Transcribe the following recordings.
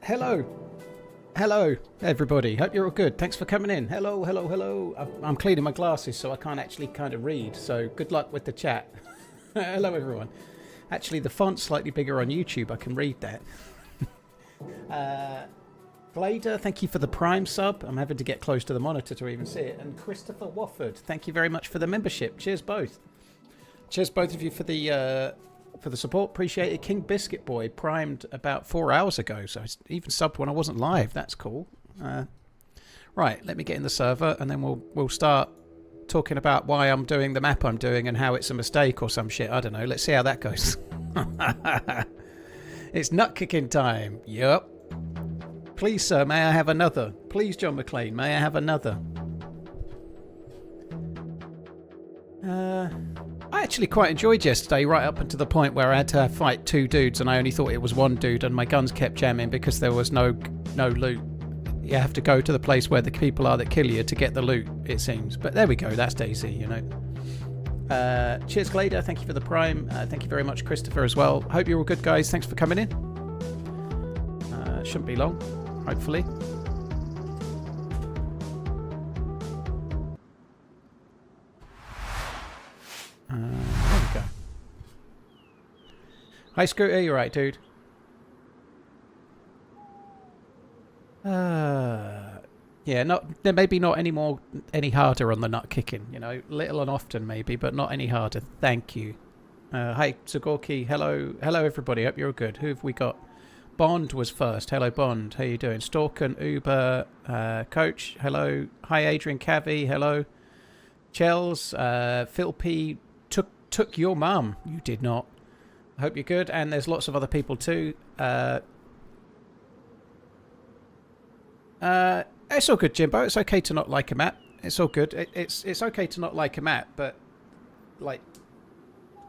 Hello. Hello, everybody. Hope you're all good. Thanks for coming in. Hello, hello, hello. I'm cleaning my glasses so I can't actually kind of read. So good luck with the chat. Hello, everyone. Actually, the font's slightly bigger on YouTube. I can read that. Glader, thank you for the Prime sub. I'm having to get close to the monitor to even see it. And Christopher Wofford, thank you very much for the membership. Cheers, both. Cheers, both of you, for the support. Appreciate it. King Biscuit Boy primed about 4 hours ago, so it's even subbed when I wasn't live. That's cool. Right, let me get in the server, and then we'll start talking about why I'm doing the map I'm doing and how it's a mistake or some shit. I don't know. Let's see how that goes. It's nut kicking time. Yup. Please, sir, may I have another? Please, John McLean, may I have another? I actually quite enjoyed yesterday, right up until the point where I had to fight two dudes and I only thought it was one dude and my guns kept jamming because there was no loot. You have to go to the place where the people are that kill you to get the loot, it seems. But there we go, that's DayZ, you know. Cheers, Glader, thank you for the Prime. Thank you very much, Christopher, as well. Hope you're all good, guys. Thanks for coming in. Shouldn't be long, hopefully. There we go. Hi, Scooter. You right, dude? Yeah, there may be not any harder on the nut kicking. You know, little and often maybe, but not any harder. Thank you. Hi, Zagorki. Hello, everybody. Hope you're all good. Who have we got? Bond was first. Hello, Bond. How you doing? Storken, Uber, Coach. Hello. Hi, Adrian Cavi. Hello. Chels, Phil P. Took your mum. You did not. I hope you're good. And there's lots of other people too. It's all good, Jimbo. It's okay to not like a map. It's all good. It's okay to not like a map, but like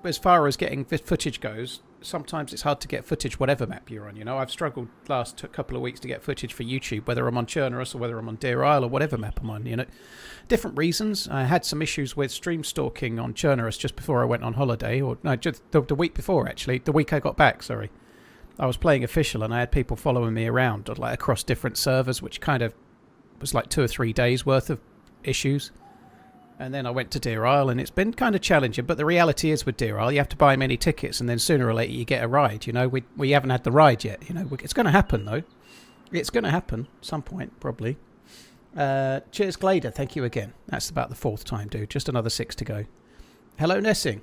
as far as getting footage goes, sometimes it's hard to get footage whatever map you're on. You know, I've struggled last couple of weeks to get footage for YouTube, whether I'm on Chernarus or whether I'm on Deerisle or whatever map I'm on. You know, different reasons. I had some issues with stream stalking on Chernarus just before I went on holiday, or no, just the week before actually. The week I got back, sorry. I was playing official and I had people following me around, like across different servers, which kind of was like 2 or 3 days worth of issues. And then I went to Deerisle, and it's been kind of challenging. But the reality is with Deerisle, you have to buy many tickets, and then sooner or later you get a ride. You know, we haven't had the ride yet. You know, it's going to happen though. It's going to happen at some point, probably. Cheers, Glader. Thank you again. That's about the 4th time, dude. Just another 6 to go. Hello, Nessing.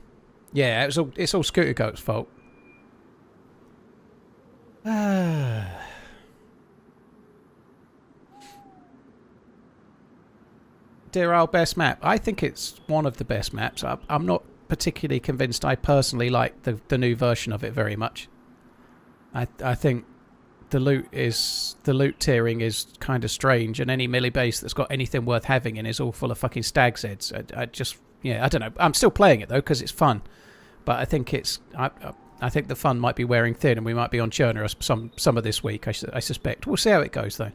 Yeah, it's all Scooter Goat's fault. Deerisle best map. I think it's one of the best maps. I'm not particularly convinced I personally like the new version of it very much. I think the loot tiering is kind of strange, and any melee base that's got anything worth having in is all full of fucking stag's heads. I don't know. I'm still playing it though because it's fun, but I think I think the fun might be wearing thin, and we might be on Chernarus some of this week. I suspect. We'll see how it goes though.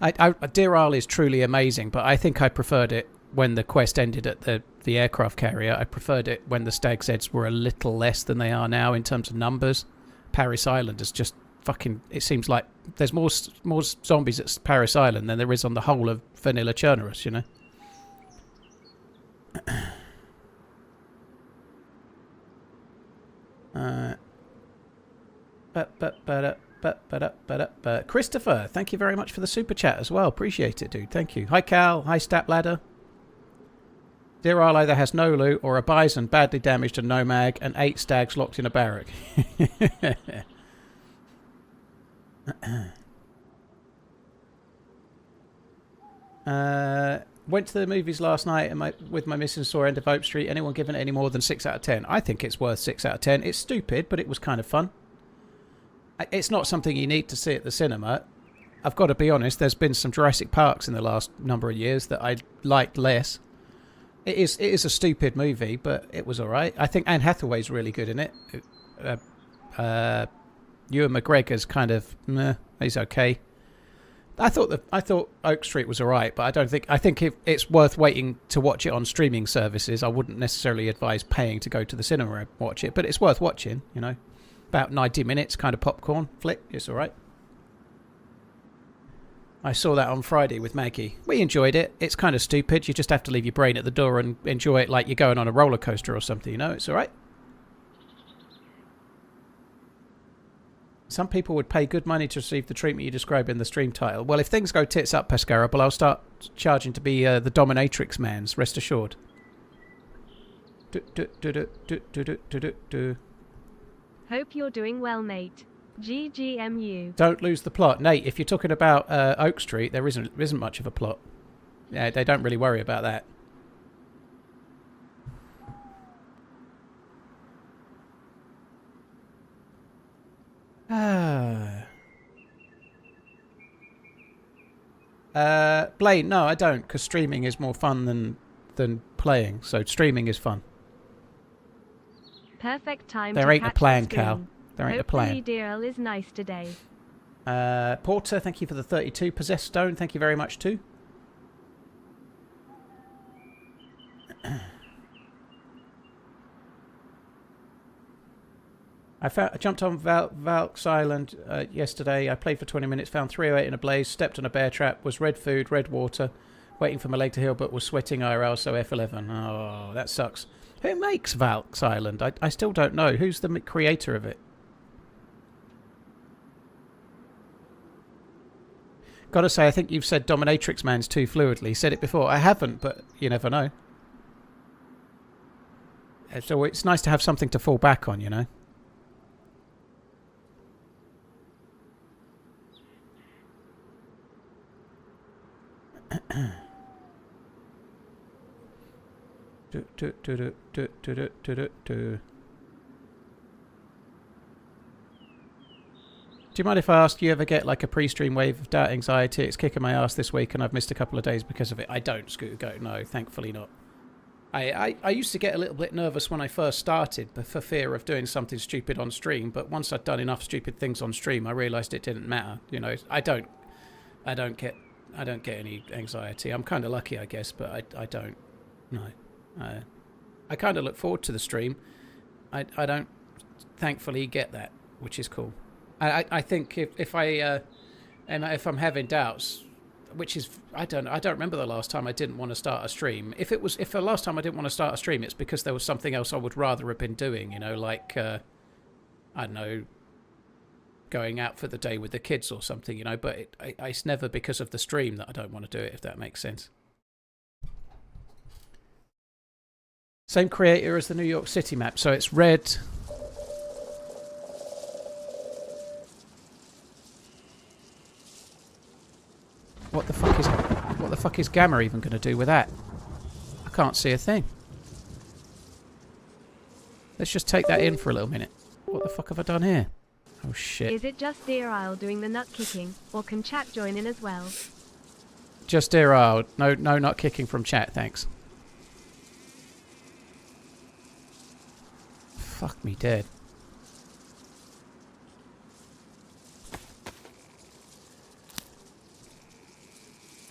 Deerisle is truly amazing, but I think I preferred it when the quest ended at the aircraft carrier. I preferred it when the stag's heads were a little less than they are now in terms of numbers. Paris Island is just fucking... It seems like there's more zombies at Paris Island than there is on the whole of vanilla Chernarus, you know? Christopher, thank you very much for the super chat as well. Appreciate it, dude. Thank you. Hi, Cal. Hi, Stat Ladder. Deerisle either has no loot or a bison badly damaged and no mag, and 8 stags locked in a barrack. Went to the movies last night with my missus, saw End of Hope Street. Anyone giving it any more than 6 out of 10? I think it's worth 6 out of 10. It's stupid, but it was kind of fun. It's not something you need to see at the cinema. I've got to be honest, there's been some Jurassic Parks in the last number of years that I liked less. It is a stupid movie, but it was alright. I think Anne Hathaway's really good in it. Ewan McGregor's kind of meh, he's okay. I thought Oak Street was alright, but I think it's worth waiting to watch it on streaming services. I wouldn't necessarily advise paying to go to the cinema and watch it, but it's worth watching, you know. About 90 minutes, kind of popcorn flick. It's all right. I saw that on Friday with Maggie. We enjoyed it. It's kind of stupid. You just have to leave your brain at the door and enjoy it like you're going on a roller coaster or something, you know? It's all right. Some people would pay good money to receive the treatment you describe in the stream title. Well, if things go tits up, Pescarable, I'll start charging to be the dominatrix mans, rest assured. Hope you're doing well, mate. GGMU. Don't lose the plot. Nate, if you're talking about Oak Street, there isn't much of a plot. Yeah, they don't really worry about that. Blaine, no, I don't, because streaming is more fun than playing. So streaming is fun. Perfect time. There ain't a plan, Cal. There ain't a plan. Hopefully Deerisle is nice today. Porter, thank you for the 32. Possessed Stone, thank you very much too. I jumped on Valk's Island yesterday. I played for 20 minutes, found 308 in a blaze, stepped on a bear trap, was red food, red water, waiting for my leg to heal, but was sweating IRL, so F11. Oh, that sucks. Who makes Valk's Island? I still don't know. Who's the creator of it? Gotta say, I think you've said Dominatrix Man's too fluidly. Said it before. I haven't, but you never know. So it's nice to have something to fall back on, you know? Do you mind if I ask, you ever get like a pre-stream wave of doubt anxiety? It's kicking my ass this week and I've missed a couple of days because of it. I don't, Scooter Goat. No, thankfully not. I used to get a little bit nervous when I first started, but for fear of doing something stupid on stream. But once I'd done enough stupid things on stream, I realised it didn't matter. You know, I don't get any anxiety. I'm kind of lucky, I guess, but I don't. No, I kind of look forward to the stream. I don't, thankfully, get that, which is cool. I think if I'm having doubts. Which is, I don't remember the last time I didn't want to start a stream. If the last time I didn't want to start a stream, it's because there was something else I would rather have been doing, you know, like, I don't know, going out for the day with the kids or something, you know, but it's never because of the stream that I don't want to do it, if that makes sense. Same creator as the New York City map, so it's red. What the fuck is Gamma even going to do with that? I can't see a thing. Let's just take that in for a little minute. What the fuck have I done here? Oh shit. Is it just Deerisle doing the nut kicking, or can chat join in as well? Just Deerisle. No nut kicking from chat, thanks. Fuck me dead.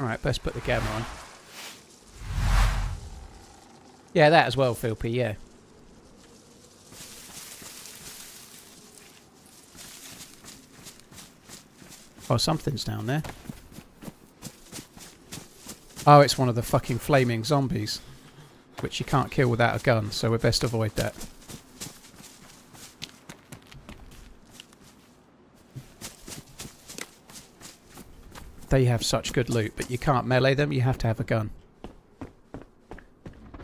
Alright, best put the Gamma on. Yeah, that as well, Philpy, yeah. Oh, something's down there. Oh, it's one of the fucking flaming zombies. Which you can't kill without a gun, so we best avoid that. They have such good loot, but you can't melee them, you have to have a gun.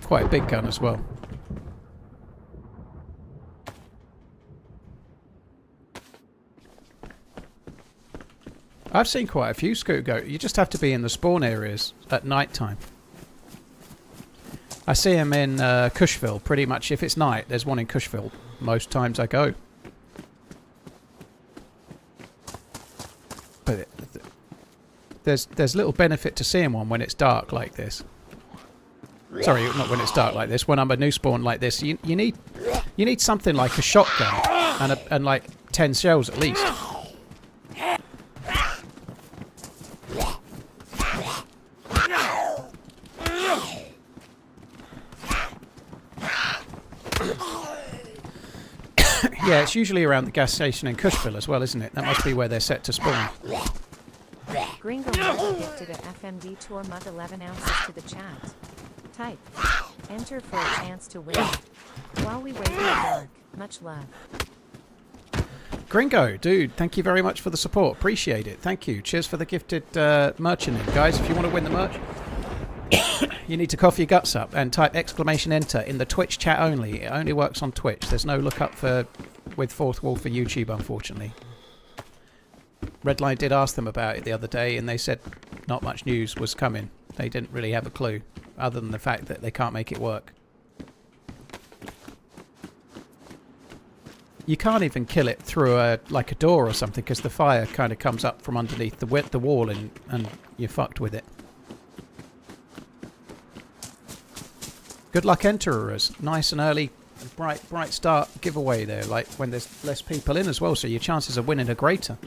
Quite a big gun as well. I've seen quite a few Scoot Goat. You just have to be in the spawn areas at night time. I see them in Cushville pretty much. If it's night, there's one in Cushville most times I go. But there's little benefit to seeing one when it's dark like this. Sorry, not when it's dark like this. When I'm a new spawn like this, you need something like a shotgun and like 10 shells at least. Yeah, it's usually around the gas station in Cushville as well, isn't it? That must be where they're set to spawn. Gringo gifted an FMD tour mug 11 ounces to the chat. Type. Enter for a chance to win. While we wait in the dark. Much love. Gringo, dude, thank you very much for the support. Appreciate it. Thank you. Cheers for the gifted merchant. Guys, if you want to win the merch, you need to cough your guts up and type !enter in the Twitch chat only. It only works on Twitch. There's no lookup with Fourth Wall for YouTube, unfortunately. Redline did ask them about it the other day, and they said not much news was coming. They didn't really have a clue, other than the fact that they can't make it work. You can't even kill it through a door or something, because the fire kind of comes up from underneath the wall, and you're fucked with it. Good luck, enterers. Nice and early, bright start giveaway there, like when there's less people in as well, so your chances of winning are greater.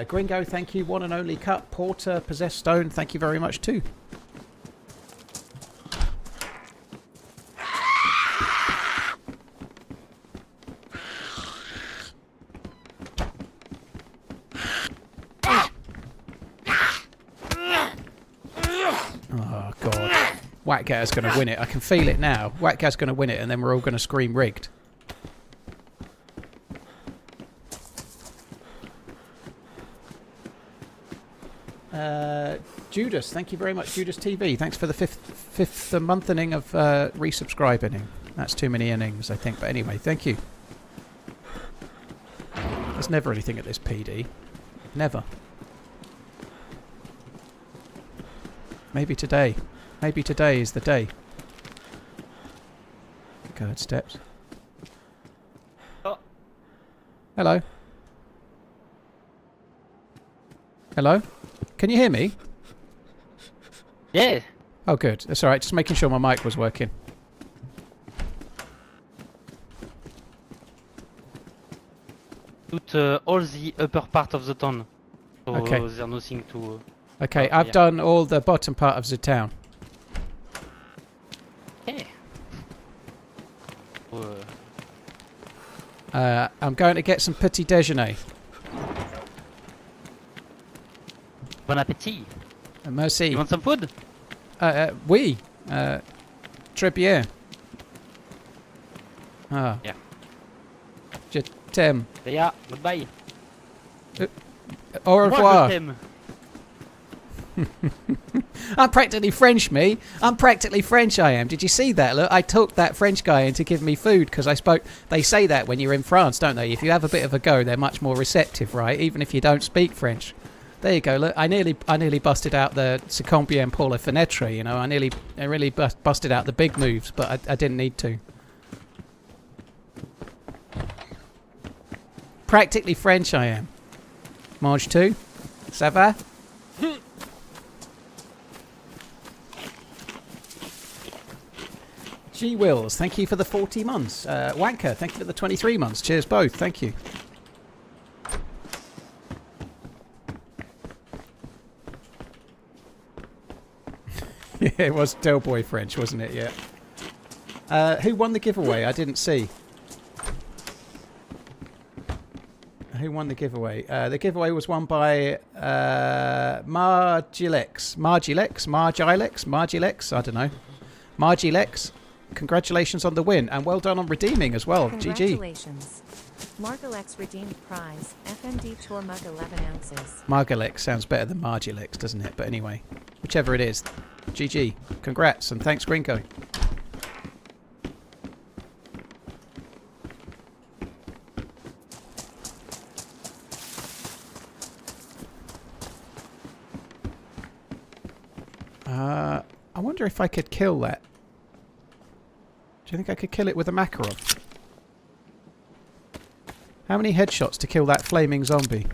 Gringo, thank you. One and only cut. Porter, Possessed Stone, thank you very much too. Oh, God. Whackgat's going to win it. I can feel it now. Whackgat's going to win it, and then we're all going to scream rigged. Judas, thank you very much, Judas TV. Thanks for the fifth month inning of resubscribing. That's too many innings, I think. But anyway, thank you. There's never anything at this PD. Never. Maybe today. Maybe today is the day. Guard steps. Oh. Hello. Hello? Can you hear me? Yeah. Oh, good. That's all right. Just making sure my mic was working. Took all the upper part of the town. So Okay. there's nothing to... Okay, Oh, I've yeah. done all the bottom part of the town. Okay. I'm going to get some petit déjeuner. Bon appétit. Merci. You want some food? Oui. Très bien. Ah. Yeah. Je t'aime. Yeah, goodbye. Au revoir. Moi, je t'aime. I'm practically French, me. I'm practically French, I am. Did you see that? Look, I talked that French guy into giving me food because I spoke... They say that when you're in France, don't they? If you have a bit of a go, they're much more receptive, right? Even if you don't speak French. There you go. Look, I nearly busted out the "C'est combien pour la fenêtre," you know. I really busted out the big moves, but I didn't need to. Practically French, I am. Mange tout? Ça va? G Wills, thank you for the 40 months. Wanker, thank you for the 23 months. Cheers both, thank you. Yeah, it was Delboy French, wasn't it? Yeah. Who won the giveaway? I didn't see. Who won the giveaway? The giveaway was won by Margilex. I don't know. Margilex. Congratulations on the win, and well done on redeeming as well. GG. Congratulations. Margilex redeemed prize, FMD Tour Mug 11 ounces. Margilex sounds better than Margilex, doesn't it? But anyway, whichever it is. GG. Congrats, and thanks, Gringo. I wonder if I could kill that. Do you think I could kill it with a Makarov? How many headshots to kill that flaming zombie?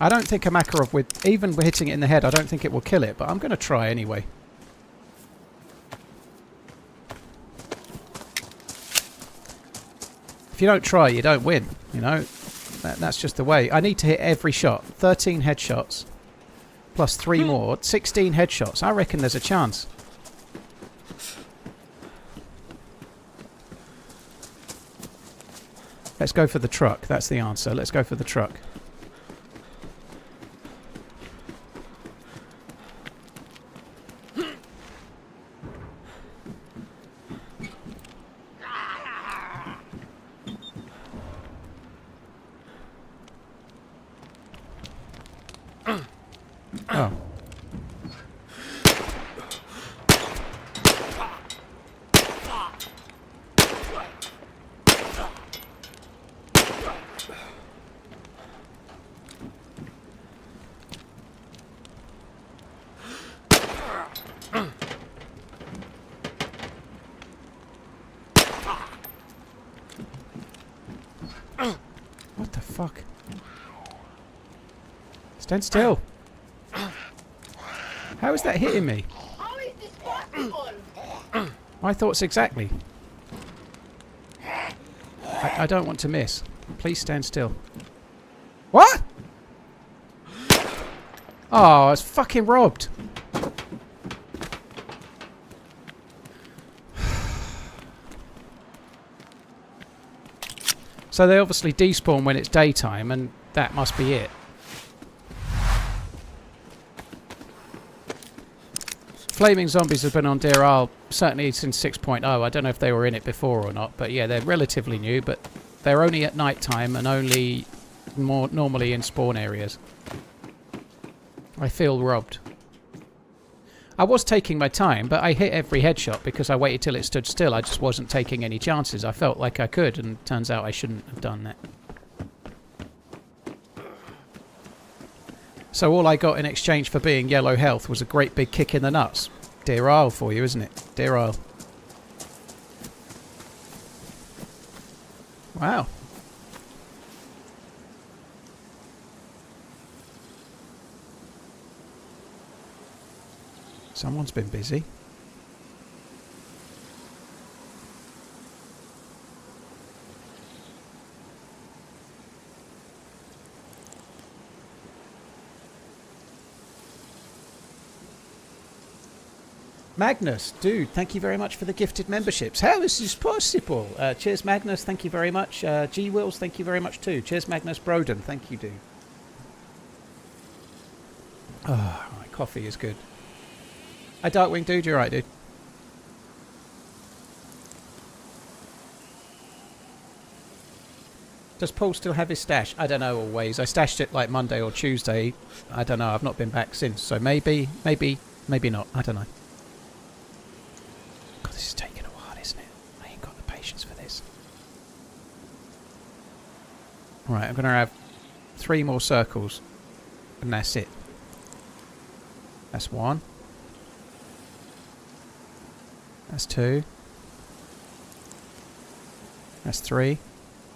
I don't think a Makarov, with even hitting it in the head, I don't think it will kill it, but I'm going to try anyway. If you don't try, you don't win, you know? That's just the way. I need to hit every shot. 13 headshots. Plus 3 more. 16 headshots. I reckon there's a chance. Let's go for the truck. That's the answer. Let's go for the truck. Oh. What the fuck? Stand still. How is that hitting me? How is this possible? My thoughts exactly. I don't want to miss. Please stand still. What? Oh, I was fucking robbed. So they obviously despawn when it's daytime, and that must be it. Flaming zombies have been on Deerisle certainly since 6.0. I don't know if they were in it before or not, but yeah, they're relatively new, but they're only at night time and only more normally in spawn areas. I feel robbed. I was taking my time, but I hit every headshot because I waited till it stood still. I just wasn't taking any chances. I felt like I could, and turns out I shouldn't have done that. So all I got in exchange for being yellow health was a great big kick in the nuts. Deerisle for you, isn't it? Deerisle. Wow. Someone's been busy. Magnus, dude, thank you very much for the gifted memberships. How is this possible? Cheers, Magnus. Thank you very much. G Wills, thank you very much too. Cheers, Magnus. Broden, thank you, dude. Oh, my coffee is good. Hi, Darkwing, dude. You're right, dude. Does Paul still have his stash? I don't know always. I stashed it like Monday or Tuesday. I don't know. I've not been back since. So maybe not. I don't know. God, this is taking a while, isn't it? I ain't got the patience for this. Right, I'm going to have 3 more circles. And that's it. That's 1. That's 2. That's 3.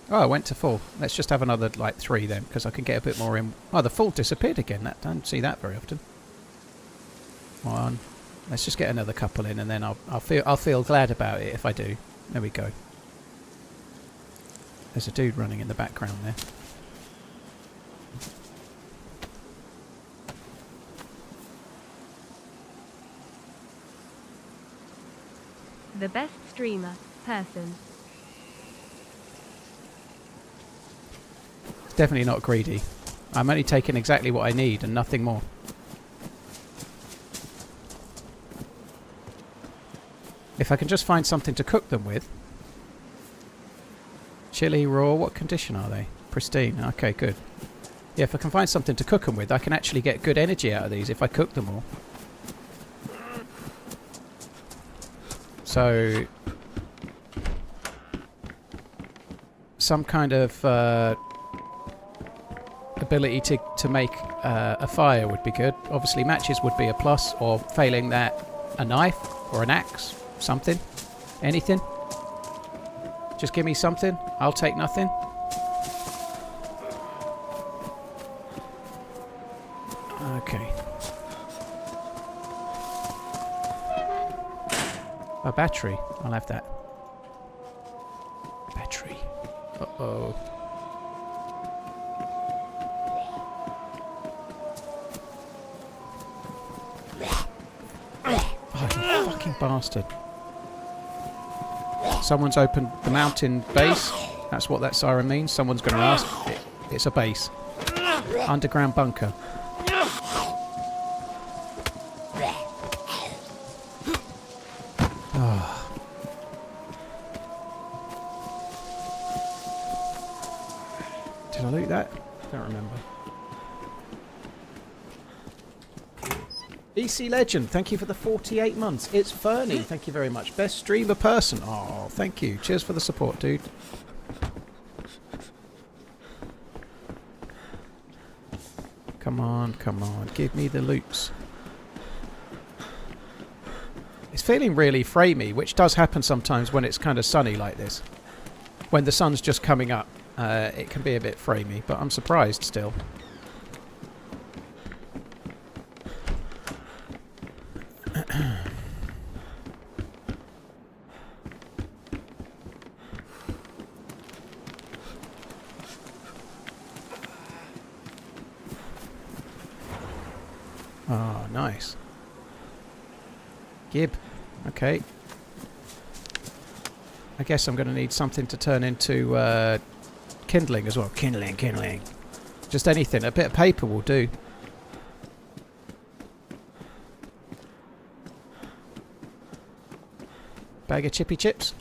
Oh, I went to full. Let's just have another, like, 3 then, because I can get a bit more in. Oh, the full disappeared again. I don't see that very often. 1. Let's just get another couple in, and then I'll feel glad about it if I do. There we go. There's a dude running in the background there. The best streamer, person. Definitely not greedy. I'm only taking exactly what I need and nothing more. If I can just find something to cook them with. Chili, raw, what condition are they? Pristine, okay, good. Yeah, if I can find something to cook them with, I can actually get good energy out of these if I cook them all. So, some kind of ability to make a fire would be good. Obviously matches would be a plus, or failing that, a knife or an axe, something, anything. Just give me something, I'll take nothing. Okay. A battery, I'll have that. Battery. Uh-oh. Bastard. Someone's opened the mountain base. That's what that siren means. Someone's going to ask. It's a base. Underground bunker. Oh. Did I loot that? Don't remember. EC Legend, thank you for the 48 months. It's Fernie, thank you very much. Best streamer person. Oh, thank you. Cheers for the support, dude. Come on, come on. Give me the loops. It's feeling really framey, which does happen sometimes when it's kind of sunny like this. When the sun's just coming up, it can be a bit framey, but I'm surprised still. Oh, nice. Gib. Okay. I guess I'm going to need something to turn into kindling as well. Kindling. Just anything. A bit of paper will do. Bag of chippy chips.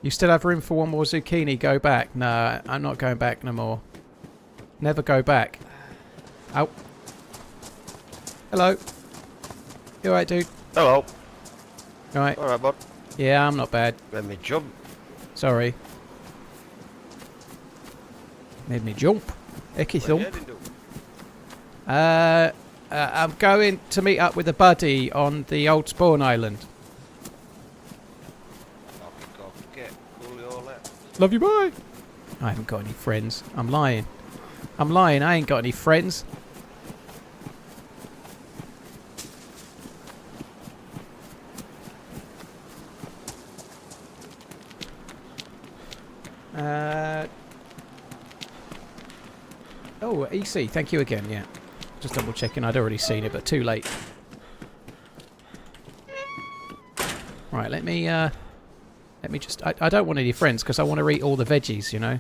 You still have room for one more zucchini? Go back. No, I'm not going back no more. Never go back. Ow. Hello. You alright, dude? Hello. Alright. Alright, bud. Yeah, I'm not bad. Let me jump. Sorry. Made me jump. Icky thump. I'm going to meet up with a buddy on the old spawn island. Love you, bye. I haven't got any friends. I'm lying. I ain't got any friends. Oh, EC, thank you again, yeah. Just double checking, I'd already seen it, but too late. Right, let me just... I don't want any friends, because I want to eat all the veggies, you know?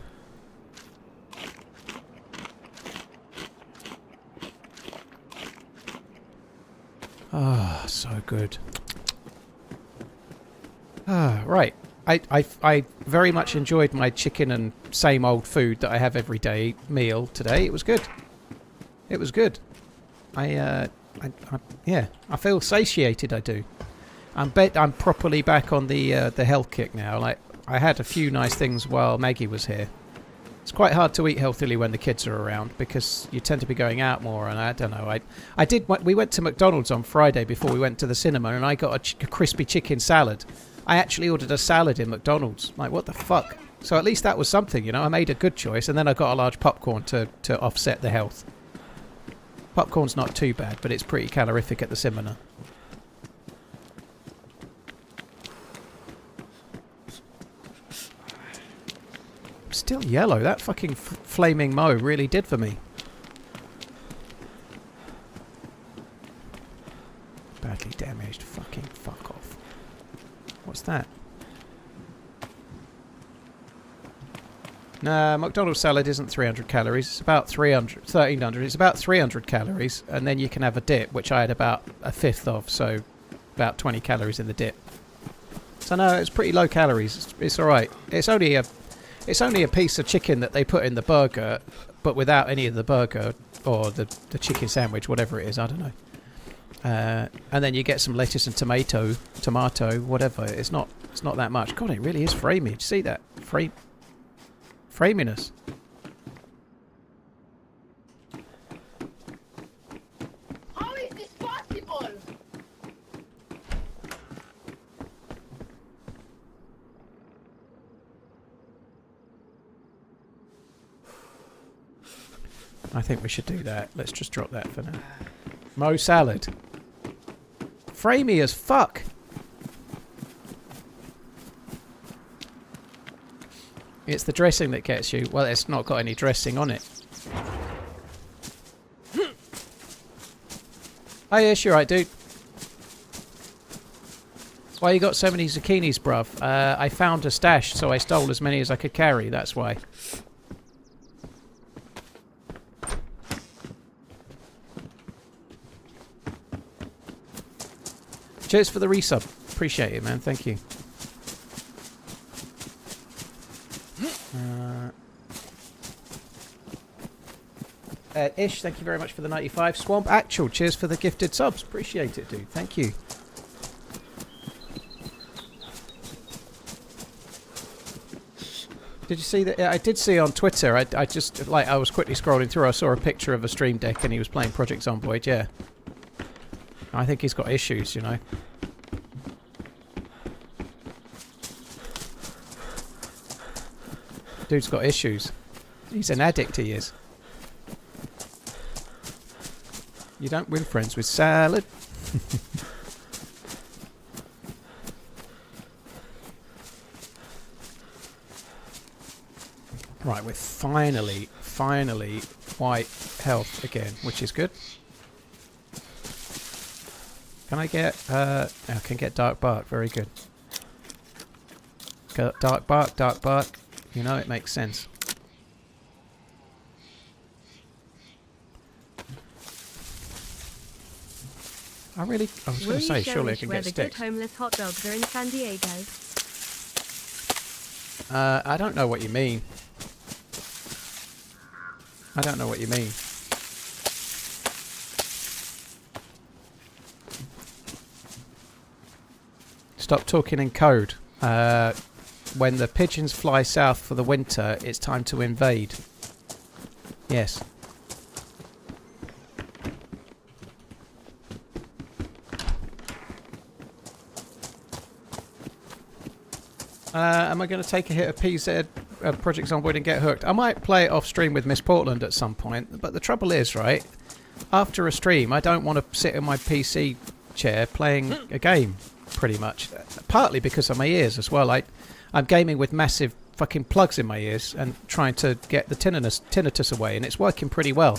Ah, so good. Ah, right. I very much enjoyed my chicken and same old food that I have every day meal today. It was good. It was good. Yeah, I feel satiated. I do. I'm properly back on the health kick now. Like, I had a few nice things while Maggie was here. It's quite hard to eat healthily when the kids are around because you tend to be going out more. And I don't know. We went to McDonald's on Friday before we went to the cinema, and I got a crispy chicken salad. I actually ordered a salad in McDonald's. Like, what the fuck? So at least that was something, you know. I made a good choice, and then I got a large popcorn to offset the health. Popcorn's not too bad, but it's pretty calorific at the cinema. Still yellow. That fucking flaming Mo really did for me. Badly damaged. Fucking fuck off. What's that? Nah, McDonald's salad isn't 300 calories. It's about 1300. It's about 300 calories, and then you can have a dip, which I had about a fifth of, so about 20 calories in the dip. So no, it's pretty low calories. It's all right. It's only a piece of chicken that they put in the burger, but without any of the burger or the chicken sandwich, whatever it is. I don't know. And then you get some lettuce and tomato, whatever. It's not that much. God, it really is framey. Did you see that? Framiness. How is this possible? I think we should do that. Let's just drop that for now. Mo salad. Framey as fuck. It's the dressing that gets you. Well, it's not got any dressing on it. Oh, yes, you're right, dude. Why you got so many zucchinis, bruv? I found a stash, so I stole as many as I could carry. That's why. Cheers for the resub. Appreciate it, man. Thank you. Ish, thank you very much for the 95. Swamp Actual, cheers for the gifted subs. Appreciate it, dude. Thank you. Did you see that? I did see on Twitter. I just, like, I was quickly scrolling through. I saw a picture of a stream deck and he was playing Project Zomboid. Yeah. I think he's got issues, you know. Dude's got issues. He's an addict, he is. You don't win friends with salad. Right, we're finally white health again, which is good. Can I get, I can get dark bark, very good. Dark bark, you know, it makes sense. I was going to say, surely I can get sticks. Where the good homeless hot dogs are in San Diego? I don't know what you mean. I don't know what you mean. Stop talking in code. When the pigeons fly south for the winter, it's time to invade. Yes. Am I going to take a hit of PZ Project Zomboid and get hooked? I might play it off stream with Miss Portland at some point, but the trouble is, right, after a stream I don't want to sit in my PC chair playing a game, pretty much. Partly because of my ears as well. I'm gaming with massive fucking plugs in my ears and trying to get the tinnitus away, and it's working pretty well.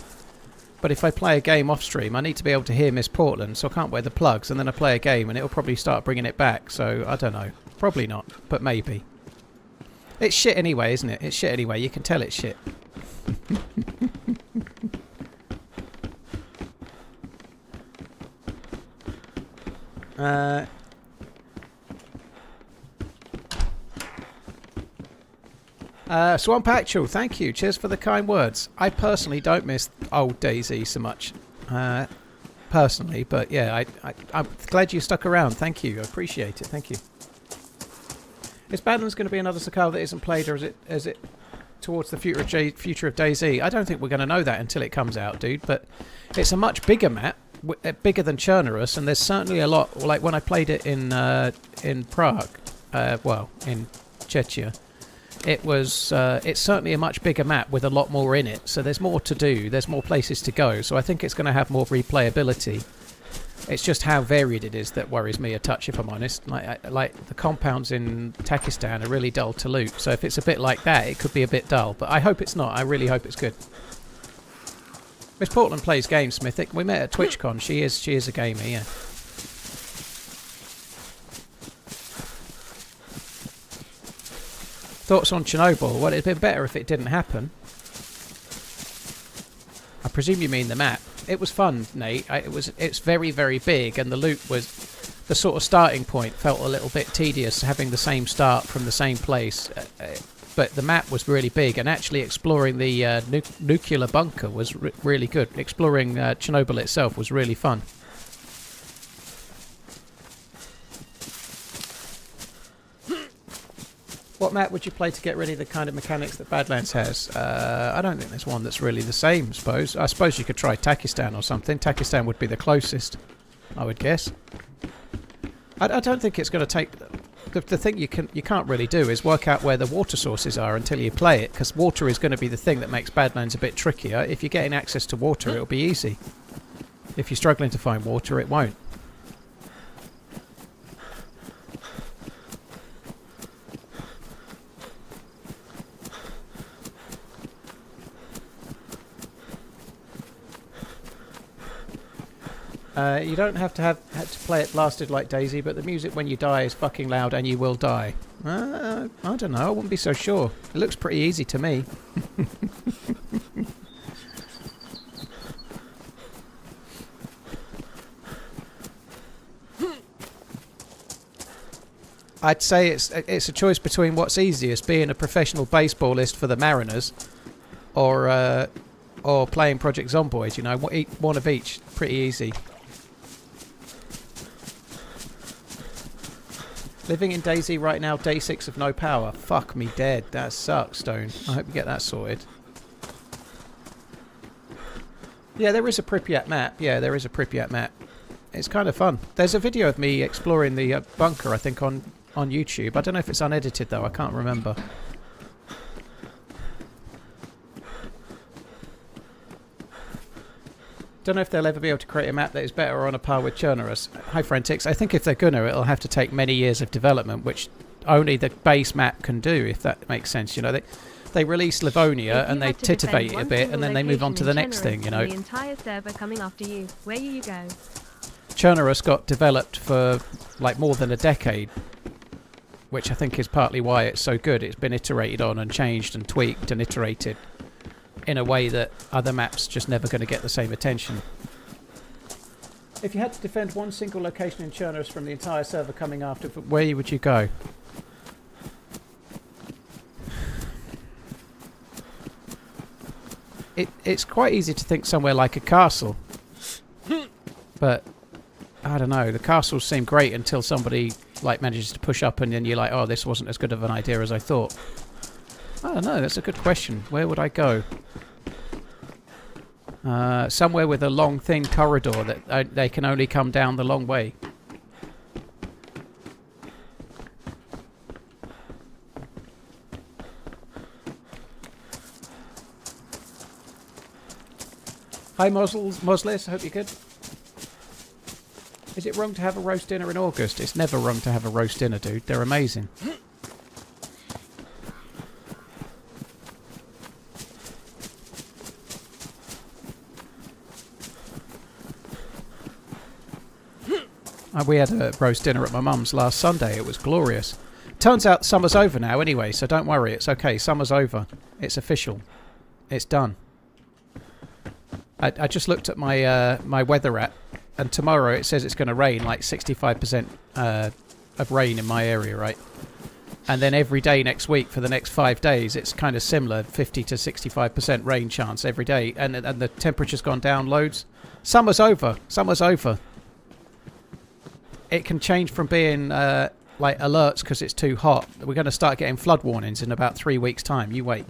But if I play a game off stream, I need to be able to hear Miss Portland, so I can't wear the plugs, and then I play a game and it'll probably start bringing it back. So I don't know. Probably not, but maybe. It's shit anyway, isn't it? It's shit anyway. You can tell it's shit. Swamp Actual, thank you. Cheers for the kind words. I personally don't miss old DayZ so much. Personally, but yeah, I'm glad you stuck around. Thank you. I appreciate it. Thank you. Is Badlands going to be another Sakal that isn't played, or is it towards the future of DayZ? I don't think we're going to know that until it comes out, dude. But it's a much bigger map, bigger than Chernerus, and there's certainly a lot. Like when I played it in Prague, well, in Czechia, it's certainly a much bigger map with a lot more in it. So there's more to do. There's more places to go. So I think it's going to have more replayability. It's just how varied it is that worries me a touch, if I'm honest. Like the compounds in Takistan are really dull to loot. So if it's a bit like that, it could be a bit dull. But I hope it's not. I really hope it's good. Miss Portland plays games, Mythic. We met at TwitchCon. She is a gamer, yeah. Thoughts on Chernobyl? Well, it'd been better if it didn't happen. I presume you mean the map. It was fun, Nate. It's very, very big, and the loot was the sort of starting point felt a little bit tedious, having the same start from the same place. But the map was really big, and actually exploring the nuclear bunker was really good. Exploring Chernobyl itself was really fun. What map would you play to get rid of the kind of mechanics that Badlands has? I don't think there's one that's really the same, I suppose you could try Takistan or something. Takistan would be the closest, I would guess. I don't think it's going to take... The thing you can't really do is work out where the water sources are until you play it, because water is going to be the thing that makes Badlands a bit trickier. If you're getting access to water, it'll be easy. If you're struggling to find water, it won't. You don't have to play it blasted like DayZ, but the music when you die is fucking loud and you will die. I don't know, I wouldn't be so sure. It looks pretty easy to me. I'd say it's a choice between what's easiest, being a professional baseballist for the Mariners, or playing Project Zomboid. You know, one of each, pretty easy. Living in DayZ right now, day 6 of no power. Fuck me dead. That sucks, Stone. I hope you get that sorted. Yeah, there is a Pripyat map. Yeah, there is a Pripyat map. It's kind of fun. There's a video of me exploring the bunker, I think, on YouTube. I don't know if it's unedited, though. I can't remember. Don't know if they'll ever be able to create a map that is better or on a par with Chernerus. Hi, Frantix. I think if they're gonna, it'll have to take many years of development, which only the base map can do, if that makes sense. You know, they release Livonia and they titivate it a bit, and then they move on to the next thing. You know, the entire server coming after you. Where you go? Chernerus got developed for like more than a decade, which I think is partly why it's so good. It's been iterated on and changed and tweaked and iterated in a way that other maps just never going to get the same attention. If you had to defend one single location in Chernerus from the entire server coming after, where would you go? It's quite easy to think somewhere like a castle, but I don't know. The castles seem great until somebody like manages to push up, and then you're like, oh, this wasn't as good of an idea as I thought. I don't know. That's a good question. Where would I go? Somewhere with a long, thin corridor that they can only come down the long way. Hi, Mosles. I hope you're good. Is it wrong to have a roast dinner in August? It's never wrong to have a roast dinner, dude. They're amazing. We had a roast dinner at my mum's last Sunday. It was glorious. Turns out summer's over now anyway, so don't worry. It's okay. Summer's over. It's official. It's done. I just looked at my my weather app, and tomorrow it says it's going to rain, like 65% of rain in my area, right? And then every day next week for the next 5 days, it's kind of similar, 50 to 65% rain chance every day, and the temperature's gone down loads. Summer's over. Summer's over. It can change from being like alerts because it's too hot. We're going to start getting flood warnings in about 3 weeks' time. You wait.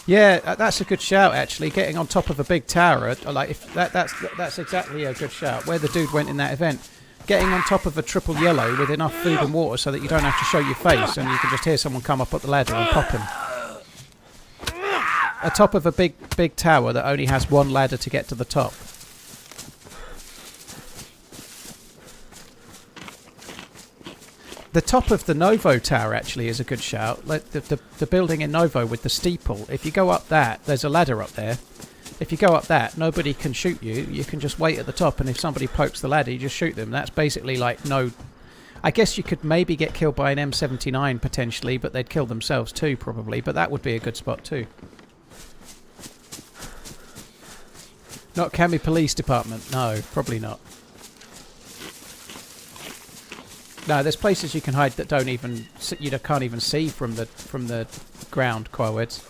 Yeah, that's a good shout actually. Getting on top of a big tower, like if that's exactly a good shout. Where the dude went in that event, getting on top of a triple yellow with enough food and water so that you don't have to show your face and you can just hear someone come up the ladder and pop him. Atop of a big tower that only has one ladder to get to the top. The top of the Novo Tower actually is a good shout. Like the building in Novo with the steeple. If you go up that, there's a ladder up there. If you go up that, nobody can shoot you. You can just wait at the top, and if somebody pokes the ladder, you just shoot them. That's basically like no... I guess you could maybe get killed by an M79 potentially, but they'd kill themselves too probably. But that would be a good spot too. Not Cami Police Department. No, probably not. No, there's places you can hide that don't even you can't even see from the ground, Quawords.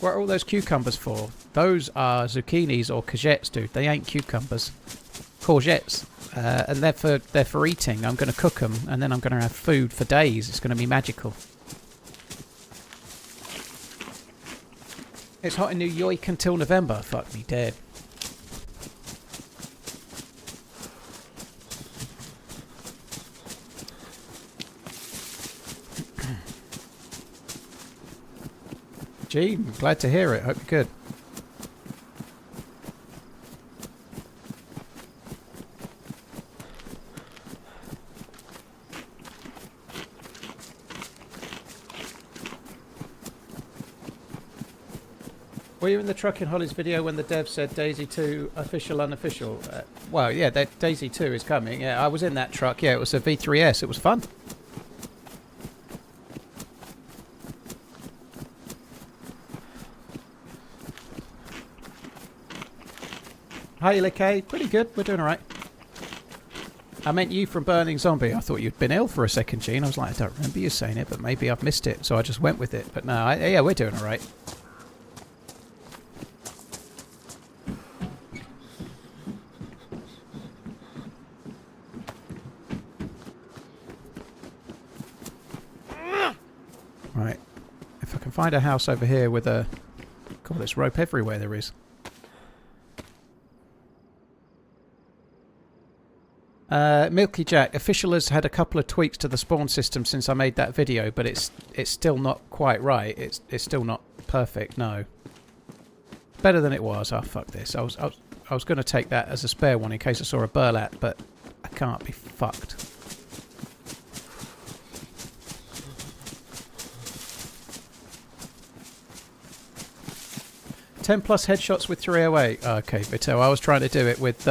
What are all those cucumbers for? Those are zucchinis or courgettes, dude. They ain't cucumbers. Courgettes. And they're for eating. I'm going to cook them, and then I'm going to have food for days. It's going to be magical. It's hot in New York until November. Fuck me dead. Gee, I'm glad to hear it. Hope you're good. Were you in the truck in Holly's video when the dev said DayZ 2 official, unofficial? Well, yeah, DayZ 2 is coming. Yeah, I was in that truck. Yeah, it was a V3S. It was fun. Hi, Lickay. Pretty good. We're doing all right. I meant you from Burning Zombie. I thought you'd been ill for a second, Gene. I was like, I don't remember you saying it, but maybe I've missed it, so I just went with it. But no, yeah, we're doing all right. Right. If I can find a house over here with a... God, there's rope everywhere there is. Milky Jack, official has had a couple of tweaks to the spawn system since I made that video, but it's still not quite right. It's still not perfect. No, better than it was. Oh fuck this! I was going to take that as a spare one in case I saw a burlap, but I can't be fucked. +10 headshots with 308. Okay, Vito, I was trying to do it with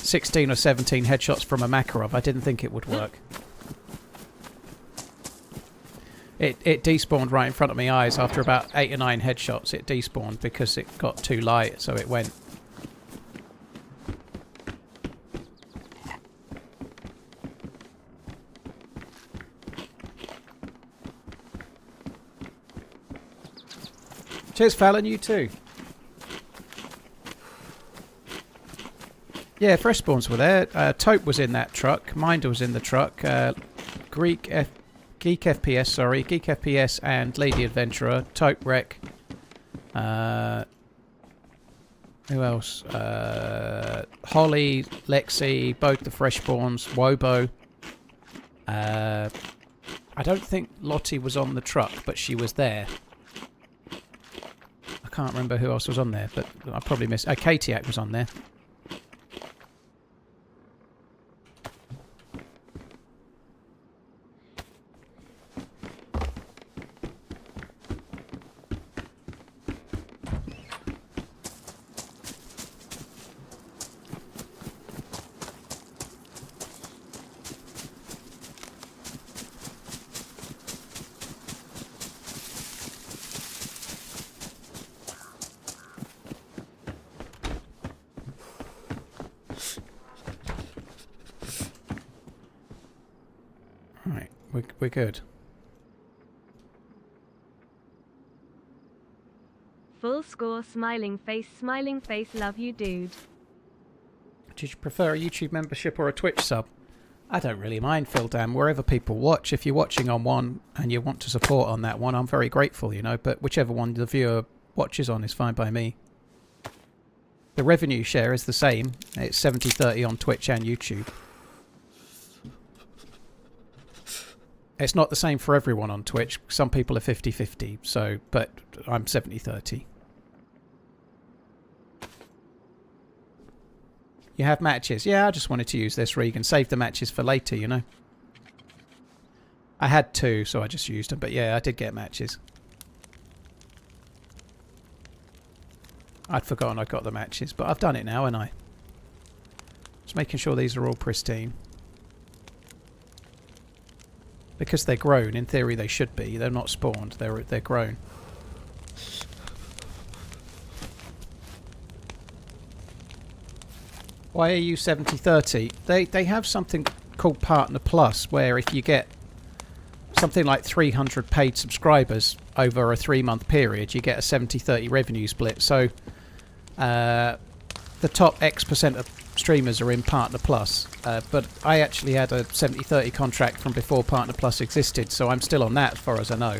16 or 17 headshots from a Makarov. I didn't think it would work. It despawned right in front of my eyes after about 8 or 9 headshots. It despawned because it got too light, so it went. Cheers, Fallon, you too. Yeah, fresh spawns were there. Taupe was in that truck. Minder was in the truck. Geek FPS, sorry. Geek FPS and Lady Adventurer. Taupe Wreck. Who else? Holly, Lexi, both the fresh spawns. Wobo. I don't think Lottie was on the truck, but she was there. can't remember who else was on there, but I probably missed... Katiak was on there. Right, we're good. Full score, smiling face, love you, dude. Did you prefer a YouTube membership or a Twitch sub? I don't really mind, Phil Dan, wherever people watch. If you're watching on one and you want to support on that one, I'm very grateful, you know, but whichever one the viewer watches on is fine by me. The revenue share is the same. It's 70-30 on Twitch and YouTube. It's not the same for everyone on Twitch. Some people are 50-50, so, but I'm 70-30. You have matches? Yeah, I just wanted to use this Regan. Save the matches for later, you know. I had 2, so I just used them, but yeah, I did get matches. I'd forgotten I got the matches, but I've done it now, haven't I? Just making sure these are all pristine. Because they're grown, in theory they should be. They're not spawned, they're grown. Why are you 70-30? They have something called Partner Plus, where if you get something like 300 paid subscribers over a 3-month period, you get a 70-30 revenue split. So the top X% of streamers are in Partner Plus, but I actually had a 70-30 contract from before Partner Plus existed, so I'm still on that as far as I know.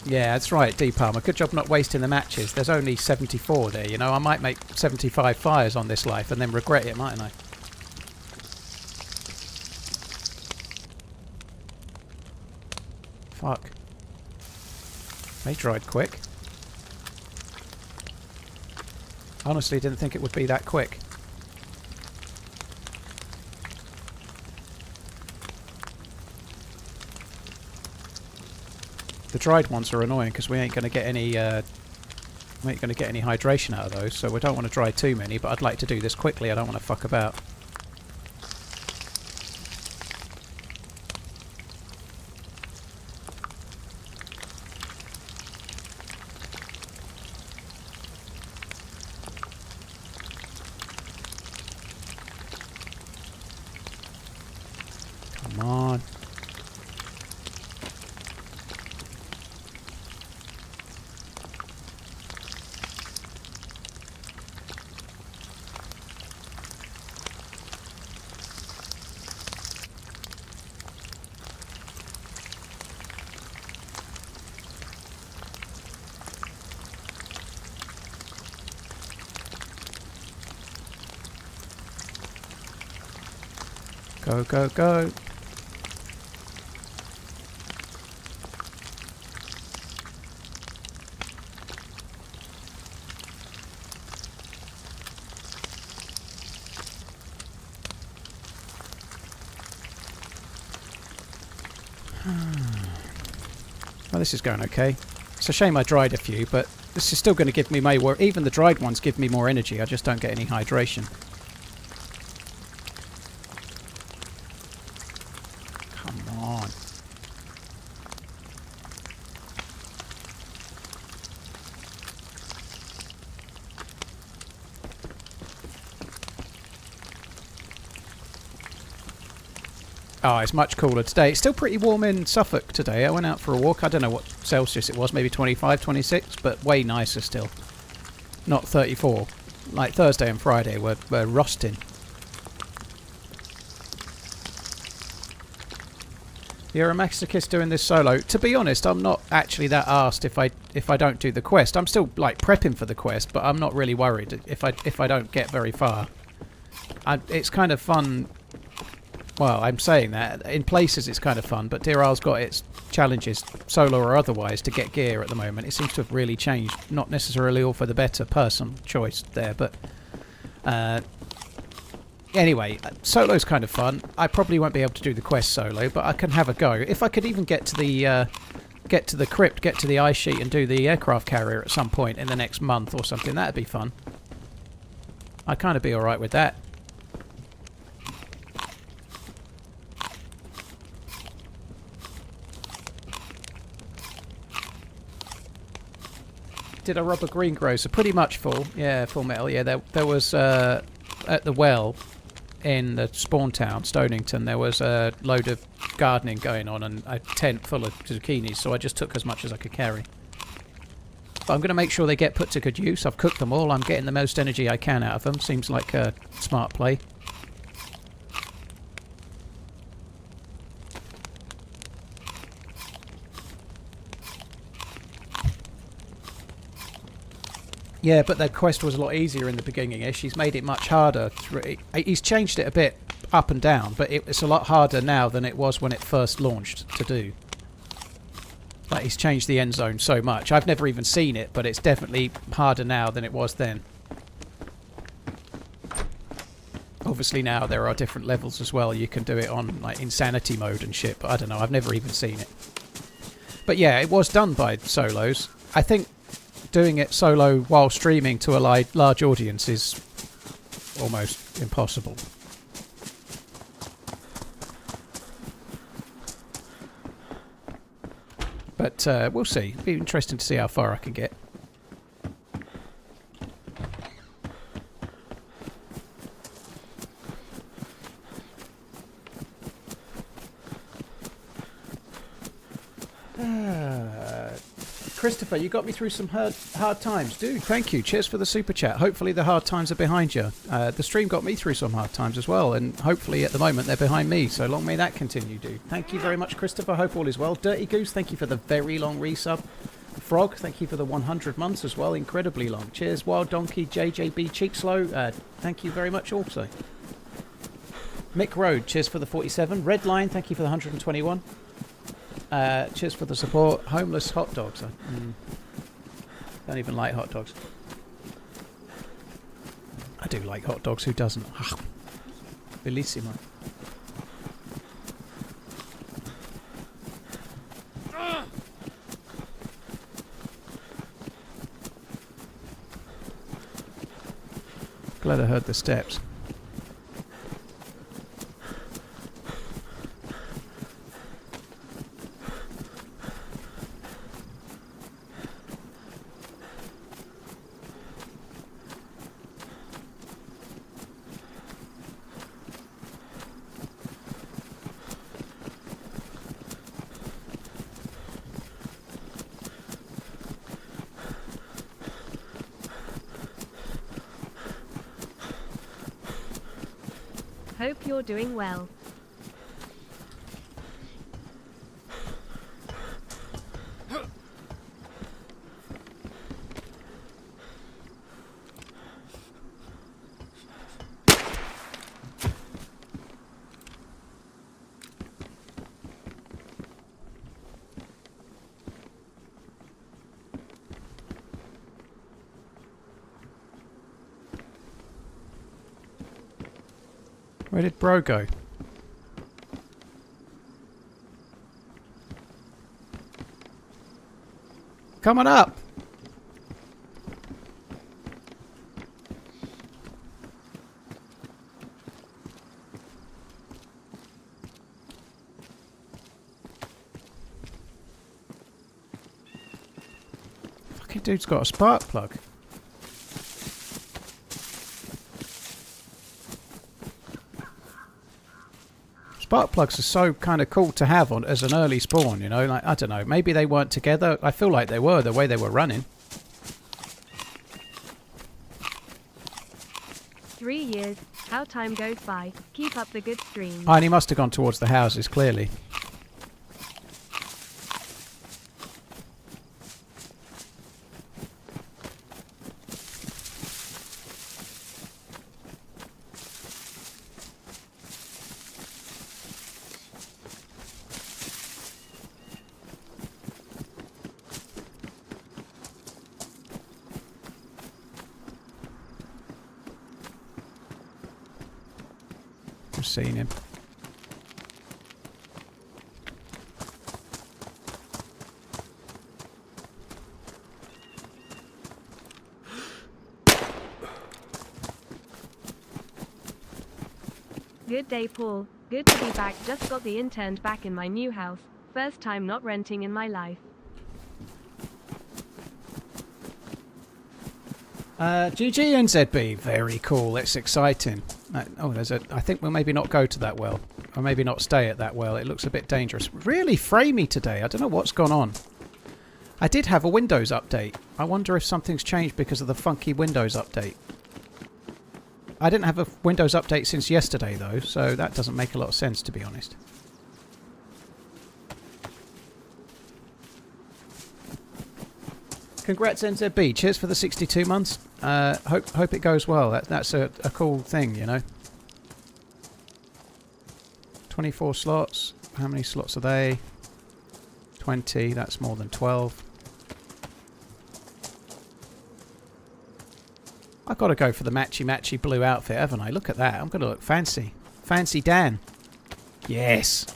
Yeah, that's right, D Palmer. Good job not wasting the matches. There's only 74 there, you know. I might make 75 fires on this life and then regret it, mightn't I? Fuck. They dried quick. Honestly, didn't think it would be that quick. The dried ones are annoying because we ain't going to get any hydration out of those, so we don't want to dry too many, but I'd like to do this quickly. I don't want to fuck about. Come on. Go, go, go. Well, this is going okay. It's a shame I dried a few, but this is still going to give me more. Even the dried ones give me more energy. I just don't get any hydration. Come on. Oh, it's much cooler today. It's still pretty warm in Suffolk today. I went out for a walk. I don't know what Celsius it was, maybe 25, 26, but way nicer still. Not 34. Like Thursday and Friday we're rusting. You're a masochist doing this solo. To be honest, I'm not actually that arsed if I don't do the quest. I'm still like prepping for the quest, but I'm not really worried if I don't get very far. It's kind of fun Well, I'm saying that. In places it's kind of fun, but Deerisle's got its challenges, solo or otherwise, to get gear at the moment. It seems to have really changed. Not necessarily all for the better, personal choice there, but... anyway, solo's kind of fun. I probably won't be able to do the quest solo, but I can have a go. If I could even get to the crypt, get to the ice sheet and do the aircraft carrier at some point in the next month or something, that'd be fun. I'd kind of be alright with that. Did I rob a greengrocer? Pretty much full. Yeah, full metal. Yeah, there was at the well in the spawn town, Stonington, there was a load of gardening going on and a tent full of zucchinis, so I just took as much as I could carry. But I'm going to make sure they get put to good use. I've cooked them all. I'm getting the most energy I can out of them. Seems like a smart play. Yeah, but the quest was a lot easier in the beginning-ish. He's made it much harder. He's changed it a bit up and down, but it's a lot harder now than it was when it first launched to do. Like, he's changed the end zone so much. I've never even seen it, but it's definitely harder now than it was then. Obviously now there are different levels as well. You can do it on like insanity mode and shit, but I don't know. I've never even seen it. But yeah, it was done by solos. I think doing it solo while streaming to a large audience is almost impossible. But we'll see. It'll be interesting to see how far I can get. Christopher, you got me through some hard times. Dude, thank you. Cheers for the super chat. Hopefully the hard times are behind you. The stream got me through some hard times as well, and hopefully at the moment they're behind me, so long may that continue, dude. Thank you very much, Christopher. Hope all is well. Dirty Goose, thank you for the very long resub. Frog, thank you for the 100 months as well. Incredibly long. Cheers, Wild Donkey, JJB, Cheek Slow. Thank you very much also. Mick Road, cheers for the 47. Redline, thank you for the 121. Cheers for the support. Homeless hot dogs. Don't even like hot dogs. I do like hot dogs. Who doesn't? Bellissimo. Glad I heard the steps. Hope you're doing well. Where did bro go? Come on up! Fucking dude's got a spark plug. Spark plugs are so kind of cool to have on as an early spawn, you know, like, I don't know, maybe they weren't together. I feel like they were, the way they were running. 3 years, how time goes by. Keep up the good stream. Oh, and he must have gone towards the houses, clearly. just seen him. Good day, Paul. Good to be back. Just got the intern back in my new house. First time not renting in my life. GGNZB, very cool. It's exciting. Oh, there's a. I think we'll maybe not go to that well, or maybe not stay at that well. It looks a bit dangerous. Really framey today. I don't know what's gone on. I did have a Windows update. I wonder if something's changed because of the funky Windows update. I didn't have a Windows update since yesterday though, so that doesn't make a lot of sense, to be honest. Congrats NZB, cheers for the 62 months. Hope it goes well. That's a cool thing, you know. 24 slots. How many slots are they? 20, that's more than 12. I've got to go for the matchy blue outfit, haven't I? Look at that. I'm going to look fancy. Fancy Dan. Yes.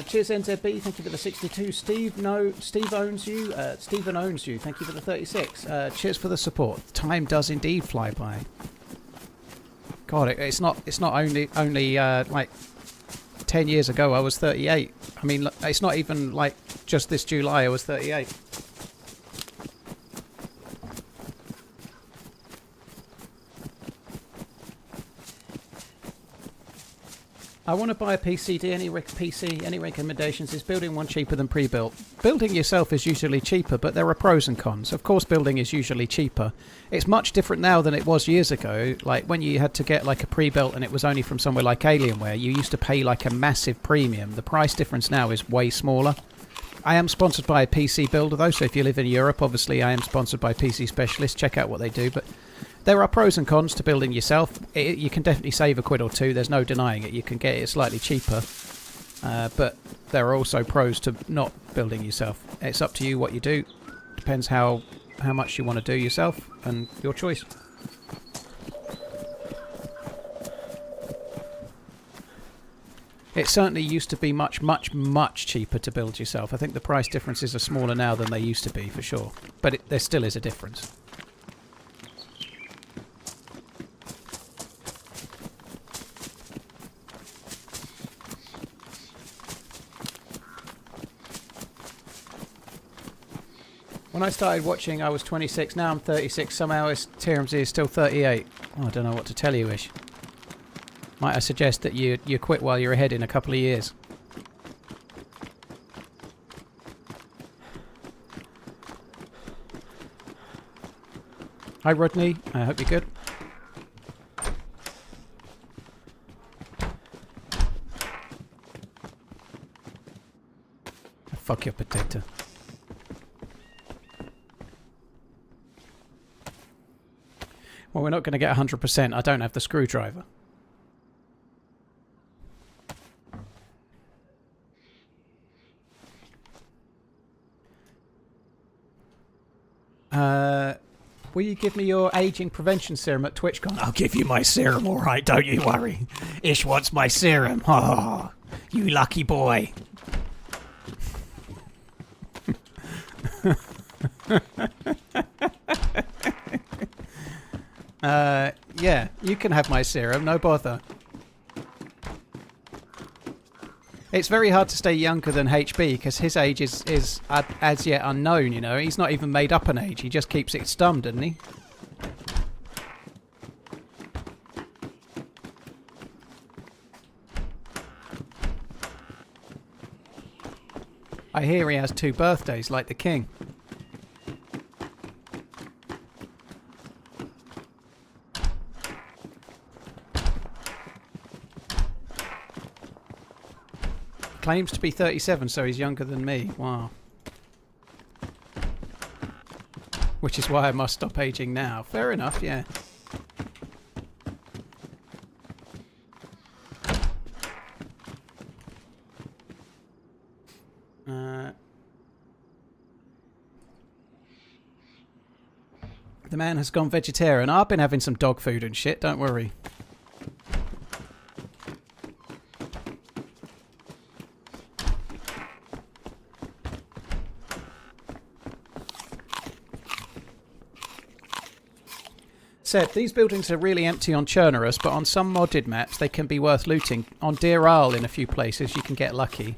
Cheers NZB, thank you for the 62. Steve owns you. Stephen owns you, thank you for the 36. Cheers for the support. Time does indeed fly by. God, it's not only like 10 years ago I was 38. I mean, it's not even like just this July I was 38. I want to buy a PC. Any recommendations? Is building one cheaper than pre-built? Building yourself is usually cheaper, but there are pros and cons. Of course, building is usually cheaper. It's much different now than it was years ago. Like when you had to get like a pre-built and it was only from somewhere like Alienware, you used to pay like a massive premium. The price difference now is way smaller. I am sponsored by a PC builder though, so if you live in Europe, obviously I am sponsored by PC Specialist. Check out what they do, but there are pros and cons to building yourself. You can definitely save a quid or two. There's no denying it. You can get it slightly cheaper. But there are also pros to not building yourself. It's up to you what you do. Depends how much you want to do yourself and your choice. It certainly used to be much cheaper to build yourself. I think the price differences are smaller now than they used to be, for sure. But there still is a difference. When I started watching, I was 26. Now I'm 36. Somehow TRMZ is still 38. Oh, I don't know what to tell you, Ish. Might I suggest that you quit while you're ahead in a couple of years? Hi, Rodney. I hope you're good. Fuck your potato. Well, we're not going to get 100%. I don't have the screwdriver. Will you give me your aging prevention serum at TwitchCon? I'll give you my serum, all right, don't you worry. Ish wants my serum. Oh, you lucky boy. Yeah, you can have my serum, no bother. It's very hard to stay younger than HB because his age is as yet unknown, you know. He's not even made up an age. He just keeps it stummed, doesn't he? I hear he has 2 birthdays like the king. Claims to be 37, so he's younger than me. Wow. Which is why I must stop aging now. Fair enough, yeah. The man has gone vegetarian. I've been having some dog food and shit, don't worry. Said, these buildings are really empty on Chernarus, but on some modded maps they can be worth looting. On Deerisle in a few places you can get lucky.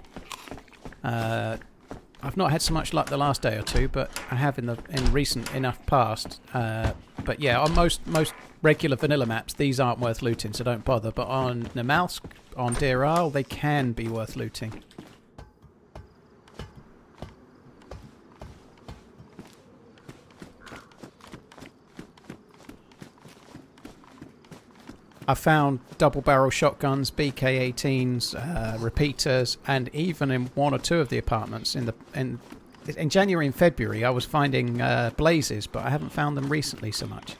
I've not had so much luck the last day or two, but I have in recent enough past. But yeah, on most regular vanilla maps these aren't worth looting, so don't bother. But on Namalsk, on Deerisle, they can be worth looting. I found double barrel shotguns, BK-18s, repeaters, and even in one or two of the apartments in January and February I was finding blazes, but I haven't found them recently so much.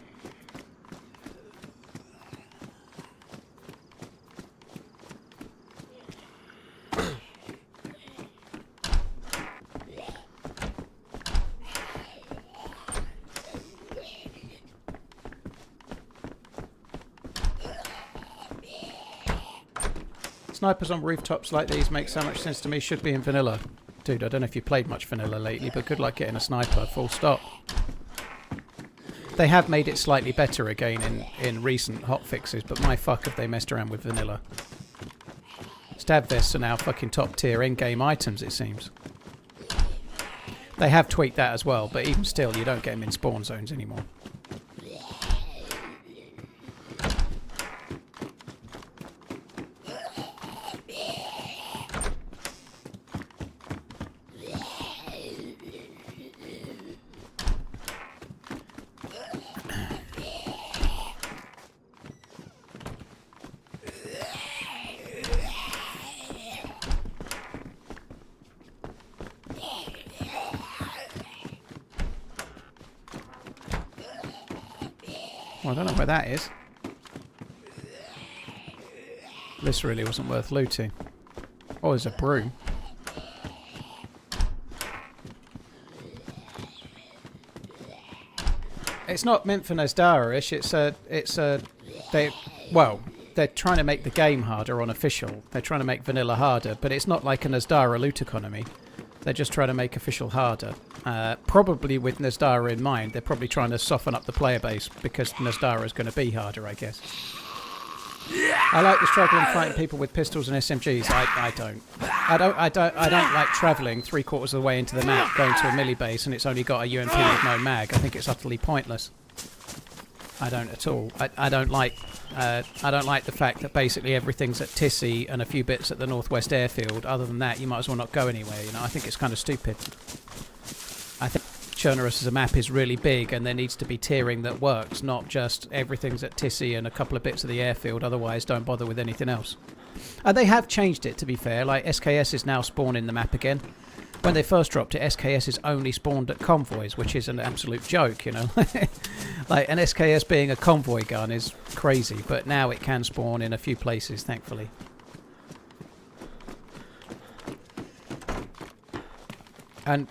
Snipers on rooftops like these make so much sense to me. Should be in vanilla. Dude, I don't know if you played much vanilla lately, but good luck getting a sniper, full stop. They have made it slightly better again in recent hotfixes, but my fuck have they messed around with vanilla. Stab vests are now fucking top tier in-game items, it seems. They have tweaked that as well, but even still, you don't get them in spawn zones anymore. Well, I don't know where that is. This really wasn't worth looting. Oh, there's a broom. It's not meant for Nezdara-ish. They're trying to make the game harder on official. They're trying to make vanilla harder, but it's not like a Nezdara loot economy. They're just trying to make official harder. Probably with Nezdara in mind. They're probably trying to soften up the player base because Nezdara is going to be harder, I guess. I like the struggle in fighting people with pistols and SMGs. I don't like travelling 3/4 of the way into the map, going to a melee base, and it's only got a UMP with no mag. I think it's utterly pointless. I don't at all. I don't like the fact that basically everything's at Tissy and a few bits at the Northwest Airfield. Other than that, you might as well not go anywhere. You know, I think it's kind of stupid. I think Chernarus as a map is really big, and there needs to be tiering that works, not just everything's at Tissy and a couple of bits of the airfield. Otherwise, don't bother with anything else. They have changed it, to be fair. Like SKS is now spawning the map again. When they first dropped it, SKS is only spawned at convoys, which is an absolute joke, you know. Like an SKS being a convoy gun is crazy, but now it can spawn in a few places, thankfully. And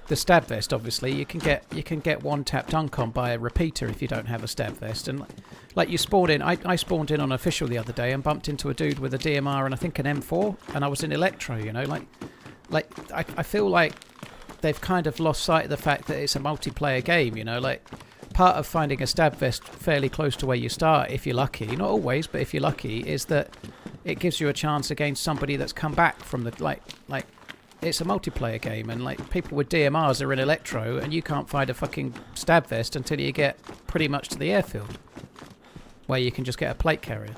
the stab vest, obviously, you can get one-tap uncon by a repeater if you don't have a stab vest. And like you spawned in, I spawned in on official the other day and bumped into a dude with a DMR and I think an M4, and I was in Electro, you know, like I feel like they've kind of lost sight of the fact that it's a multiplayer game, you know, like part of finding a stab vest fairly close to where you start, if you're lucky, not always, but if you're lucky, is that it gives you a chance against somebody that's come back from the, like it's a multiplayer game, and like people with DMRs are in Electro, and you can't find a fucking stab vest until you get pretty much to the airfield, where you can just get a plate carrier.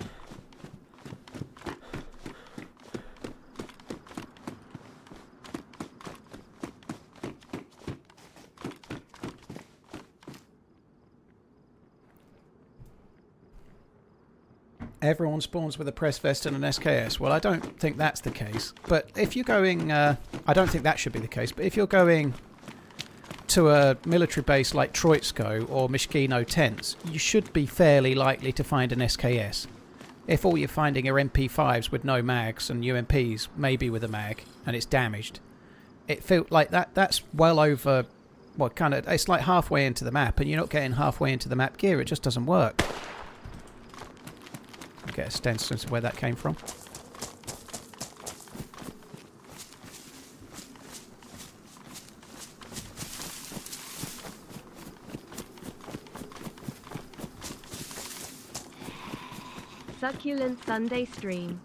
Everyone spawns with a press vest and an SKS. Well, I don't think that's the case. But if you're going... I don't think that should be the case. But if you're going to a military base like Troitsko or Mishkino tents, you should be fairly likely to find an SKS. If all you're finding are MP5s with no mags and UMPs maybe with a mag and it's damaged, it feels like that's well over what kind of, it's like halfway into the map, and you're not getting halfway into the map gear. It just doesn't work. I'll get a sense of where that came from. Succulent Sunday stream.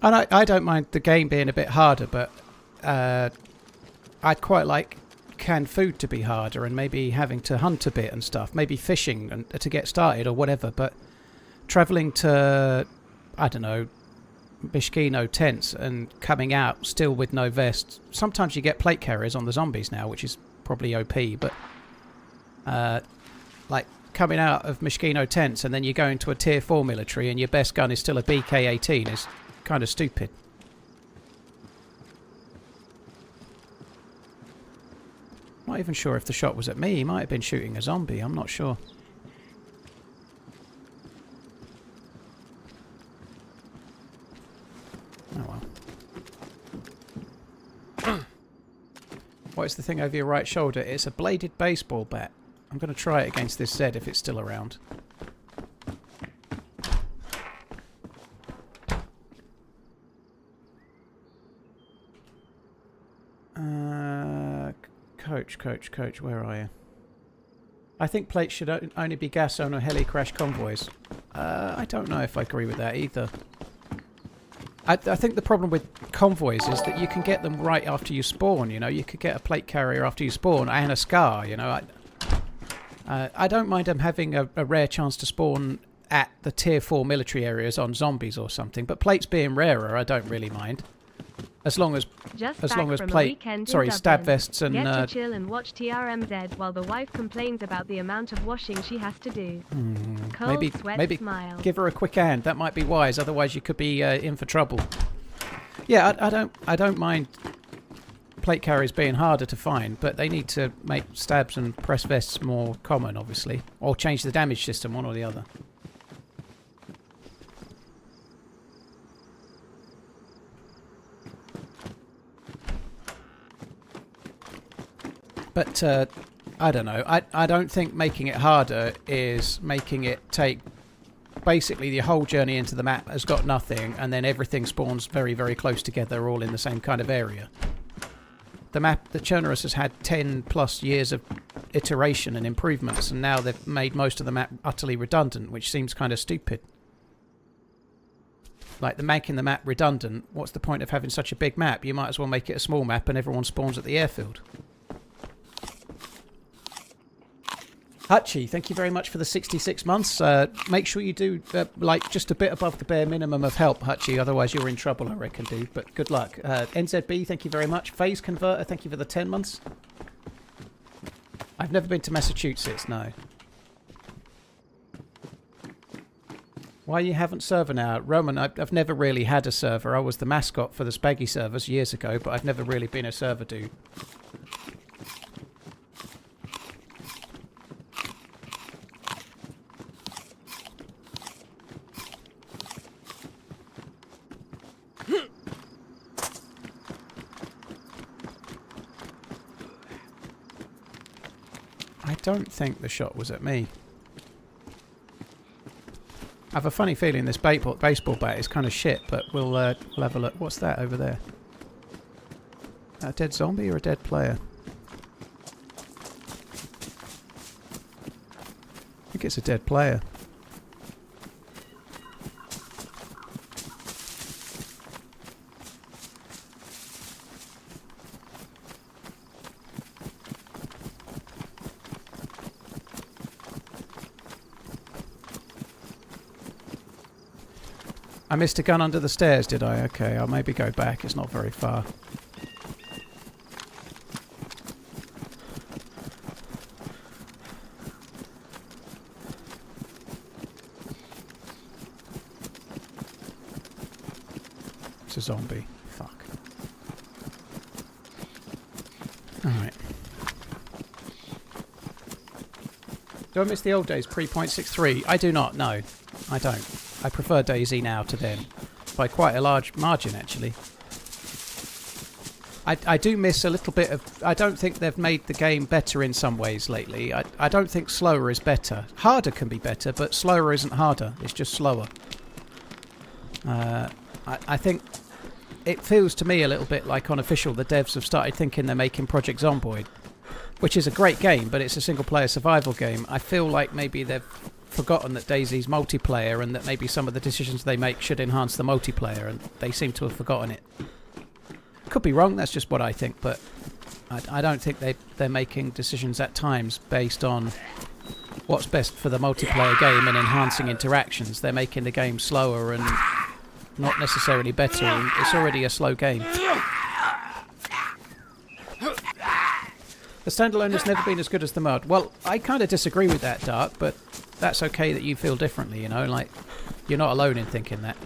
And I don't mind the game being a bit harder, but I'd quite like canned food to be harder and maybe having to hunt a bit and stuff. Maybe fishing and, to get started or whatever. But travelling to, I don't know, Mishkino tents and coming out still with no vest. Sometimes you get plate carriers on the zombies now, which is probably OP. But like coming out of Mishkino tents and then you go into a tier 4 military and your best gun is still a BK-18 is kind of stupid. Not even sure if the shot was at me. He might have been shooting a zombie. I'm not sure. Oh well. What is the thing over your right shoulder? It's a bladed baseball bat. I'm going to try it against this Z if it's still around. Coach, where are you? I think plates should only be gas on or heli crash convoys. I don't know if I agree with that either. I think the problem with convoys is that you can get them right after you spawn, you know. You could get a plate carrier after you spawn and a scar, you know. I don't mind them having a rare chance to spawn at the tier 4 military areas on zombies or something, but plates being rarer, I don't really mind. As long as plate, stab vests and get to chill and watch TRMZ while the wife complains about the amount of washing she has to do. Cold sweat smile. Give her a quick hand. That might be wise. Otherwise, you could be in for trouble. Yeah, I don't mind plate carriers being harder to find, but they need to make stabs and press vests more common, obviously, or change the damage system, one or the other. But I don't know. I don't think making it harder is making it take basically the whole journey into the map has got nothing, and then everything spawns very, very close together, all in the same kind of area. The map, the Chernarus has had 10 plus years of iteration and improvements, and now they've made most of the map utterly redundant, which seems kind of stupid. Like, making the map redundant, what's the point of having such a big map? You might as well make it a small map and everyone spawns at the airfield. Hutchie, thank you very much for the 66 months. Make sure you do, like, just a bit above the bare minimum of help, Hutchie. Otherwise, you're in trouble, I reckon, dude. But good luck. NZB, thank you very much. Phase Converter, thank you for the 10 months. I've never been to Massachusetts, no. Why you haven't server now? Roman, I've never really had a server. I was the mascot for the Spaggy servers years ago, but I've never really been a server dude. I don't think the shot was at me. I have a funny feeling this baseball bat is kind of shit, but we'll have a look. What's that over there? A dead zombie or a dead player? I think it's a dead player. I missed a gun under the stairs, did I? Okay, I'll maybe go back. It's not very far. It's a zombie. Fuck. Alright. Do I miss the old days pre-.63? I do not, no. I don't. I prefer DayZ now to then. By quite a large margin, actually. I do miss a little bit of... I don't think they've made the game better in some ways lately. I don't think slower is better. Harder can be better, but slower isn't harder. It's just slower. I think it feels to me a little bit like on official the devs have started thinking they're making Project Zomboid, which is a great game, but it's a single-player survival game. I feel like maybe they've forgotten that DayZ's multiplayer and that maybe some of the decisions they make should enhance the multiplayer, and they seem to have forgotten it. Could be wrong, that's just what I think, but I don't think they're making decisions at times based on what's best for the multiplayer game and enhancing interactions. They're making the game slower and not necessarily better, and it's already a slow game. The standalone has never been as good as the mod. Well, I kind of disagree with that, Dark, but that's okay that you feel differently, you know? Like, you're not alone in thinking that.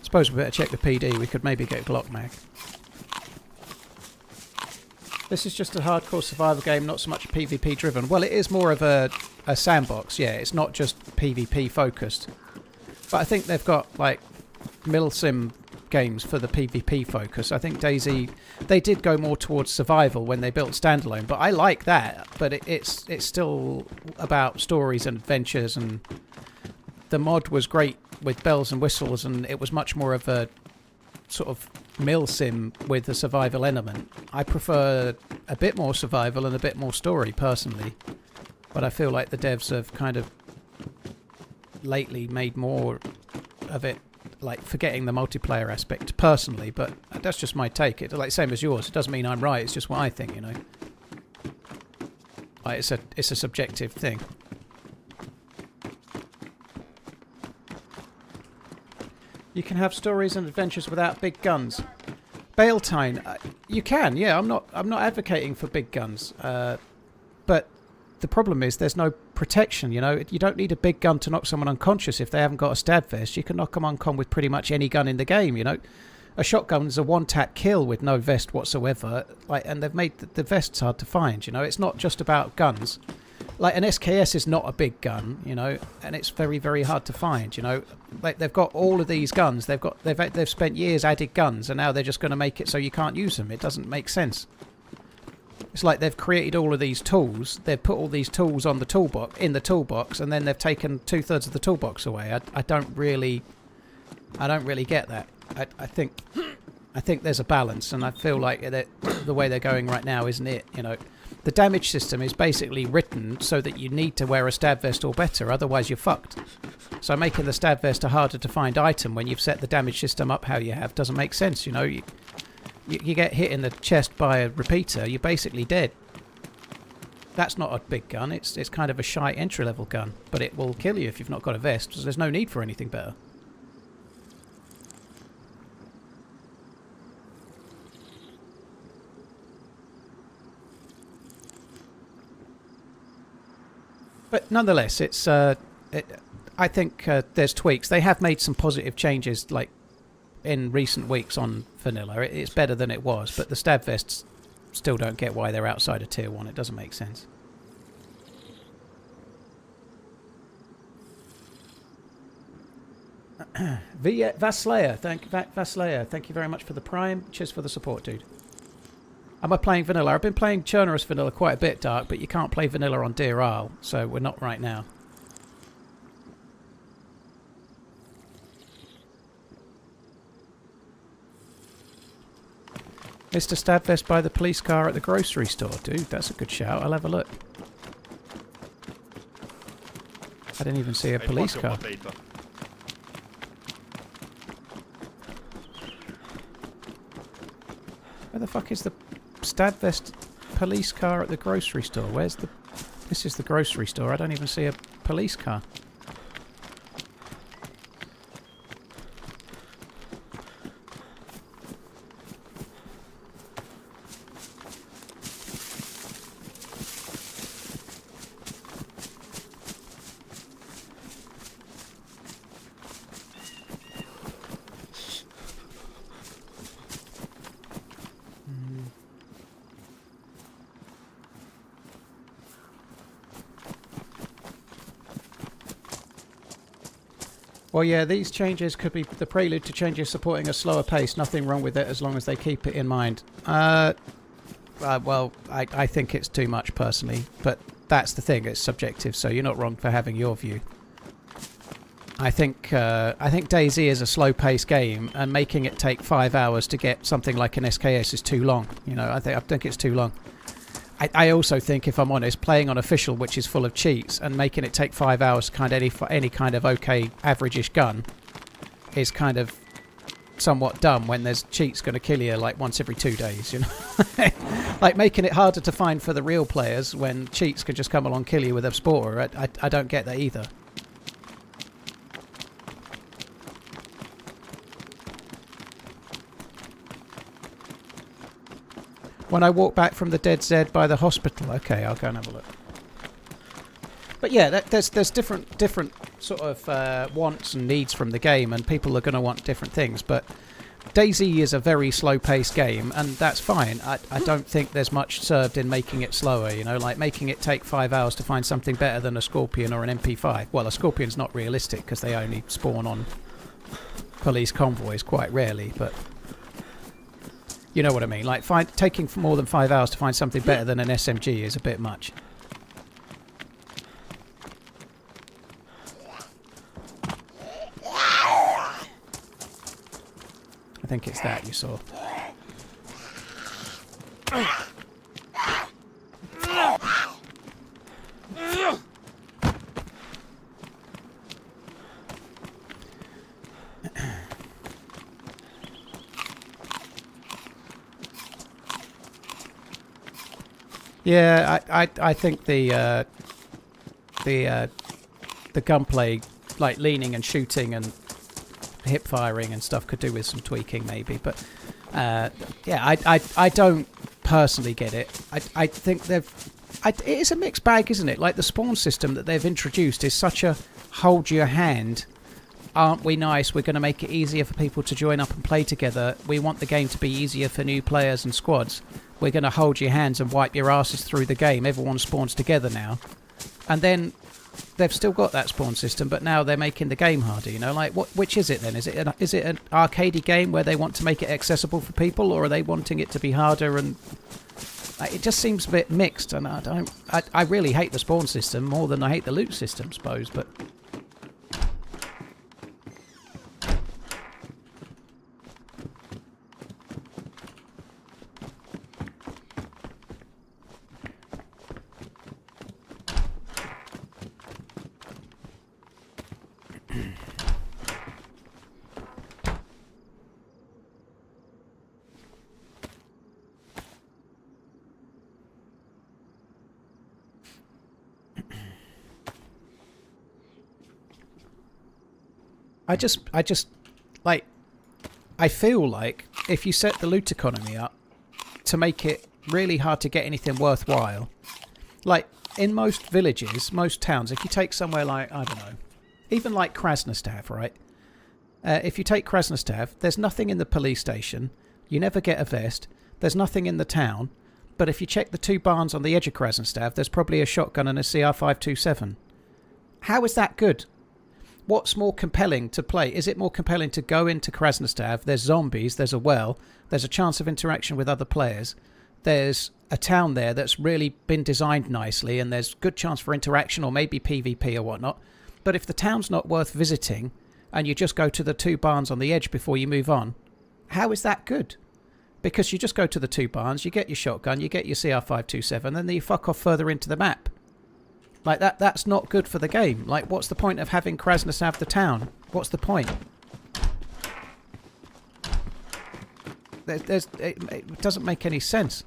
Suppose we better check the PD. We could maybe get a Glock mag. This is just a hardcore survival game, not so much PvP driven. Well, it is more of a sandbox, yeah. It's not just PvP focused. But I think they've got, like, milsim games for the PvP focus. I think DayZ, they did go more towards survival when they built standalone, but I like that. But it's still about stories and adventures, and the mod was great with bells and whistles, and it was much more of a sort of milsim with a survival element. I prefer a bit more survival and a bit more story, personally. But I feel like the devs have kind of lately made more of it, like forgetting the multiplayer aspect, personally. But that's just my take. It's like same as yours. It doesn't mean I'm right. It's just what I think, you know. Like, it's a subjective thing. You can have stories and adventures without big guns. Baletine, you can, yeah. I'm not advocating for big guns, but the problem is there's no protection. You know, you don't need a big gun to knock someone unconscious if they haven't got a stab vest. You can knock them unconscious with pretty much any gun in the game. You know, a shotgun is a one-tap kill with no vest whatsoever. Like, and they've made the vests hard to find. You know, it's not just about guns. Like, an SKS is not a big gun, you know, and it's very, very hard to find, you know. Like, they've got all of these guns. They've spent years added guns, and now they're just going to make it so you can't use them. It doesn't make sense. It's like they've created all of these tools. They've put all these tools on the toolbox, and then they've taken 2/3 of the toolbox away. I don't really get that. I think there's a balance, and I feel like the way they're going right now isn't it, you know. The damage system is basically written so that you need to wear a stab vest or better, otherwise you're fucked. So making the stab vest a harder to find item when you've set the damage system up how you have doesn't make sense, you know. You get hit in the chest by a repeater, you're basically dead. That's not a big gun, it's kind of a shy entry-level gun, but it will kill you if you've not got a vest, so there's no need for anything better. But nonetheless, it's I think there's tweaks. They have made some positive changes, like in recent weeks on vanilla. It's better than it was, but the stab vests still don't get why they're outside of tier 1. It doesn't make sense. Vaslayer, thank you very much for the prime. Cheers for the support, dude. Am I playing vanilla? I've been playing Churnerous vanilla quite a bit, Dark, but you can't play vanilla on Deerisle, so we're not right now. Mr. Stabvest by the police car at the grocery store. Dude, that's a good shout. I'll have a look. I didn't even see a police car. Where the fuck is the Stadvest police car at the grocery store? Where's the... This is the grocery store. I don't even see a police car. Well, yeah, these changes could be the prelude to changes supporting a slower pace. Nothing wrong with it as long as they keep it in mind. Well, I think it's too much personally, but that's the thing. It's subjective, so you're not wrong for having your view. I think DayZ is a slow-paced game, and making it take 5 hours to get something like an SKS is too long. You know, I think it's too long. I also think, if I'm honest, playing on official, which is full of cheats, and making it take 5 hours to kind of any kind of okay average-ish gun is kind of somewhat dumb when there's cheats going to kill you like once every 2 days, you know? Like making it harder to find for the real players when cheats can just come along and kill you with a sporter. I don't get that either. When I walk back from the DayZ by the hospital. Okay, I'll go and have a look. But yeah, there's different sort of wants and needs from the game, and people are going to want different things. But DayZ is a very slow-paced game, and that's fine. I don't think there's much served in making it slower, you know, like making it take 5 hours to find something better than a Scorpion or an MP5. Well, a Scorpion's not realistic because they only spawn on police convoys quite rarely, but... You know what I mean? Like, taking more than 5 hours to find something better than an SMG is a bit much. I think it's that you saw. Yeah, I think the gunplay, like leaning and shooting and hip firing and stuff, could do with some tweaking maybe. But yeah, I don't personally get it. I think it is a mixed bag, isn't it? Like the spawn system that they've introduced is such a hold your hand. Aren't we nice? We're going to make it easier for people to join up and play together. We want the game to be easier for new players and squads. We're going to hold your hands and wipe your asses through the game. Everyone spawns together now. And then they've still got that spawn system, but now they're making the game harder, you know? Like, which is it then? Is it an arcadey game where they want to make it accessible for people, or are they wanting it to be harder? And it just seems a bit mixed, and I really hate the spawn system more than I hate the loot system, I suppose, but... I just, like, I feel like if you set the loot economy up to make it really hard to get anything worthwhile, like, in most villages, most towns, if you take somewhere like, I don't know, even like Krasnostav, right? If you take Krasnostav, there's nothing in the police station, you never get a vest, there's nothing in the town, but if you check the 2 barns on the edge of Krasnostav, there's probably a shotgun and a CR527. How is that good? What's more compelling to play? Is it more compelling to go into Krasnostav? There's zombies, there's a well, there's a chance of interaction with other players, there's a town there that's really been designed nicely, and there's good chance for interaction or maybe PvP or whatnot. But if the town's not worth visiting, and you just go to the 2 barns on the edge before you move on, how is that good? Because you just go to the 2 barns, you get your shotgun, you get your CR527, and then you fuck off further into the map. Like, that's not good for the game. Like, what's the point of having Krasnostav the town? What's the point? It doesn't make any sense.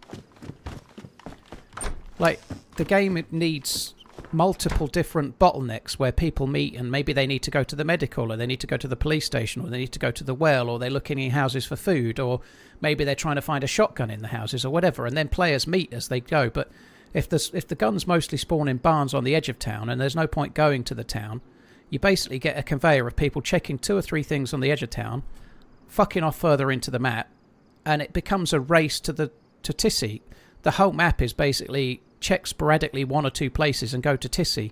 Like, the game, it needs multiple different bottlenecks where people meet, and maybe they need to go to the medical, or they need to go to the police station, or they need to go to the well, or they're looking in houses for food, or maybe they're trying to find a shotgun in the houses or whatever, and then players meet as they go. But if the guns mostly spawn in barns on the edge of town and there's no point going to the town, you basically get a conveyor of people checking 2 or 3 things on the edge of town, fucking off further into the map, and it becomes a race to Tissy. The whole map is basically check sporadically 1 or 2 places and go to Tissy.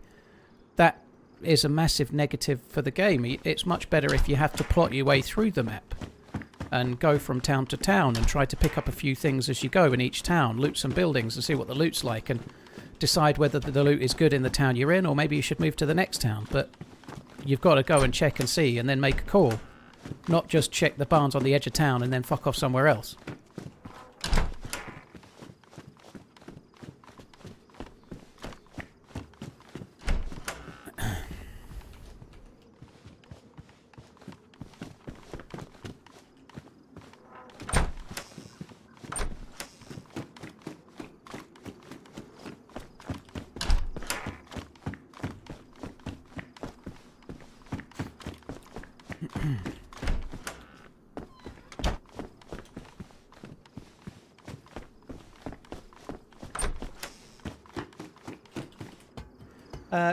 That is a massive negative for the game. It's much better if you have to plot your way through the map and go from town to town and try to pick up a few things as you go in each town, loot some buildings and see what the loot's like, and decide whether the loot is good in the town you're in, or maybe you should move to the next town. But you've got to go and check and see and then make a call, not just check the barns on the edge of town and then fuck off somewhere else.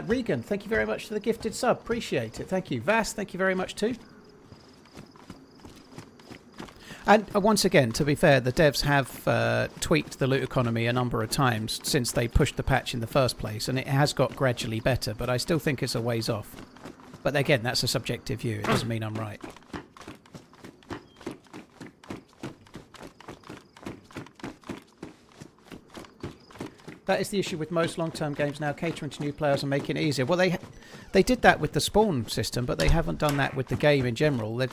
Regan, thank you very much for the gifted sub. Appreciate it. Thank you. Vas, thank you very much too. And once again, to be fair, the devs have tweaked the loot economy a number of times since they pushed the patch in the first place, and it has got gradually better, but I still think it's a ways off. But again, that's a subjective view. It doesn't mean I'm right. That is the issue with most long-term games now, catering to new players and making it easier. Well, they did that with the spawn system, but they haven't done that with the game in general. They're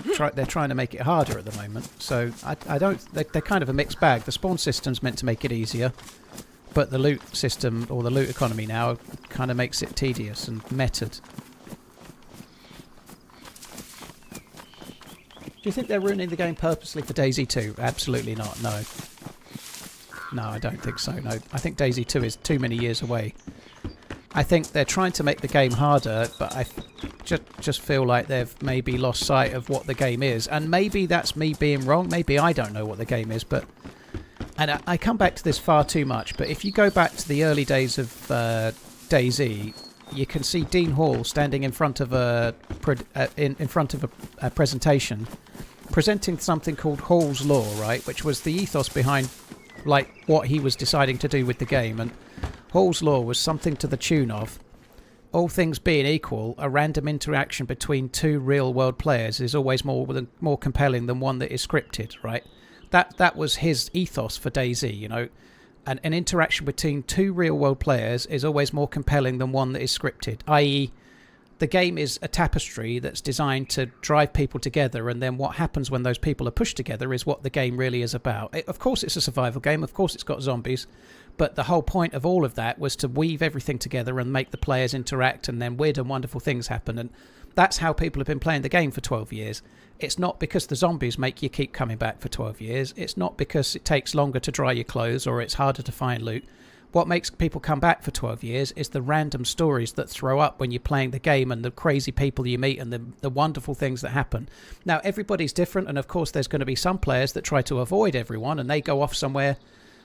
trying to make it harder at the moment. So I don't. They're kind of a mixed bag. The spawn system's meant to make it easier, but the loot system or the loot economy now kind of makes it tedious and metered. Do you think they're ruining the game purposely for DayZ 2? Absolutely not. No. No, I don't think so, no. I think DayZ 2 is too many years away. I think they're trying to make the game harder, but I just feel like they've maybe lost sight of what the game is. And maybe that's me being wrong. Maybe I don't know what the game is, but... And I come back to this far too much, but if you go back to the early days of DayZ, you can see Dean Hall standing in front of a presentation, presenting something called Hall's Law, right, which was the ethos behind like what he was deciding to do with the game. And Hall's Law was something to the tune of, all things being equal, a random interaction between 2 real world players is always more compelling than one that is scripted, right? That was his ethos for DayZ, you know. An interaction between 2 real world players is always more compelling than one that is scripted, i.e. the game is a tapestry that's designed to drive people together, and then what happens when those people are pushed together is what the game really is about. Of course it's a survival game, of course it's got zombies, but the whole point of all of that was to weave everything together and make the players interact, and then weird and wonderful things happen. And that's how people have been playing the game for 12 years. It's not because the zombies make you keep coming back for 12 years. It's not because it takes longer to dry your clothes or it's harder to find loot. What makes people come back for 12 years is the random stories that throw up when you're playing the game, and the crazy people you meet, and the wonderful things that happen. Now, everybody's different, and of course there's going to be some players that try to avoid everyone, and they go off somewhere.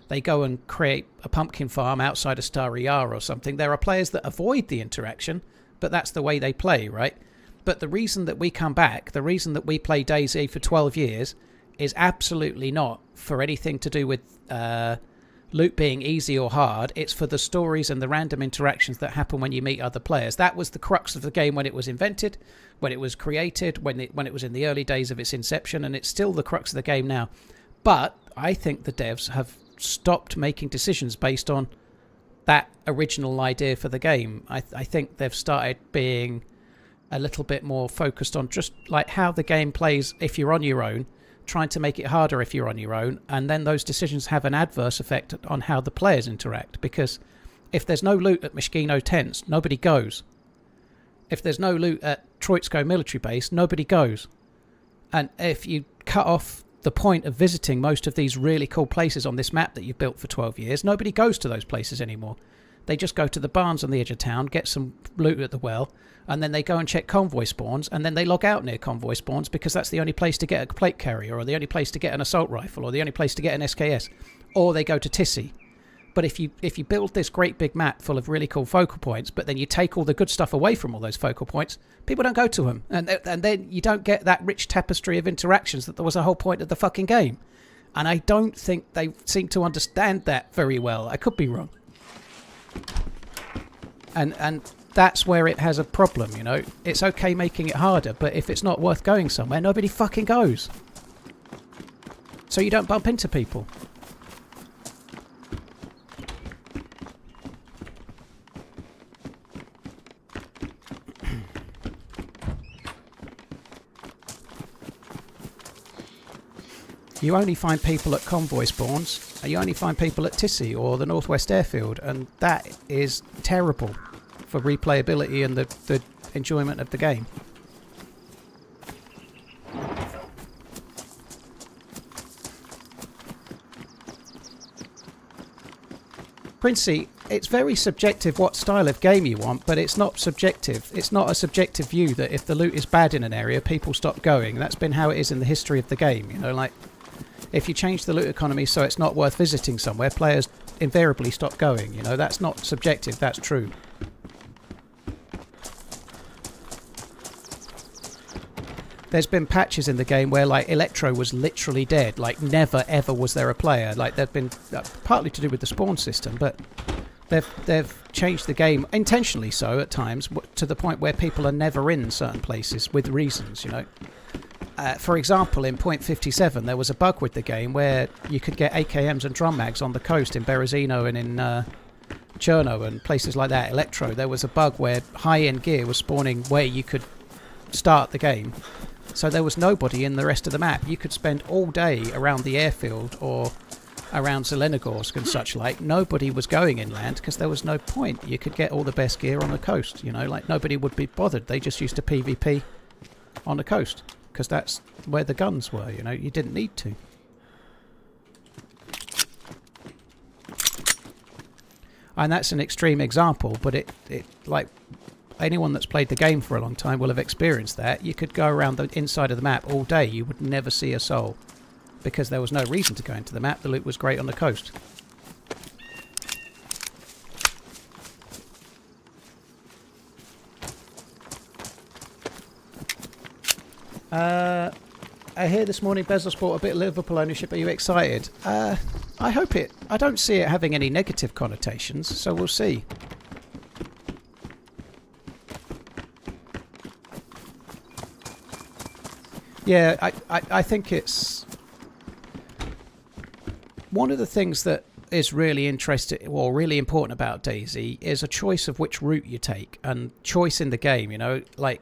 They go and create a pumpkin farm outside of Starry Yar or something. There are players that avoid the interaction, but that's the way they play, right? But the reason that we come back, the reason that we play DayZ for 12 years, is absolutely not for anything to do with... loot being easy or hard. It's for the stories and the random interactions that happen when you meet other players. That was the crux of the game when it was invented, when it was created, when it was in the early days of its inception, and it's still the crux of the game now. But I think the devs have stopped making decisions based on that original idea for the game. I think they've started being a little bit more focused on just like how the game plays if you're on your own, trying to make it harder if you're on your own, and then those decisions have an adverse effect on how the players interact, because if there's no loot at Mishkino tents, nobody goes. If there's no loot at Troitsko military base, nobody goes. And if you cut off the point of visiting most of these really cool places on this map that you've built for 12 years. Nobody goes to those places anymore. They just go to the barns on the edge of town, get some loot at the well, and then they go and check convoy spawns, and then they log out near convoy spawns because that's the only place to get a plate carrier, or the only place to get an assault rifle, or the only place to get an SKS, or they go to Tissy. But if you build this great big map full of really cool focal points, but then you take all the good stuff away from all those focal points, people don't go to them, and then you don't get that rich tapestry of interactions that there was a whole point of the fucking game. And I don't think they seem to understand that very well. I could be wrong. And that's where it has a problem, you know. It's okay making it harder, but if it's not worth going somewhere, nobody fucking goes. So you don't bump into people. You only find people at convoy spawns, and you only find people at Tissy or the Northwest Airfield, and that is terrible for replayability and the enjoyment of the game. Princey, it's very subjective what style of game you want, but it's not subjective. It's not a subjective view that if the loot is bad in an area, people stop going. That's been how it is in the history of the game, you know, like... If you change the loot economy so it's not worth visiting somewhere, players invariably stop going. You know, that's not subjective, that's true. There's been patches in the game where, like, Electro was literally dead. Like, never ever was there a player. Like, there've been partly to do with the spawn system, but they've changed the game intentionally so at times to the point where people are never in certain places with reasons, you know. For example, in Point 57, there was a bug with the game where you could get AKMs and drum mags on the coast in Berezino and in Cherno and places like that. Electro, there was a bug where high-end gear was spawning where you could start the game. So there was nobody in the rest of the map. You could spend all day around the airfield or around Zelenogorsk and such like. Nobody was going inland because there was no point. You could get all the best gear on the coast, you know, like nobody would be bothered. They just used to PvP on the coast. Because that's where the guns were, you know, you didn't need to. And that's an extreme example, but it like anyone that's played the game for a long time will have experienced that. You could go around the inside of the map all day, you would never see a soul. Because there was no reason to go into the map, the loot was great on the coast. I hear this morning Bezos bought a bit of Liverpool ownership. Are you excited? I hope it... I don't see it having any negative connotations, so we'll see. Yeah, I think it's... One of the things that is really interesting or really important about DayZ is a choice of which route you take, and choice in the game, you know, like...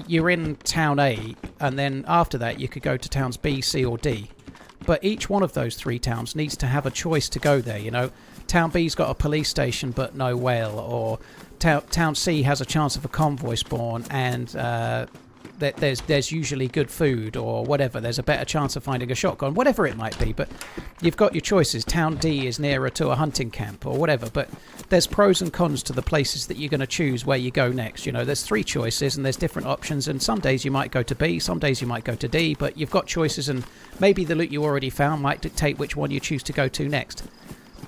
You're in town A, and then after that you could go to towns B, C or D. But each one of those three towns needs to have a choice to go there, you know. Town B's got a police station but no whale, or town C has a chance of a convoy spawn and there's usually good food or whatever. There's a better chance of finding a shotgun, whatever it might be. But you've got your choices. Town D is nearer to a hunting camp or whatever. But there's pros and cons to the places that you're going to choose where you go next. You know, there's three choices and there's different options. And some days you might go to B, some days you might go to D. But you've got choices, and maybe the loot you already found might dictate which one you choose to go to next.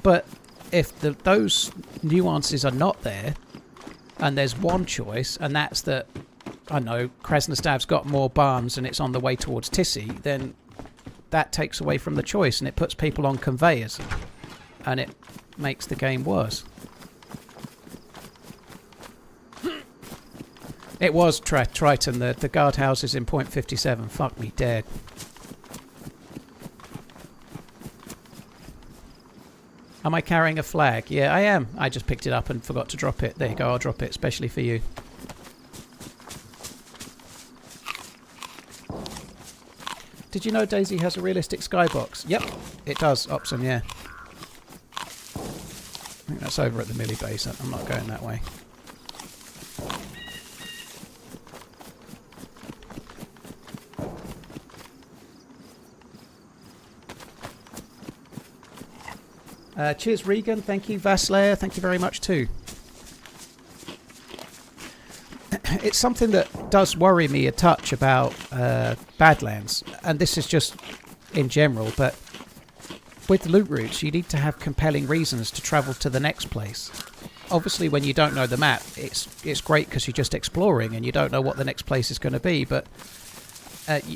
But if those nuances are not there, and there's one choice, and that's that, I don't know, Krasnostav's got more barns and it's on the way towards Tissy, then that takes away from the choice and it puts people on conveyors and it makes the game worse. It was Triton, the guardhouses in Point 57. Fuck me dead. Am I carrying a flag? Yeah, I am. I just picked it up and forgot to drop it. There you go, I'll drop it, especially for you. Did you know DayZ has a realistic skybox? Yep, it does, Opson, yeah. I think that's over at the Millie base. I'm not going that way. Cheers, Regan. Thank you. Vaslayer, thank you very much too. It's something that does worry me a touch about Badlands, and this is just in general, but with loot routes, you need to have compelling reasons to travel to the next place. Obviously, when you don't know the map, it's great because you're just exploring and you don't know what the next place is going to be, but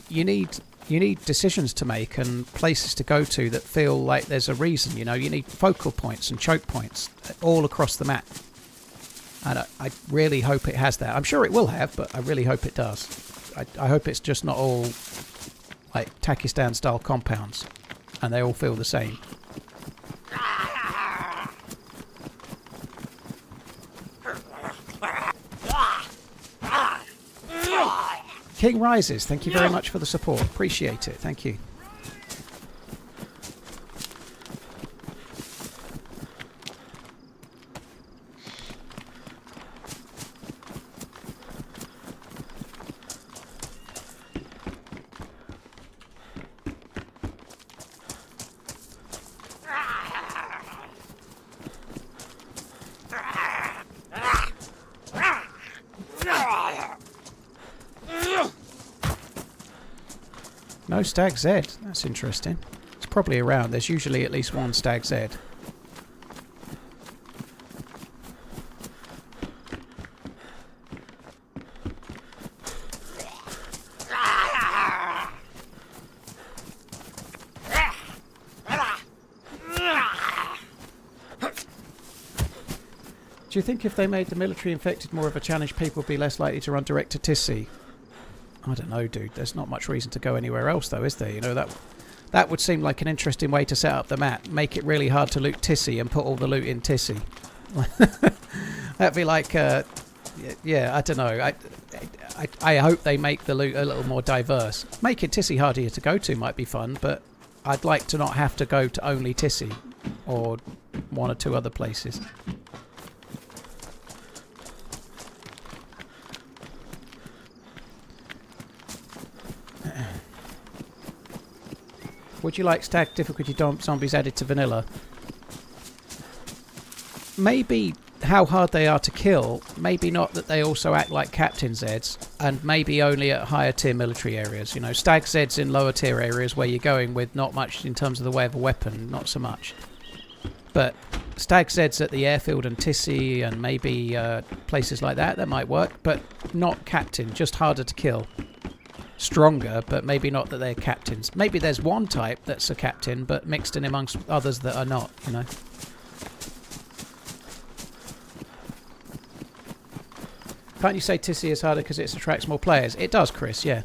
you need decisions to make and places to go to that feel like there's a reason. You know, you need focal points and choke points all across the map. And I really hope it has that. I'm sure it will have, but I really hope it does. I hope it's just not all like Takistan-style compounds, and they all feel the same. King Rises, thank you very much for the support. Appreciate it. Thank you. No Stag Z. That's interesting. It's probably around. There's usually at least one Stag Z. Do you think if they made the military infected more of a challenge, people would be less likely to run direct to Tissy? I don't know, dude. There's not much reason to go anywhere else, though, is there? You know, that would seem like an interesting way to set up the map. Make it really hard to loot Tissy and put all the loot in Tissy. That'd be like, yeah, I don't know. I hope they make the loot a little more diverse. Making Tissy harder to go to might be fun, but I'd like to not have to go to only Tissy or one or two other places. Would you like Stag difficulty zombies added to vanilla? Maybe how hard they are to kill, maybe not that they also act like Captain Zeds, and maybe only at higher tier military areas. You know, Stag Zeds in lower tier areas where you're going with not much in terms of the way of a weapon, not so much. But Stag Zeds at the airfield and Tissy and maybe places like that might work, but not Captain, just harder to kill. Stronger, but maybe not that they're captains. Maybe there's one type that's a captain, but mixed in amongst others that are not, you know. Can't you say Tissy is harder because it attracts more players? It does, Chris, yeah.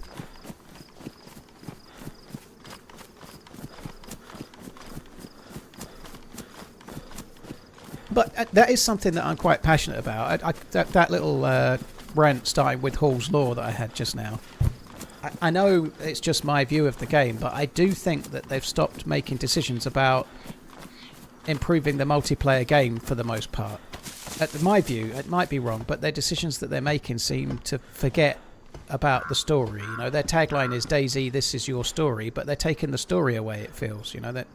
But that is something that I'm quite passionate about. That little rant starting with Hall's Law that I had just now. I know it's just my view of the game, but I do think that they've stopped making decisions about improving the multiplayer game for the most part. At my view, it might be wrong, but their decisions that they're making seem to forget about the story. You know, their tagline is DayZ, this is your story, but they're taking the story away, it feels. You know, that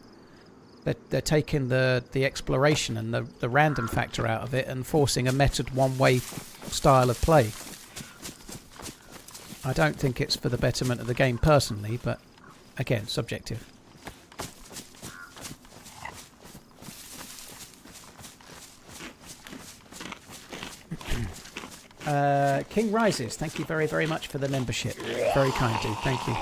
they're taking the exploration and the random factor out of it and forcing a metered one-way style of play. I don't think it's for the betterment of the game personally, but again, subjective. King Rises, thank you very, very much for the membership. Very kind, dude. Thank you.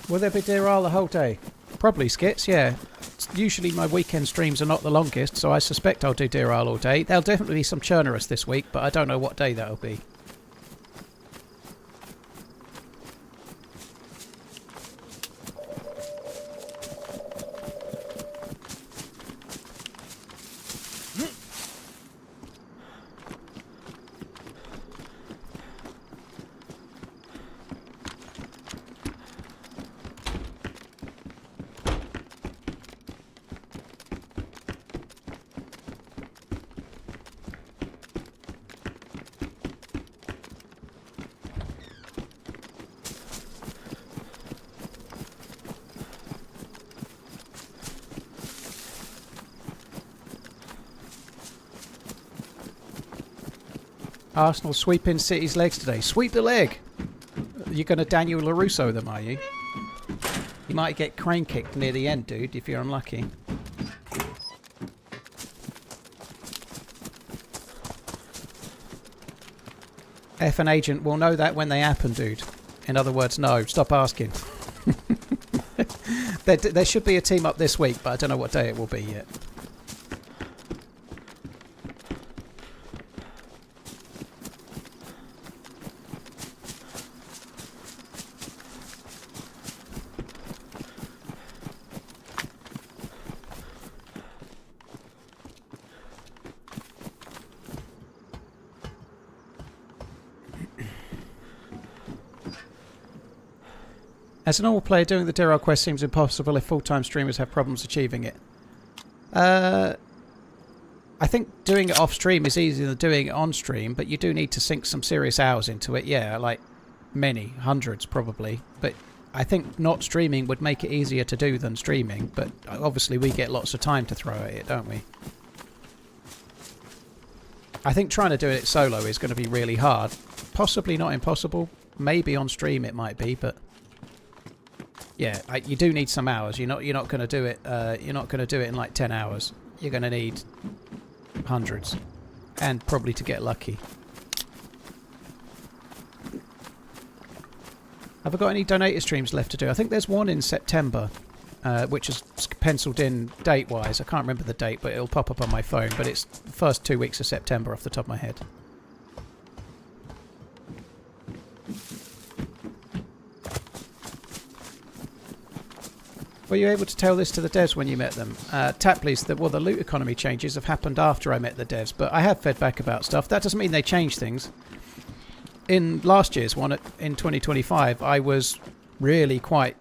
Will there be Deerisle the whole day? Probably, Skits, yeah. Usually my weekend streams are not the longest, so I suspect I'll do Deerisle all day. There'll definitely be some Churnerous this week, but I don't know what day that'll be. Arsenal sweeping City's legs today. Sweep the leg! You're going to Daniel LaRusso them, are you? You might get crane kicked near the end, dude, if you're unlucky. F an agent will know that when they happen, dude. In other words, no. Stop asking. There should be a team up this week, but I don't know what day it will be yet. As a normal player, doing the Deerisle quest seems impossible if full-time streamers have problems achieving it. I think doing it off-stream is easier than doing it on-stream, but you do need to sink some serious hours into it. Yeah, like many, hundreds probably. But I think not streaming would make it easier to do than streaming, but obviously we get lots of time to throw at it, don't we? I think trying to do it solo is going to be really hard. Possibly not impossible. Maybe on stream it might be, but... yeah, you do need some hours. You're not going to do it. You're not going to do it in like 10 hours. You're going to need hundreds, and probably to get lucky. Have I got any donator streams left to do? I think there's one in September, which is penciled in date-wise. I can't remember the date, but it'll pop up on my phone. But it's the first 2 weeks of September off the top of my head. Were you able to tell this to the devs when you met them? Tapley's, the loot economy changes have happened after I met the devs, but I have fed back about stuff. That doesn't mean they change things. In last year's one, in 2025, I was really quite,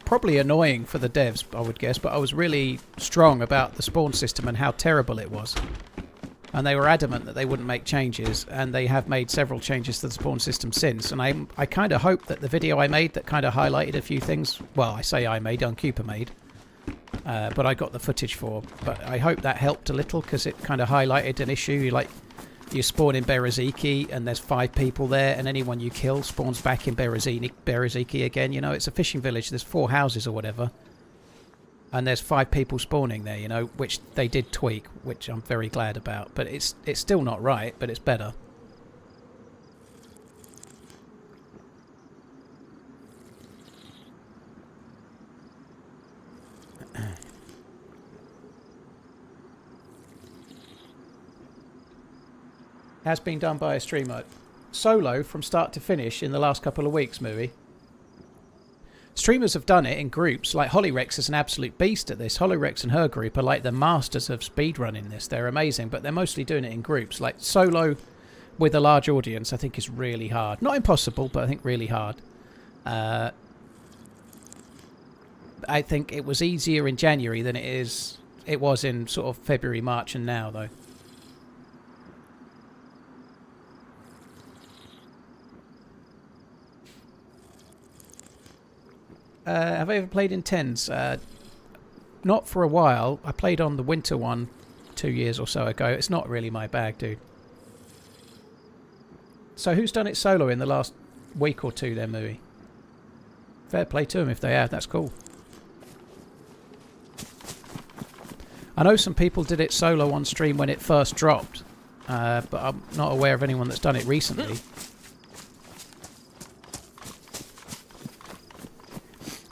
probably annoying for the devs, I would guess, but I was really strong about the spawn system and how terrible it was. And they were adamant that they wouldn't make changes, and they have made several changes to the spawn system since. And I kind of hope that the video I made that kind of highlighted a few things, well, I say I made, Cooper made, but I got the footage for. But I hope that helped a little, because it kind of highlighted an issue. Like, you spawn in Beraziki, and there's 5 people there, and anyone you kill spawns back in Beraziki again. You know, it's a fishing village. There's 4 houses or whatever. And there's 5 people spawning there, you know, which they did tweak, which I'm very glad about. But it's still not right, but it's better. Has been done by a streamer. Solo from start to finish in the last couple of weeks, Mooey. Streamers have done it in groups. Like Holyrex is an absolute beast at this. Holyrex and her group are like the masters of speedrunning this. They're amazing, but they're mostly doing it in groups. Like solo with a large audience, I think is really hard. Not impossible, but I think really hard. I think it was easier in January than it was in sort of February, March, and now though. Have I ever played in 10s? Not for a while. I played on the winter one 2 years or so ago. It's not really my bag, dude. So who's done it solo in the last week or two then, Mooey? Fair play to them if they have. That's cool. I know some people did it solo on stream when it first dropped, but I'm not aware of anyone that's done it recently.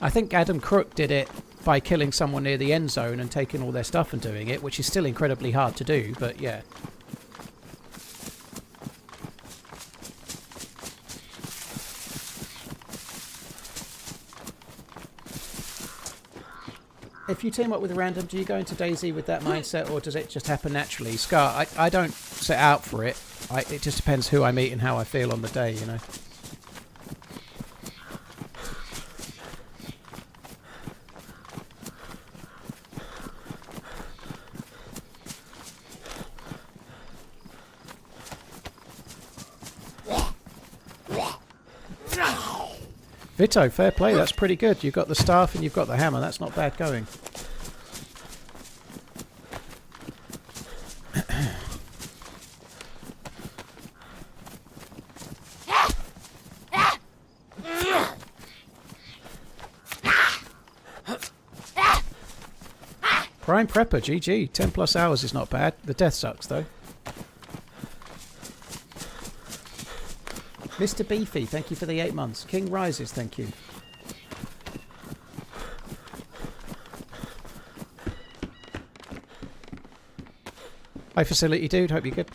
I think Adam Crook did it by killing someone near the end zone and taking all their stuff and doing it, which is still incredibly hard to do, but yeah. If you team up with a random, do you go into DayZ with that mindset, or does it just happen naturally? Scar, I don't set out for it. It just depends who I meet and how I feel on the day, you know. Vito, fair play. That's pretty good. You've got the staff and you've got the hammer. That's not bad going. Prime Prepper, GG. 10 plus hours is not bad. The death sucks, though. Mr. Beefy, thank you for the 8 months. King Rises, thank you. Hi, Facility Dude. Hope you're good.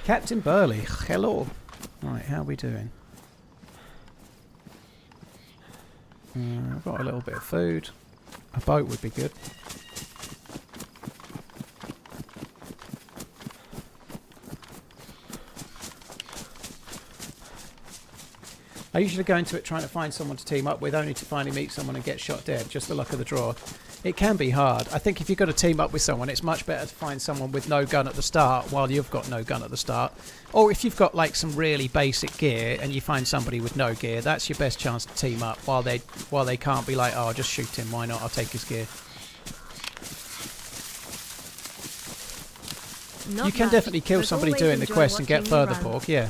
Captain Burley, hello. Right, how are we doing? I've got a little bit of food. A boat would be good. I usually go into it trying to find someone to team up with, only to finally meet someone and get shot dead. Just the luck of the draw. It can be hard. I think if you've got to team up with someone, it's much better to find someone with no gun at the start while you've got no gun at the start. Or if you've got like some really basic gear and you find somebody with no gear, that's your best chance to team up while they can't be like, oh, I'll just shoot him, why not? I'll take his gear. You can definitely kill somebody doing the quest and get further pork, yeah.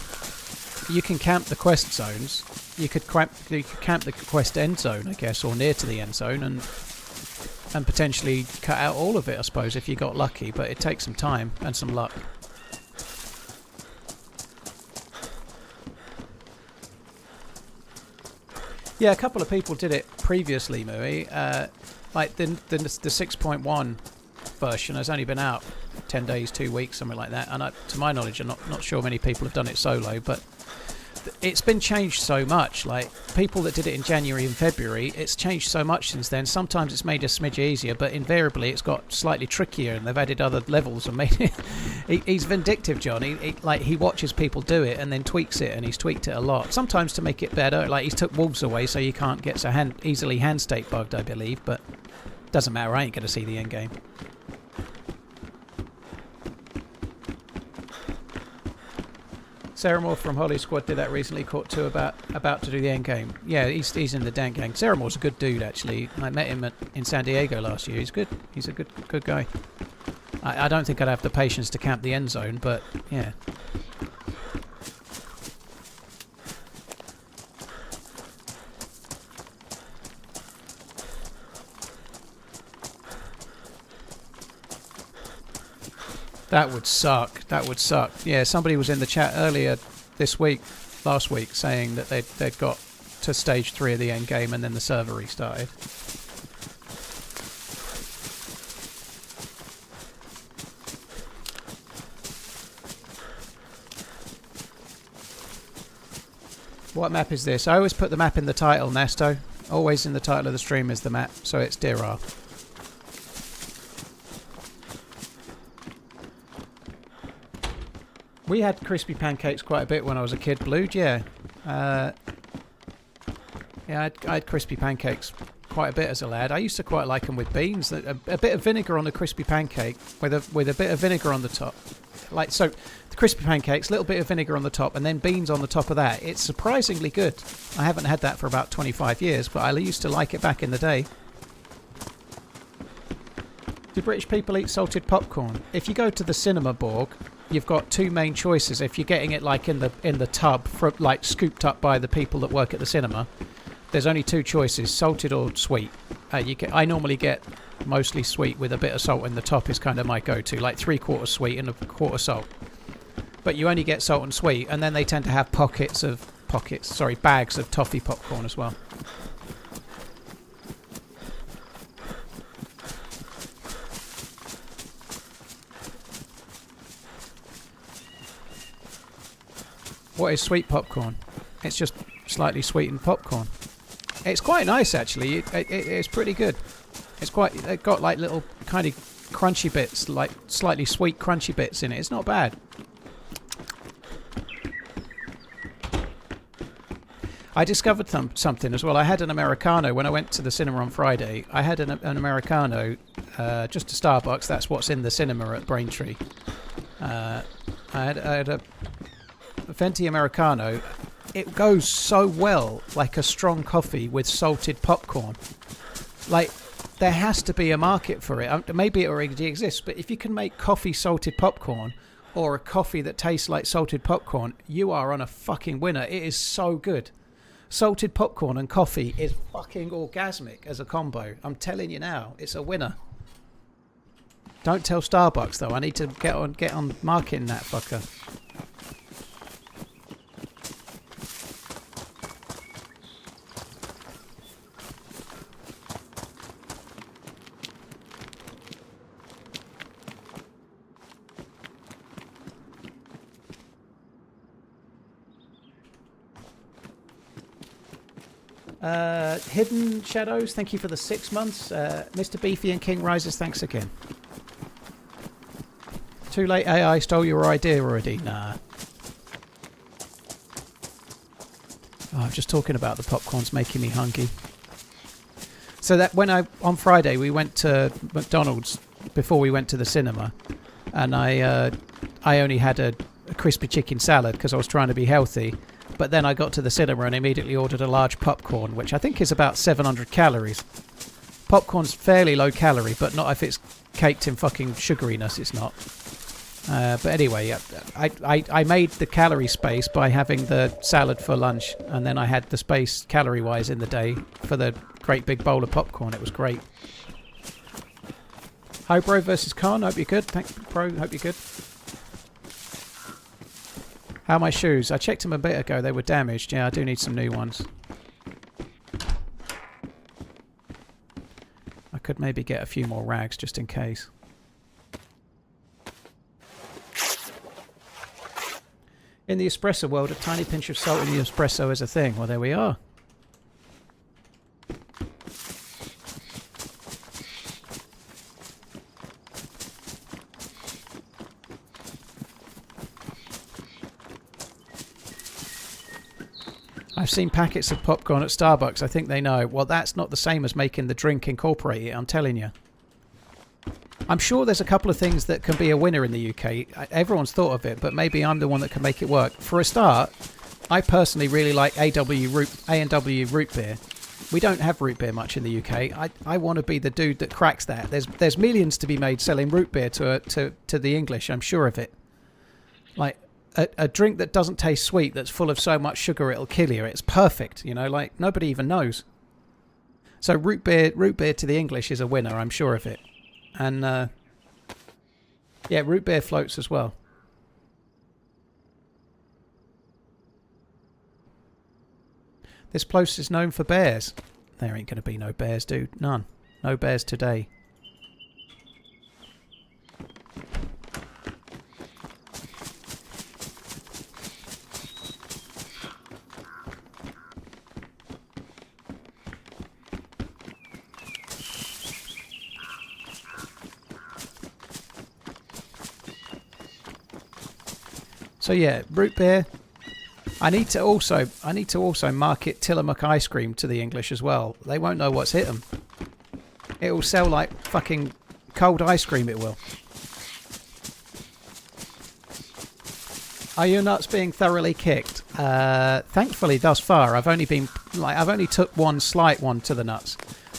You can camp the quest zones. You could camp the quest end zone, I guess, or near to the end zone, and potentially cut out all of it, I suppose, if you got lucky. But it takes some time and some luck. Yeah, a couple of people did it previously, Mooey. Like the 6.1 version has only been out 10 days, 2 weeks, something like that. And to my knowledge, I'm not sure many people have done it solo, but it's been changed so much. Like people that did it in January and February, it's changed so much since then. Sometimes it's made a smidge easier, but invariably it's got slightly trickier, and they've added other levels and made it. He's vindictive, John. He watches people do it and then tweaks it, and he's tweaked it a lot. Sometimes to make it better. Like he's took wolves away so you can't get so easily hand state bugged, I believe. But doesn't matter. I ain't going to see the end game. Sarah Moore from Holly Squad did that recently. Caught 2 about to do the end game. Yeah, he's in the Dan gang. Sarah Moore's a good dude, actually. I met him in San Diego last year. He's good. He's a good guy. I don't think I'd have the patience to camp the end zone, but yeah. That would suck. That would suck. Yeah, somebody was in the chat earlier last week, saying that they'd got to stage 3 of the end game and then the server restarted. What map is this? I always put the map in the title, Nesto. Always in the title of the stream is the map, so it's Deerisle. We had crispy pancakes quite a bit when I was a kid, Blued, yeah. I had crispy pancakes quite a bit as a lad. I used to quite like them with beans. A bit of vinegar on the crispy pancake with a bit of vinegar on the top. Like so, the crispy pancakes, little bit of vinegar on the top, and then beans on the top of that. It's surprisingly good. I haven't had that for about 25 years, but I used to like it back in the day. Do British people eat salted popcorn? If you go to the cinema, Borg, you've got 2 main choices. If you're getting it like in the tub, like scooped up by the people that work at the cinema, there's only 2 choices: salted or sweet. I normally get mostly sweet with a bit of salt in the top. Is kind of my go-to, like 3/4 sweet and 1/4 salt. But you only get salt and sweet, and then they tend to have bags of toffee popcorn as well. What is sweet popcorn? It's just slightly sweetened popcorn. It's quite nice, actually. It's pretty good. It got like little kind of crunchy bits, like slightly sweet crunchy bits in it. It's not bad. I discovered something as well. I had an Americano when I went to the cinema on Friday. I had an Americano, just a Starbucks. That's what's in the cinema at Braintree. I had a Venti Americano. It goes so well like a strong coffee with salted popcorn. Like, there has to be a market for it. Maybe it already exists, but if you can make coffee salted popcorn or a coffee that tastes like salted popcorn, you are on a fucking winner. It is so good. Salted popcorn and coffee is fucking orgasmic as a combo. I'm telling you now, it's a winner. Don't tell Starbucks though. I need to get on marketing that fucker. Hidden Shadows, thank you for the 6 months. Mr. Beefy and King Rises, thanks again. Too late, AI stole your idea already. Nah. Oh, I'm just talking about the popcorn's making me hungry. So that on Friday we went to McDonald's before we went to the cinema, and I only had a crispy chicken salad because I was trying to be healthy. But then I got to the cinema and immediately ordered a large popcorn, which I think is about 700 calories. Popcorn's fairly low calorie, but not if it's caked in fucking sugariness, it's not. But anyway, I made the calorie space by having the salad for lunch, and then I had the space calorie-wise in the day for the great big bowl of popcorn. It was great. Hi, Bro versus Khan. Hope you're good. Thanks, Bro. Hope you're good. How are my shoes? I checked them a bit ago. They were damaged. Yeah, I do need some new ones. I could maybe get a few more rags just in case. In the espresso world, a tiny pinch of salt in the espresso is a thing. Well, there we are. I've seen packets of popcorn at Starbucks. I think they know. Well, that's not the same as making the drink incorporate it, I'm telling you. I'm sure there's a couple of things that can be a winner in the UK. Everyone's thought of it, but maybe I'm the one that can make it work. For a start, I personally really like A&W root beer. We don't have root beer much in the UK. I want to be the dude that cracks that. There's millions to be made selling root beer to the English, I'm sure of it. Like, a drink that doesn't taste sweet, that's full of so much sugar it'll kill you. It's perfect, you know, like nobody even knows. So root beer to the English is a winner, I'm sure of it. And yeah, root beer floats as well. This place is known for bears. There ain't gonna be no bears, dude. None. No bears today. So yeah, root beer. I need to also market Tillamook ice cream to the English as well. They won't know what's hit them. It will sell like fucking cold ice cream. It will. Are your nuts being thoroughly kicked? Thankfully, thus far, I've only took one slight one to the nuts.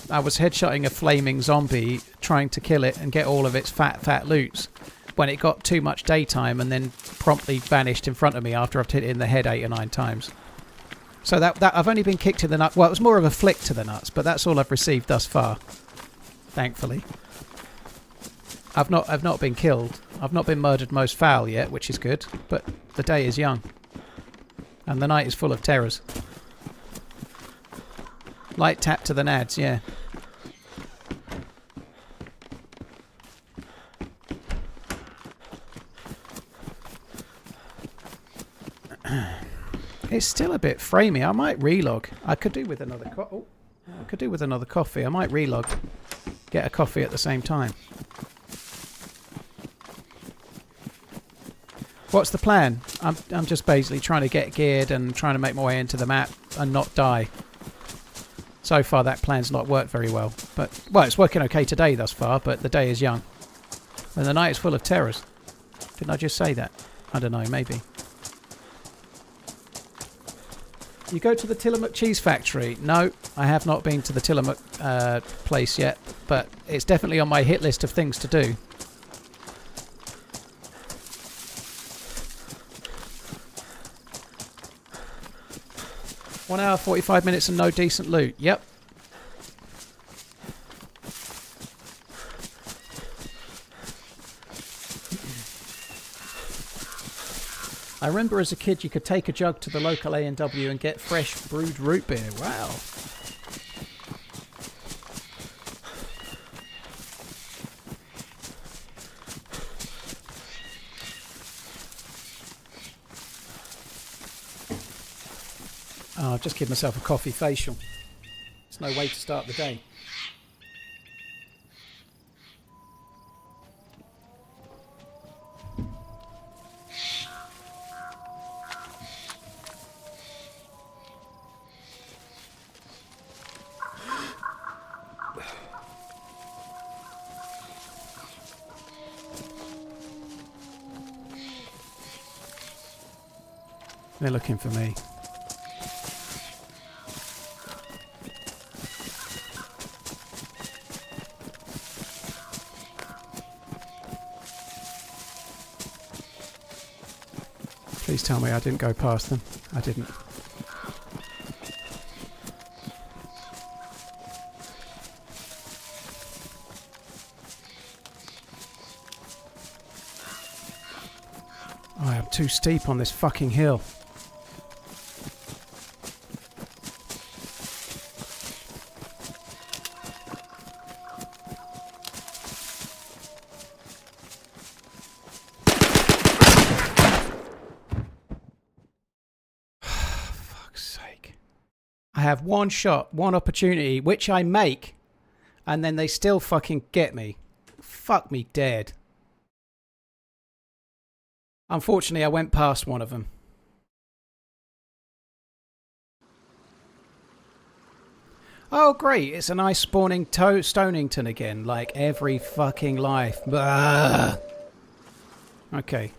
I was headshotting a flaming zombie, trying to kill it and get all of its fat loots, when it got too much daytime and then promptly vanished in front of me after I've hit it in the head 8 or 9 times. So that I've only been kicked in the nuts. Well, it was more of a flick to the nuts, but that's all I've received thus far. Thankfully. I've not been killed. I've not been murdered most foul yet, which is good, but the day is young. And the night is full of terrors. Light tap to the nads, yeah. It's still a bit framey. I might relog. I could do with another coffee. I might relog. Get a coffee at the same time. What's the plan? I'm just basically trying to get geared and trying to make my way into the map and not die. So far that plan's not worked very well. But well, it's working okay today thus far, but the day is young. And the night is full of terrors. Didn't I just say that? I don't know, maybe. You go to the Tillamook Cheese Factory? No, I have not been to the Tillamook place yet, but it's definitely on my hit list of things to do. 1 hour, 45 minutes and no decent loot. Yep. I remember as a kid you could take a jug to the local A&W and get fresh brewed root beer. Wow. Oh, I've just given myself a coffee facial. There's no way to start the day. They're looking for me. Please tell me I didn't go past them. I didn't. I am too steep on this fucking hill. I have one shot, one opportunity, which I make, and then they still fucking get me. Fuck me dead. Unfortunately, I went past one of them. Oh, great. It's a nice spawning Stonington again, like every fucking life. Bah. Okay.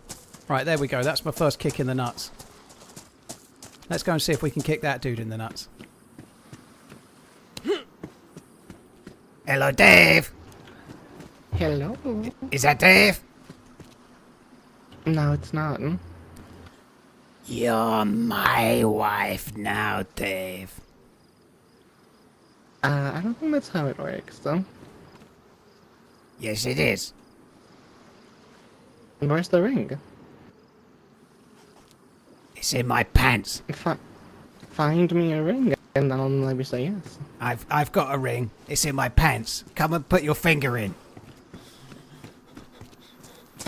Right, there we go. That's my first kick in the nuts. Let's go and see if we can kick that dude in the nuts. Hello, Dave. Hello. Is that Dave? No, it's not. You're my wife now, Dave. I don't think that's how it works, though. Yes, it is. Where's the ring? It's in my pants. Find me a ring, and then I'll maybe say yes. I've got a ring. It's in my pants. Come and put your finger in.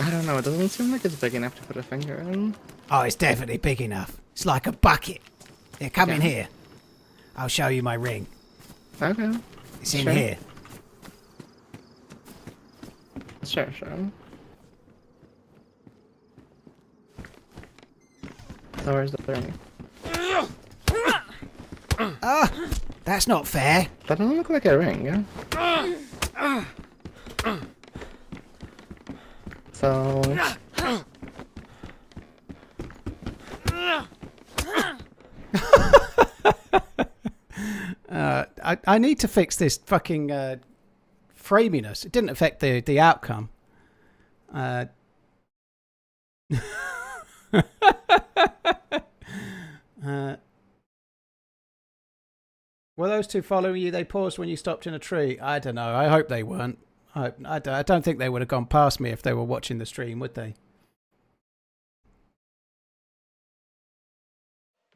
I don't know, it doesn't seem like it's big enough to put a finger in. Oh, it's definitely big enough. It's like a bucket. Here, come in here. I'll show you my ring. Okay. It's in Sure. here. Sure. So where's the ring? That's not fair. That doesn't look like a ring, yeah? So... I need to fix this fucking framiness. It didn't affect the outcome. Were those two following you? They paused when you stopped in a tree. I don't know. I hope they weren't. I don't think they would have gone past me if they were watching the stream, would they?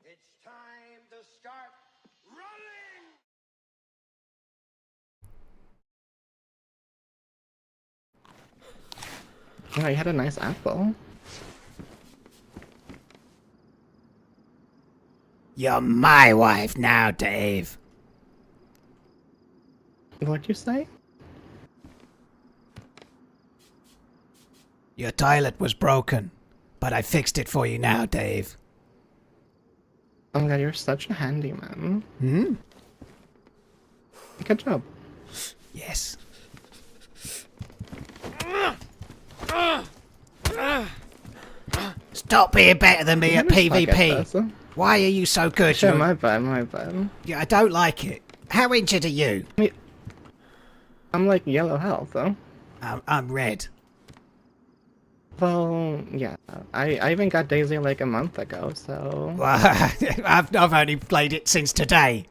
It's time to start running! Yeah, you had a nice apple. You're my wife now, Dave. What'd you say? Your toilet was broken, but I fixed it for you now, Dave. Oh my god, you're such a handyman. Hmm? Good job. Yes. Stop being better than me at PvP. Why are you so good? Sure, my bad. Yeah, I don't like it. How injured are you? I'm like yellow health, though. I'm red. Well, yeah. I even got DayZ like a month ago, so... Well, I've only played it since today.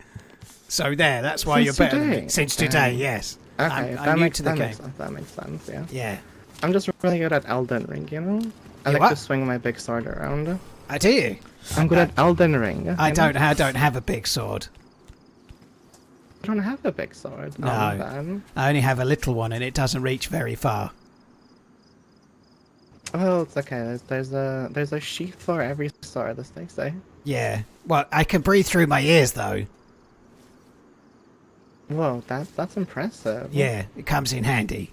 So there, that's why Since you're better than me. today? Since today, yes. Okay, I'm new to the that game. makes sense. That makes sense, yeah. Yeah. I'm just really good at Elden Ring, you know? I You like what? to swing my big sword around. Do you? I'm good at Elden Ring. I you know? don't have a big sword. I don't have a big sword. No. Oh, man. I only have a little one and it doesn't reach very far. Well, it's okay. There's a sheath for every sword, as they say. Yeah. Well, I can breathe through my ears though. Whoa, that's impressive. Yeah, it comes in handy.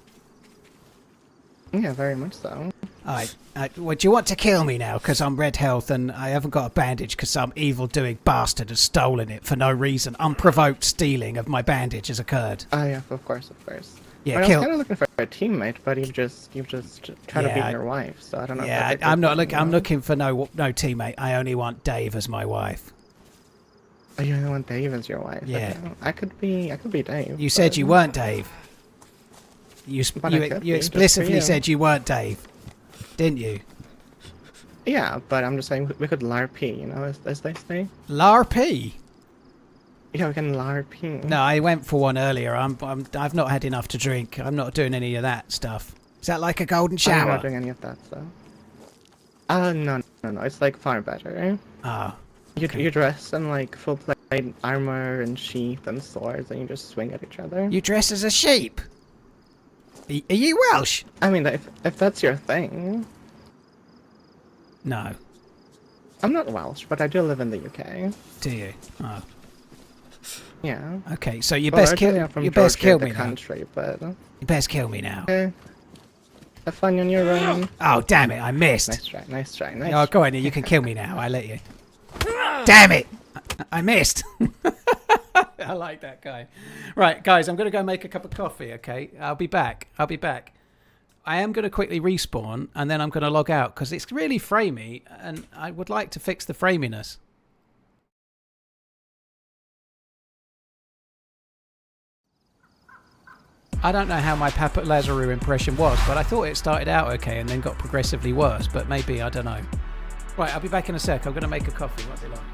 Yeah, very much so. Alright, well, do you want to kill me now? Because I'm red health and I haven't got a bandage because some evil-doing bastard has stolen it for no reason. Unprovoked stealing of my bandage has occurred. Ah, yeah, of course. Yeah, But I kill. was kind of looking for a teammate, but you've just tried to Yeah, beat your wife, so I don't know. if Yeah, that's a I'm good not thing, looking. I'm you know? looking for no teammate. I only want Dave as my wife. Oh, you only want Dave as your wife. Yeah. Okay. I could be Dave. You said but- you weren't Dave. But I could be, You just for explicitly you. said you weren't Dave, didn't you? Yeah, but I'm just saying we could LARP, you know, as they say. LARP? Yeah, we can LARP. No, I went for one earlier. I've not had enough to drink. I'm not doing any of that stuff. Is that like a golden I'm shower? not doing any of that stuff. No. It's like far better. Ah, You dress in like full plate armor and sheath and swords, and you just swing at each other. you dress as a sheep. Are you Welsh? I mean, if that's your thing. No. I'm not Welsh, but I do live in the UK. Do you? Oh, Yeah. okay. So you Well, best originally kill. I'm from You best Georgia, kill the me now. country, but You best kill me now. okay. Have fun on your own. Oh, damn it! I missed. Nice try. Oh, go on. You can kill me now. I let you. Damn it! I missed. I like that guy. Right, guys, I'm going to go make a cup of coffee, okay? I'll be back. I am going to quickly respawn, and then I'm going to log out, because it's really framey, and I would like to fix the framiness. I don't know how my Papa Lazarou impression was, but I thought it started out okay and then got progressively worse, but maybe, I don't know. Right, I'll be back in a sec. I'm going to make a coffee. Won't be long.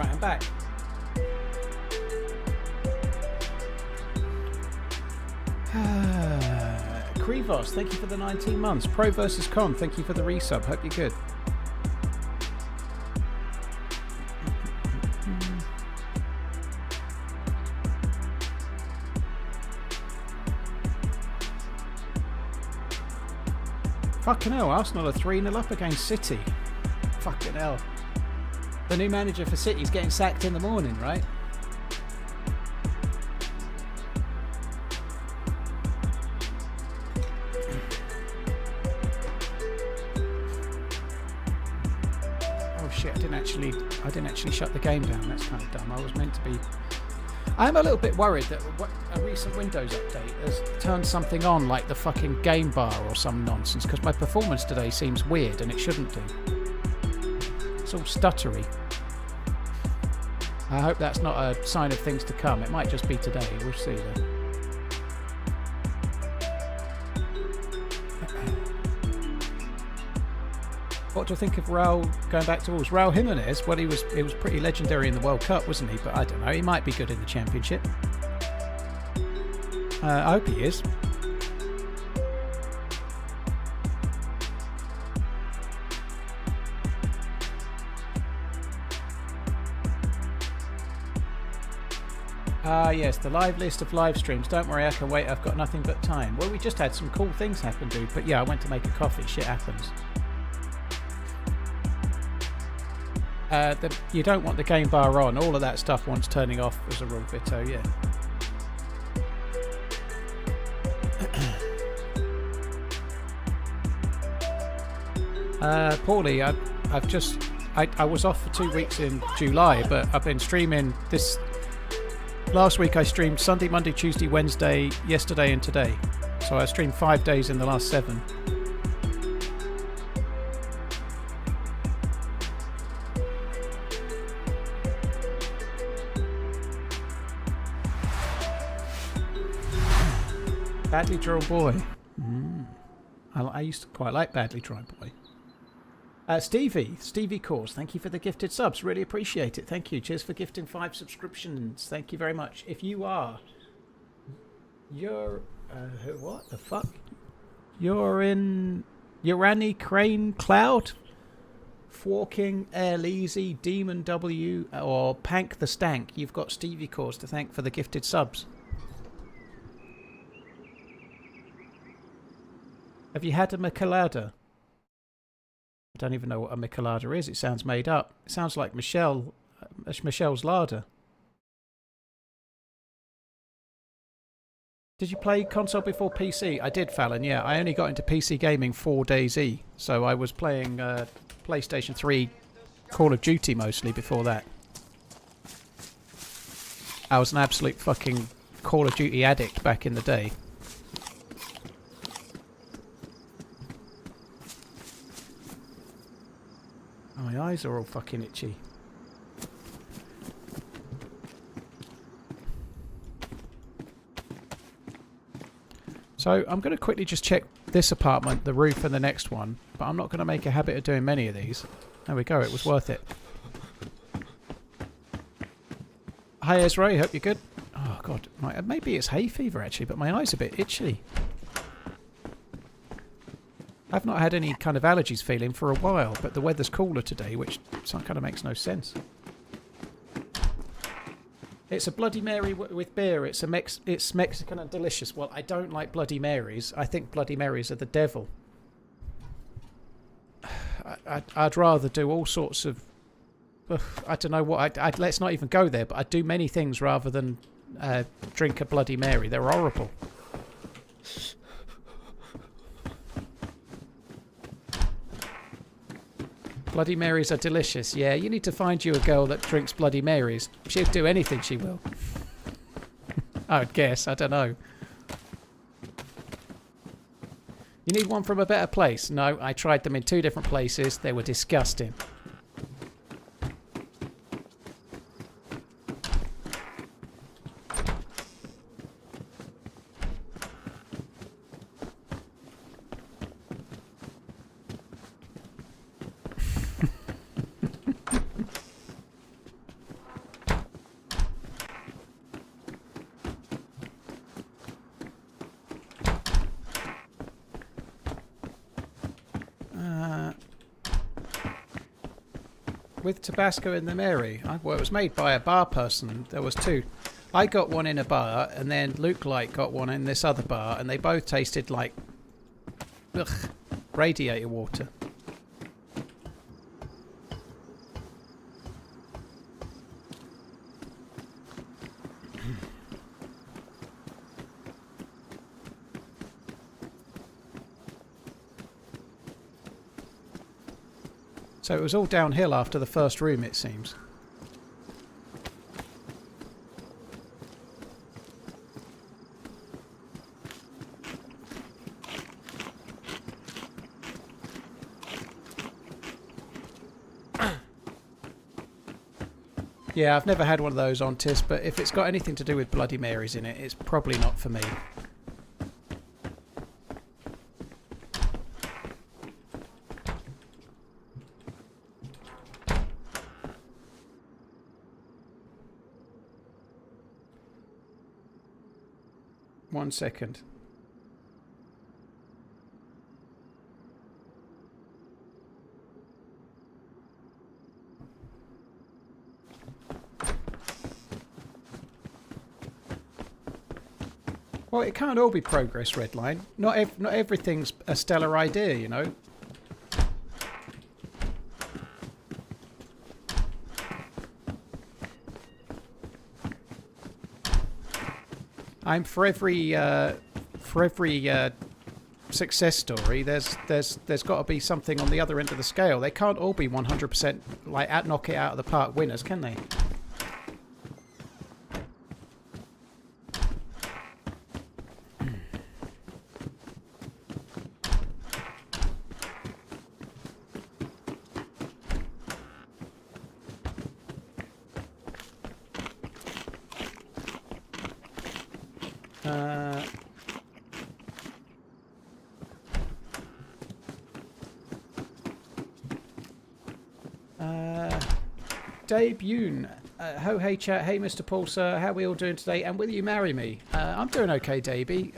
Right, I'm back. Krivos, thank you for the 19 months. Pro versus Con, thank you for the resub. Hope you're good. Fucking hell, Arsenal are 3-0 up against City. Fucking hell. The new manager for City's getting sacked in the morning, right? Oh shit, I didn't actually shut the game down. That's kind of dumb. I was meant to be... I'm a little bit worried that a recent Windows update has turned something on like the fucking game bar or some nonsense, because my performance today seems weird and it shouldn't do. It's all stuttery. I hope that's not a sign of things to come. It might just be today. We'll see though. What do I think of Raul going back to Wolves? Raul Jimenez, well, he was pretty legendary in the World Cup, wasn't he? But I don't know, he might be good in the Championship. I hope he is. Yes, the live list of live streams. Don't worry, I can wait. I've got nothing but time. Well, we just had some cool things happen, dude. But yeah, I went to make a coffee. Shit happens. You don't want the game bar on. All of that stuff wants turning off as a rule, Vito, yeah. Paulie, I was off for 2 weeks in July, but I've been streaming this... Last week I streamed Sunday, Monday, Tuesday, Wednesday, yesterday and today. So I streamed 5 days in the last 7. Badly Drawn Boy. I used to quite like Badly Drawn Boy. Stevie Course, thank you for the gifted subs. Really appreciate it. Thank you. Cheers for gifting 5 subscriptions. Thank you very much. If you are... what the fuck? You're in... Urani Crane Cloud? Forking, Air Leasy, Demon W, or Pank the Stank. You've got Stevie Course to thank for the gifted subs. Have you had a Michelada? I don't even know what a Michelada is. It sounds made up. It sounds like Michelle's larder. Did you play console before PC? I did, Fallon, yeah. I only got into PC gaming for DayZ. So I was playing PlayStation 3 Call of Duty mostly before that. I was an absolute fucking Call of Duty addict back in the day. My eyes are all fucking itchy. So I'm going to quickly just check this apartment, the roof and the next one. But I'm not going to make a habit of doing many of these. There we go, it was worth it. Hi Ezra, hope you're good. Oh god, maybe it's hay fever actually, but my eye's a bit itchy. I've not had any kind of allergies feeling for a while, but the weather's cooler today, which kind of makes no sense. It's a Bloody Mary with beer. It's Mexican and delicious. Well, I don't like Bloody Marys. I think Bloody Marys are the devil. I'd rather do all sorts of... I don't know what... let's not even go there, but I'd do many things rather than drink a Bloody Mary. They're horrible. Bloody Marys are delicious. Yeah, you need to find you a girl that drinks Bloody Marys. She'll do anything, she will. I would guess. I don't know. You need one from a better place. No, I tried them in 2 different places. They were disgusting. with Tabasco in the Mary. Well, it was made by a bar person. There was two. I got one in a bar, and then Luke Light got one in this other bar, and they both tasted like radiator water. So it was all downhill after the first room, it seems. Yeah, I've never had one of those on Tis, but if it's got anything to do with Bloody Marys in it, it's probably not for me. One second. Well, it can't all be progress, Redline. Not everything's a stellar idea, you know. I'm for every success story. There's got to be something on the other end of the scale. They can't all be 100% like knock it out of the park winners, can they? Dave Yoon, ho hey chat, hey Mr. Paul sir, how are we all doing today, and will you marry me? I'm doing okay, Davey.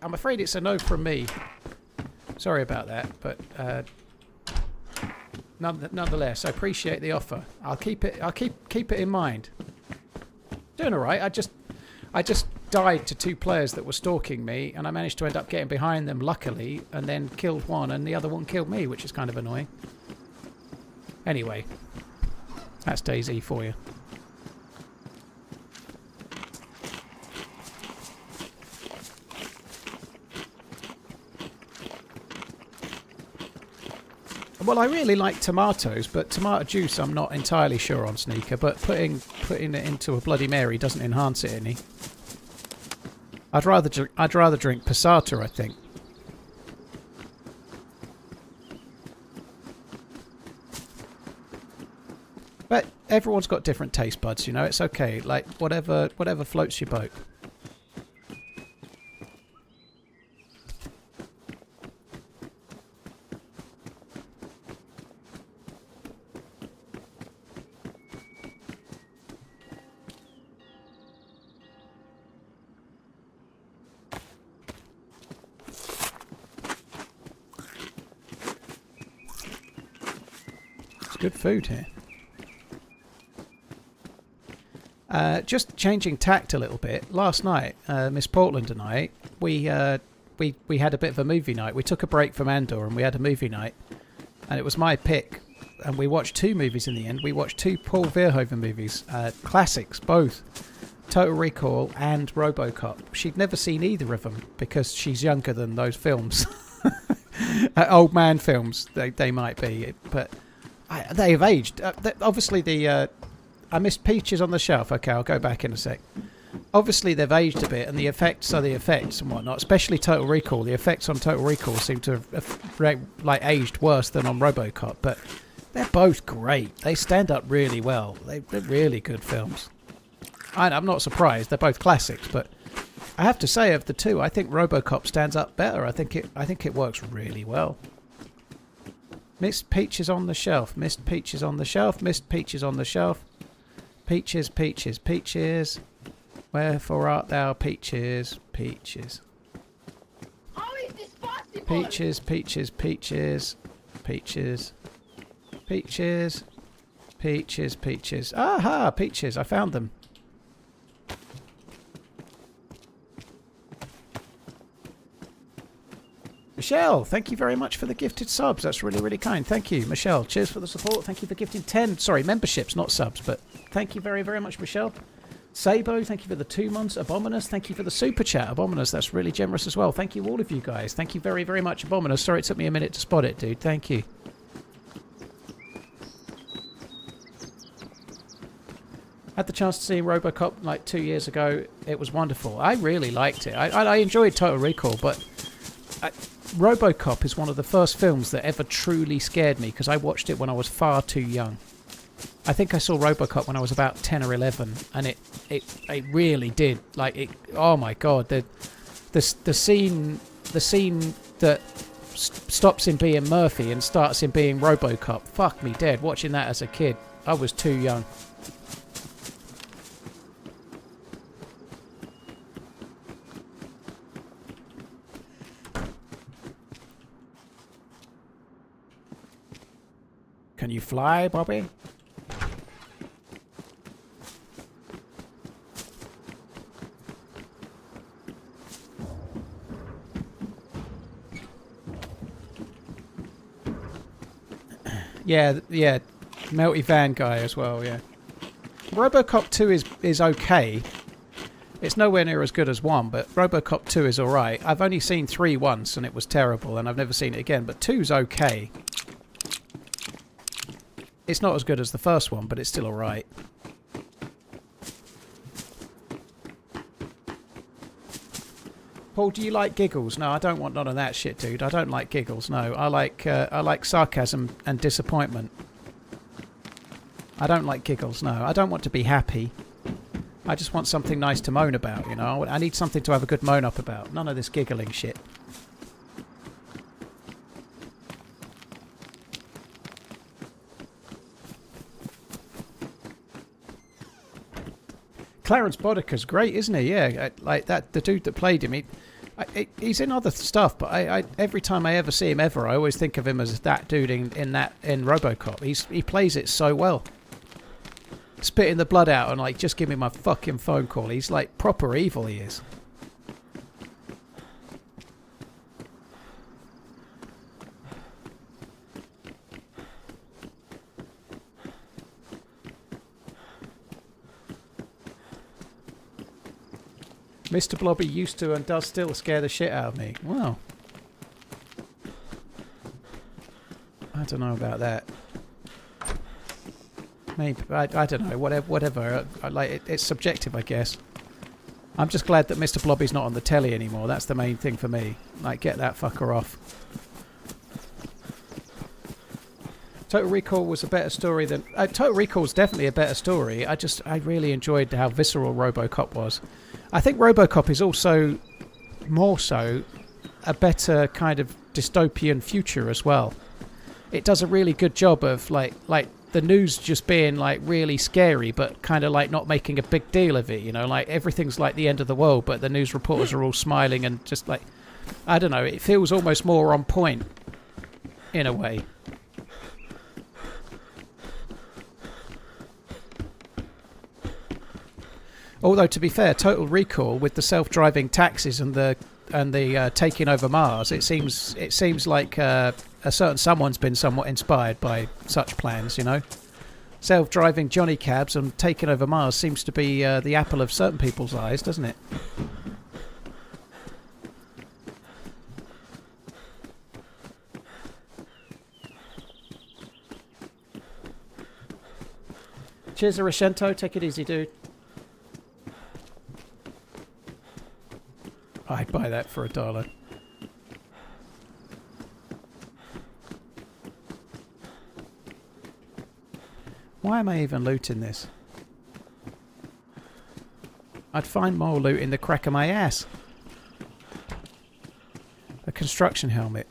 I'm afraid it's a no from me. Sorry about that, but nonetheless, I appreciate the offer. I'll keep it in mind. Doing all right. I just died to two players that were stalking me, and I managed to end up getting behind them, luckily, and then killed one, and the other one killed me, which is kind of annoying. Anyway. That's DayZ for you. Well, I really like tomatoes, but tomato juice I'm not entirely sure on, Sneaker, but putting it into a Bloody Mary doesn't enhance it any. I'd rather drink passata, I think. But everyone's got different taste buds, you know. It's okay. Like whatever floats your boat. It's good food here. Just changing tact a little bit. Last night, Miss Portland and I, we had a bit of a movie night. We took a break from Andor and we had a movie night, and it was my pick. And we watched two movies in the end. We watched two Paul Verhoeven movies, classics, both Total Recall and RoboCop. She'd never seen either of them because she's younger than those films. Old man films, they might be, but they have aged. Obviously, I missed Peaches on the Shelf. Okay, I'll go back in a sec. Obviously, they've aged a bit, and the effects are the effects and whatnot. Especially Total Recall. The effects on Total Recall seem to have aged worse than on RoboCop, but they're both great. They stand up really well. They're really good films. I'm not surprised. They're both classics, but I have to say, of the two, I think RoboCop stands up better. I think it works really well. Missed Peaches on the Shelf. Missed Peaches on the Shelf. Missed Peaches on the Shelf. Peaches, peaches, peaches. Wherefore art thou, peaches, peaches? How is this possible? Peaches, peaches, peaches, peaches, peaches. Peaches, peaches. Aha, peaches. I found them. Michelle, thank you very much for the gifted subs. That's really, really kind. Thank you, Michelle. Cheers for the support. Thank you for gifting 10, sorry, memberships, not subs, but thank you very, very much, Michelle. Sabo, thank you for the 2 months. Abominus, thank you for the super chat. Abominus, that's really generous as well. Thank you, all of you guys. Thank you very, very much, Abominus. Sorry it took me a minute to spot it, dude. Thank you. Had the chance to see Robocop like 2 years ago. It was wonderful. I really liked it. I enjoyed Total Recall, but Robocop is one of the first films that ever truly scared me because I watched it when I was far too young. I think I saw Robocop when I was about 10 or 11, and it really did. Like it. Oh my god, the scene that stops him being Murphy and starts him being Robocop. Fuck me dead. Watching that as a kid, I was too young. Can you fly, Bobby? Yeah, yeah. Melty Van guy as well, yeah. Robocop 2 is okay. It's nowhere near as good as 1, but Robocop 2 is alright. I've only seen 3 once and it was terrible and I've never seen it again, but 2's okay. It's not as good as the first one, but it's still alright. Paul, do you like giggles? No, I don't want none of that shit, dude. I don't like giggles, no. I like sarcasm and disappointment. I don't like giggles, no. I don't want to be happy. I just want something nice to moan about, you know? I need something to have a good moan up about. None of this giggling shit. Clarence Boddicer's great, isn't he? Yeah, like that. The dude that played him, he's in other stuff, but every time I ever see him ever, I always think of him as that dude in RoboCop. He plays it so well. Spitting the blood out and like, just give me my fucking phone call. He's like proper evil. He is. Mr. Blobby used to and does still scare the shit out of me. Wow. I don't know about that. Maybe I don't know. Whatever. It's subjective, I guess. I'm just glad that Mr. Blobby's not on the telly anymore. That's the main thing for me. Like, get that fucker off. Total Recall was a better story than... Total Recall's definitely a better story. I really enjoyed how visceral RoboCop was. I think RoboCop is also more so a better kind of dystopian future as well. It does a really good job of like the news just being like really scary, but kind of like not making a big deal of it. You know, like everything's like the end of the world, but the news reporters are all smiling and just like, I don't know. It feels almost more on point in a way. Although, to be fair, Total Recall with the self-driving taxis and the taking over Mars, it seems like a certain someone's been somewhat inspired by such plans. You know, self-driving Johnny cabs and taking over Mars seems to be the apple of certain people's eyes, doesn't it? Cheers, Arishento. Take it easy, dude. I'd buy that for $1. Why am I even looting this? I'd find more loot in the crack of my ass. A construction helmet.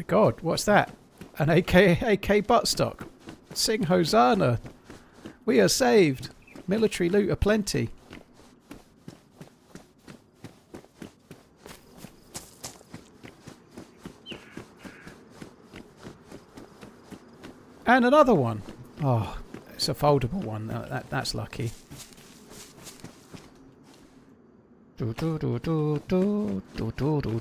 God, what's that? An AK buttstock. Sing Hosanna. We are saved. Military loot aplenty. And another one. Oh, it's a foldable one. That's lucky. Do do do do do do do do do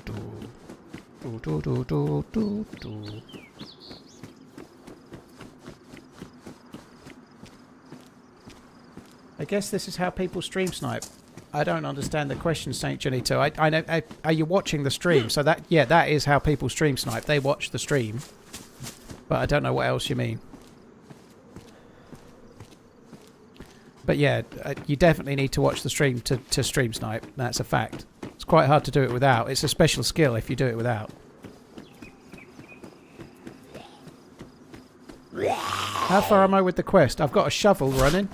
do do do do do. I guess this is how people stream snipe. I don't understand the question, Saint Janito. I know. Are you watching the stream? So that is how people stream snipe. They watch the stream, but I don't know what else you mean. But yeah, you definitely need to watch the stream to stream snipe. That's a fact. It's quite hard to do it without. It's a special skill if you do it without. How far am I with the quest? I've got a shovel running.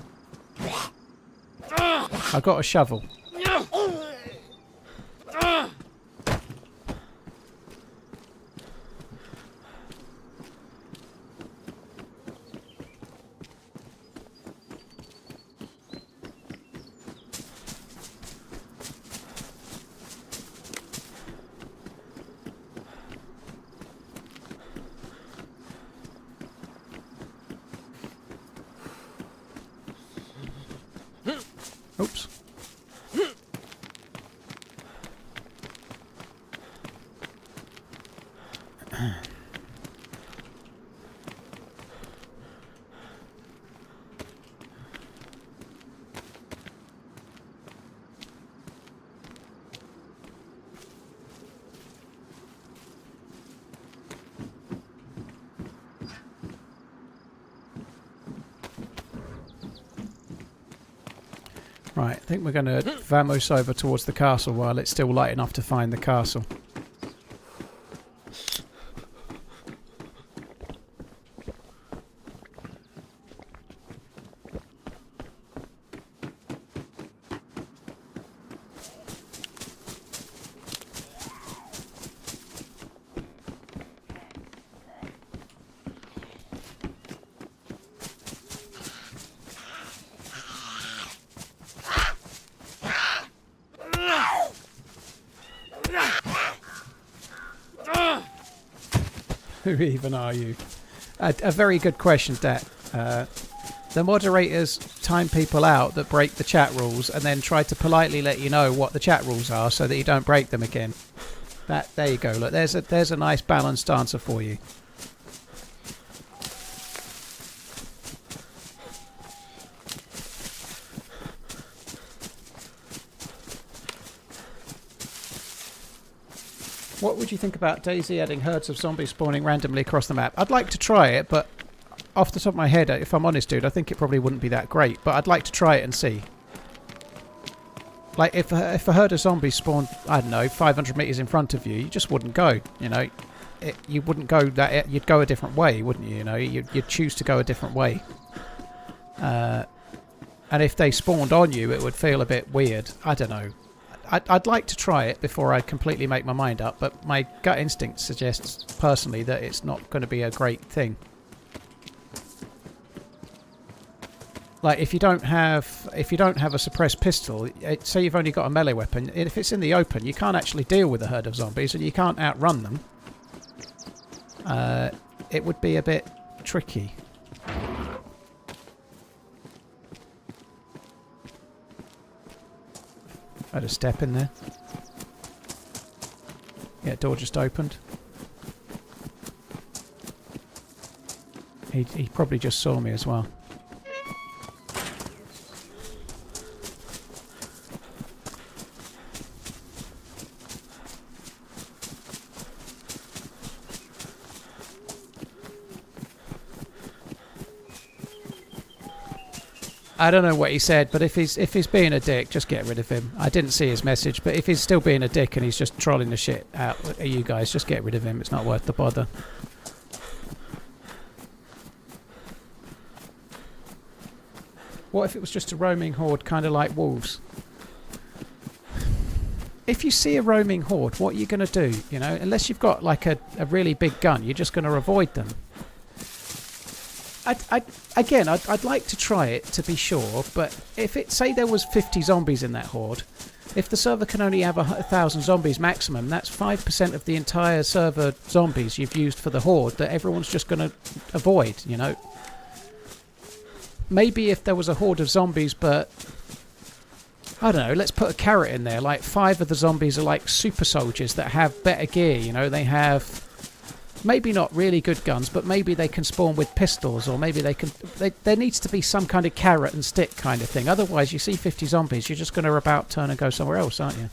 I've got a shovel. Oops. Right, I think we're going to vamoose over towards the castle while it's still light enough to find the castle. Who even are you? A very good question, Dat. The moderators time people out that break the chat rules and then try to politely let you know what the chat rules are so that you don't break them again. There you go. Look, there's a nice balanced answer for you. What would you think about DayZ adding herds of zombies spawning randomly across the map? I'd like to try it, but off the top of my head, if I'm honest, dude, I think it probably wouldn't be that great. But I'd like to try it and see. Like, if a herd of zombies spawned, I don't know, 500 meters in front of you, you just wouldn't go, you know. You wouldn't go that... You'd go a different way, wouldn't you? You know, you'd choose to go a different way. And if they spawned on you, it would feel a bit weird. I don't know. I'd like to try it before I completely make my mind up, but my gut instinct suggests personally that it's not going to be a great thing. Like if you don't have a suppressed pistol, say you've only got a melee weapon, if it's in the open, you can't actually deal with a herd of zombies and you can't outrun them. It would be a bit tricky. I had a step in there. Yeah, door just opened. He probably just saw me as well. I don't know what he said, but if he's being a dick, just get rid of him. I didn't see his message, but if he's still being a dick and he's just trolling the shit out of you guys, just get rid of him. It's not worth the bother. What if it was just a roaming horde, kind of like wolves? If you see a roaming horde, what are you going to do? You know, unless you've got like a really big gun, you're just going to avoid them. I'd like to try it to be sure, but if it say there was 50 zombies in that horde, if the server can only have 1,000 zombies maximum, that's 5% of the entire server zombies you've used for the horde that everyone's just going to avoid, you know. Maybe if there was a horde of zombies, but I don't know, let's put a carrot in there. Like 5 of the zombies are like super soldiers that have better gear, you know. They have maybe not really good guns, but maybe they can spawn with pistols, or maybe they can... there needs to be some kind of carrot and stick kind of thing. Otherwise, you see 50 zombies, you're just going to about turn and go somewhere else, aren't you?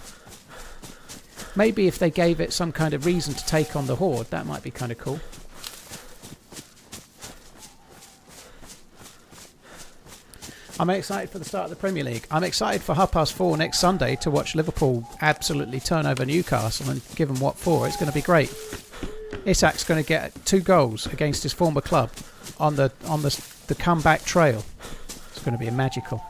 Maybe if they gave it some kind of reason to take on the horde, that might be kind of cool. I'm excited for the start of the Premier League. I'm excited for 4:30 next Sunday to watch Liverpool absolutely turn over Newcastle and give them what for. It's going to be great. Isak's going to get 2 goals against his former club on the comeback trail. It's going to be magical.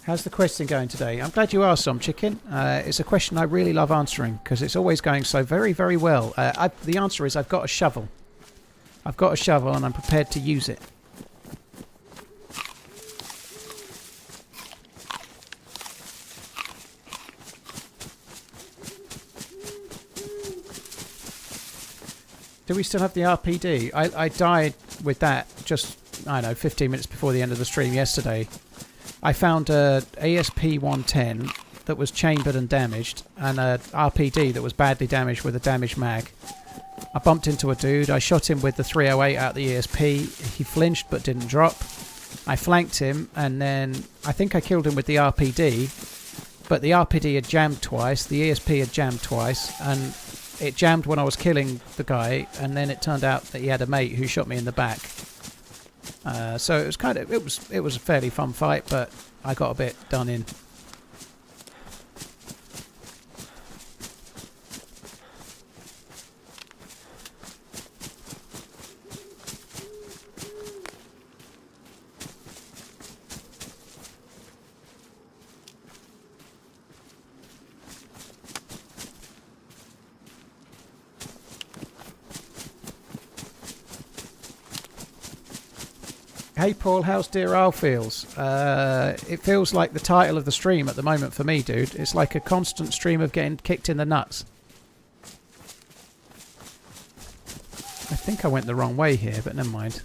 How's the question going today? I'm glad you asked, Some Chicken. It's a question I really love answering because it's always going so very, very well. The answer is I've got a shovel. I've got a shovel and I'm prepared to use it. Do we still have the RPD? I died with that just, I don't know, 15 minutes before the end of the stream yesterday. I found a ASP-110 that was chambered and damaged, and a RPD that was badly damaged with a damaged mag. I bumped into a dude, I shot him with the 308 out the ESP, he flinched but didn't drop. I flanked him, and then I think I killed him with the RPD, but the RPD had jammed twice, the ESP had jammed twice, and it jammed when I was killing the guy, and then it turned out that he had a mate who shot me in the back. So it was it was a fairly fun fight, but I got a bit done in. Hey Paul, how's Deerisle feels? It feels like the title of the stream at the moment for me, dude. It's like a constant stream of getting kicked in the nuts. I think I went the wrong way here, but never mind.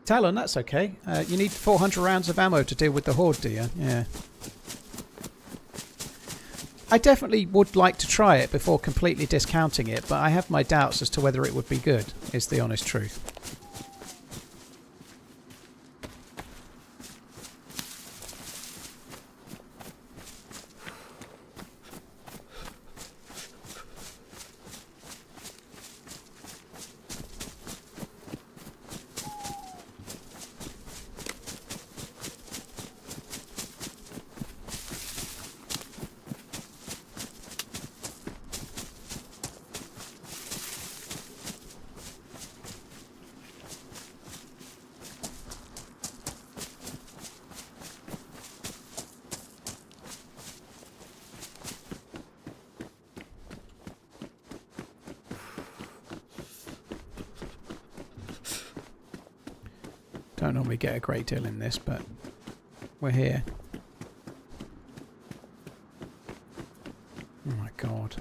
Talon, that's okay. You need 400 rounds of ammo to deal with the horde, do you? Yeah. I definitely would like to try it before completely discounting it, but I have my doubts as to whether it would be good, is the honest truth. Don't normally get a great deal in this, but we're here. Oh my god.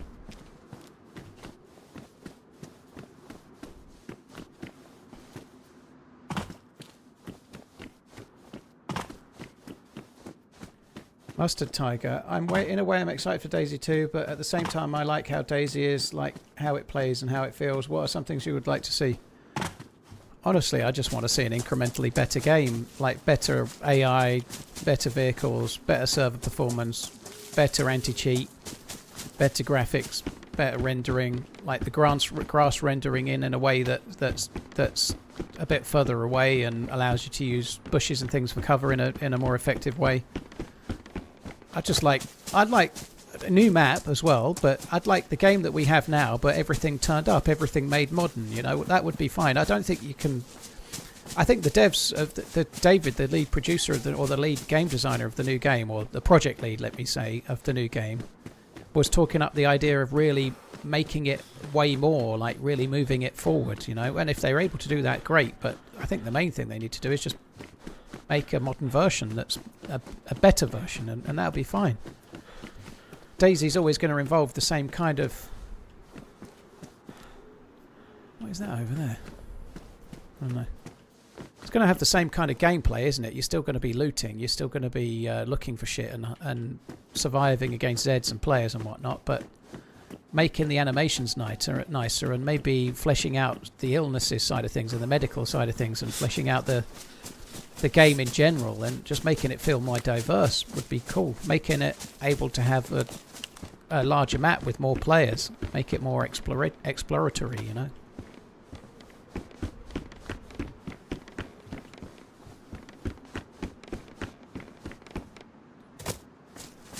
Mustard Tiger. In a way I'm excited for DayZ 2, but at the same time I like how DayZ is, like how it plays and how it feels. What are some things you would like to see? honestly, I just want to see an incrementally better game, like better AI, better vehicles, better server performance, better anti-cheat, better graphics, better rendering, like the grass rendering in a way that's a bit further away and allows you to use bushes and things for cover in a more effective way. I'd like a new map as well, but I'd like the game that we have now, but everything turned up, everything made modern, you know, that would be fine. I don't think you can... I think the devs, of David, the lead producer of or the lead game designer of the new game, or the project lead, let me say, of the new game, was talking up the idea of really making it way more, like really moving it forward, you know, and if they're able to do that, great, but I think the main thing they need to do is just make a modern version that's a better version, and that'll be fine. DayZ's always going to involve the same kind of... What is that over there? I don't know. It's going to have the same kind of gameplay, isn't it? You're still going to be looting. You're still going to be looking for shit and surviving against Zeds and players and whatnot, but making the animations nicer and maybe fleshing out the illnesses side of things and the medical side of things and fleshing out the game in general and just making it feel more diverse would be cool. Making it able to have a larger map with more players. Make it more exploratory, you know.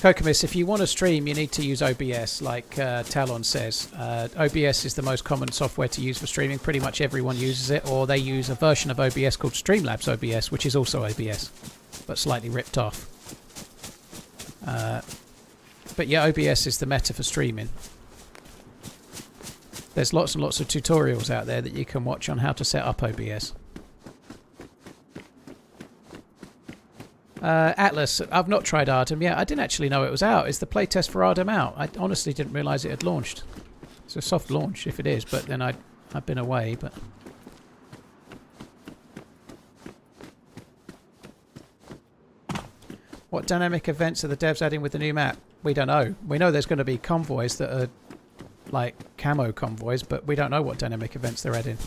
Kokomis, if you want to stream, you need to use OBS, like Talon says. OBS is the most common software to use for streaming. Pretty much everyone uses it, or they use a version of OBS called Streamlabs OBS, which is also OBS, but slightly ripped off. But yeah, OBS is the meta for streaming. There's lots and lots of tutorials out there that you can watch on how to set up OBS. Atlas, I've not tried Ardum yet. I didn't actually know it was out. Is the playtest for Ardum out? I honestly didn't realise it had launched. It's a soft launch if it is, but then I've been away. But what dynamic events are the devs adding with the new map? We don't know. We know there's going to be convoys that are like camo convoys, but we don't know what dynamic events they're adding.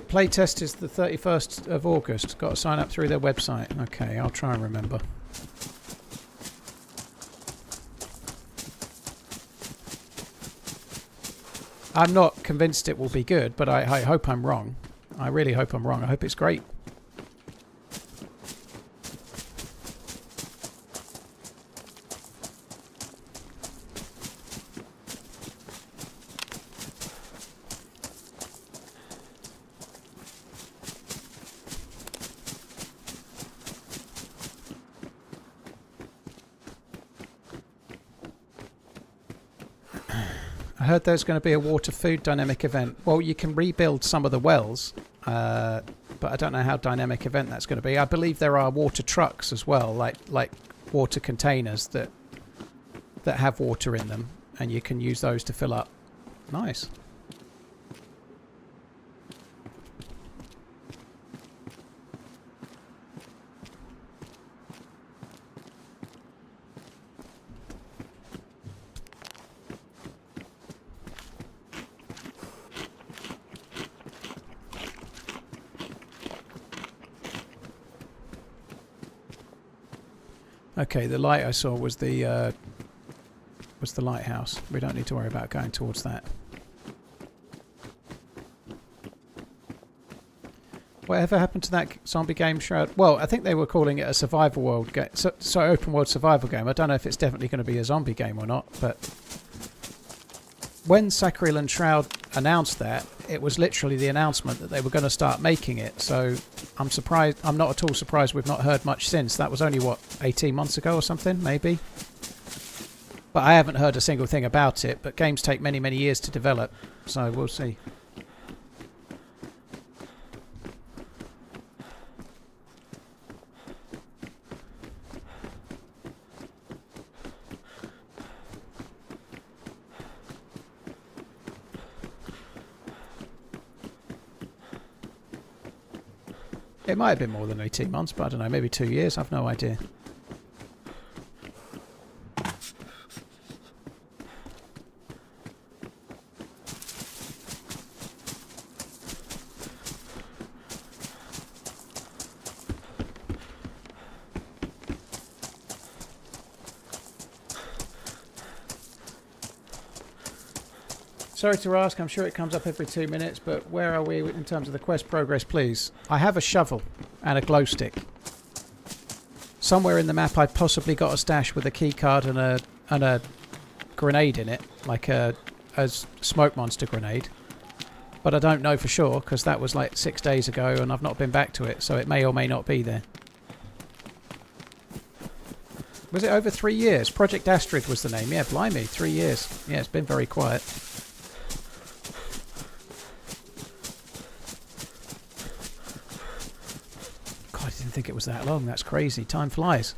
Playtest is the 31st of August. Got to sign up through their website. Okay, I'll try and remember. I'm not convinced it will be good, but I hope I'm wrong. I really hope I'm wrong. I hope it's great. I heard there's going to be a water food dynamic event. Well, you can rebuild some of the wells, but I don't know how dynamic event that's going to be. I believe there are water trucks as well, like water containers that have water in them, and you can use those to fill up. Nice. Okay, the light I saw was the lighthouse. We don't need to worry about going towards that. Whatever happened to that zombie game, Shroud? Well, I think they were calling it a survival world game, so open world survival game. I don't know if it's definitely going to be a zombie game or not, but when Sacriel and Shroud announced that, it was literally the announcement that they were going to start making it. So I'm surprised. I'm not at all surprised we've not heard much since. That was only, what, 18 months ago or something, maybe? But I haven't heard a single thing about it. But games take many, many years to develop. So we'll see. It might have been more than 18 months, but I don't know, maybe 2 years. I've no idea. Sorry to ask, I'm sure it comes up every 2 minutes, but where are we in terms of the quest progress, please? I have a shovel and a glow stick. Somewhere in the map I possibly got a stash with a key card and a grenade in it, like a smoke monster grenade. But I don't know for sure, because that was like 6 days ago and I've not been back to it, so it may or may not be there. Was it over 3 years? Project Astrid was the name. Yeah, blimey, 3 years. Yeah, it's been very quiet. God, I didn't think it was that long. That's crazy. Time flies.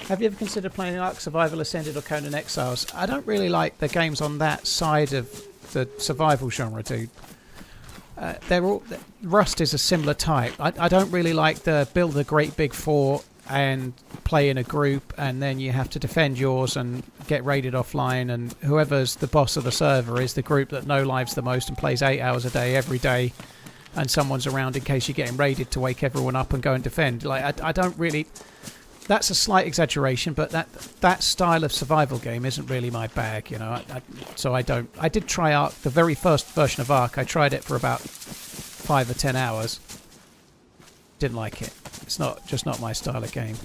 Have you ever considered playing Ark Survival Ascended or Conan Exiles? I don't really like the games on that side of the survival genre, dude. They're all Rust is a similar type. I don't really like the build a great big fort and play in a group and then you have to defend yours and get raided offline, and whoever's the boss of the server is the group that no lives the most and plays 8 hours a day every day, and someone's around in case you're getting raided to wake everyone up and go and defend. Like I don't really. That's a slight exaggeration, but that style of survival game isn't really my bag, you know. So I don't. I did try Ark, the very first version of Ark. I tried it for about 5 or 10 hours. Didn't like it. It's just not my style of game.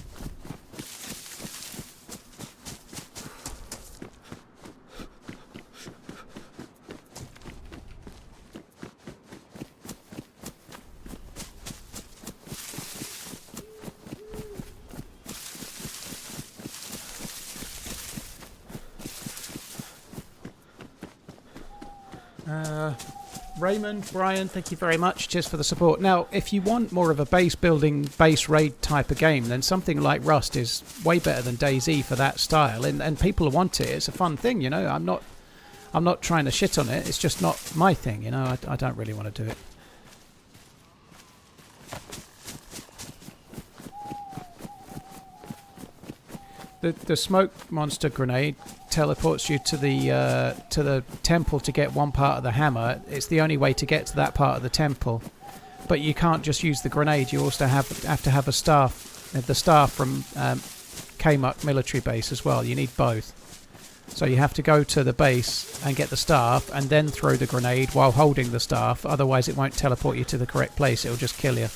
Raymond, Brian, thank you very much. Cheers for the support. Now, if you want more of a base building, base raid type of game, then something like Rust is way better than DayZ for that style, and people want it. It's a fun thing, you know. I'm not trying to shit on it. It's just not my thing, you know. I don't really want to do it. The smoke monster grenade teleports you to the temple to get one part of the hammer. It's the only way to get to that part of the temple, but you can't just use the grenade. You also have to have a staff, the staff from Kmuk military base as well. You need both, so you have to go to the base and get the staff and then throw the grenade while holding the staff, otherwise it won't teleport you to the correct place. It'll just kill you.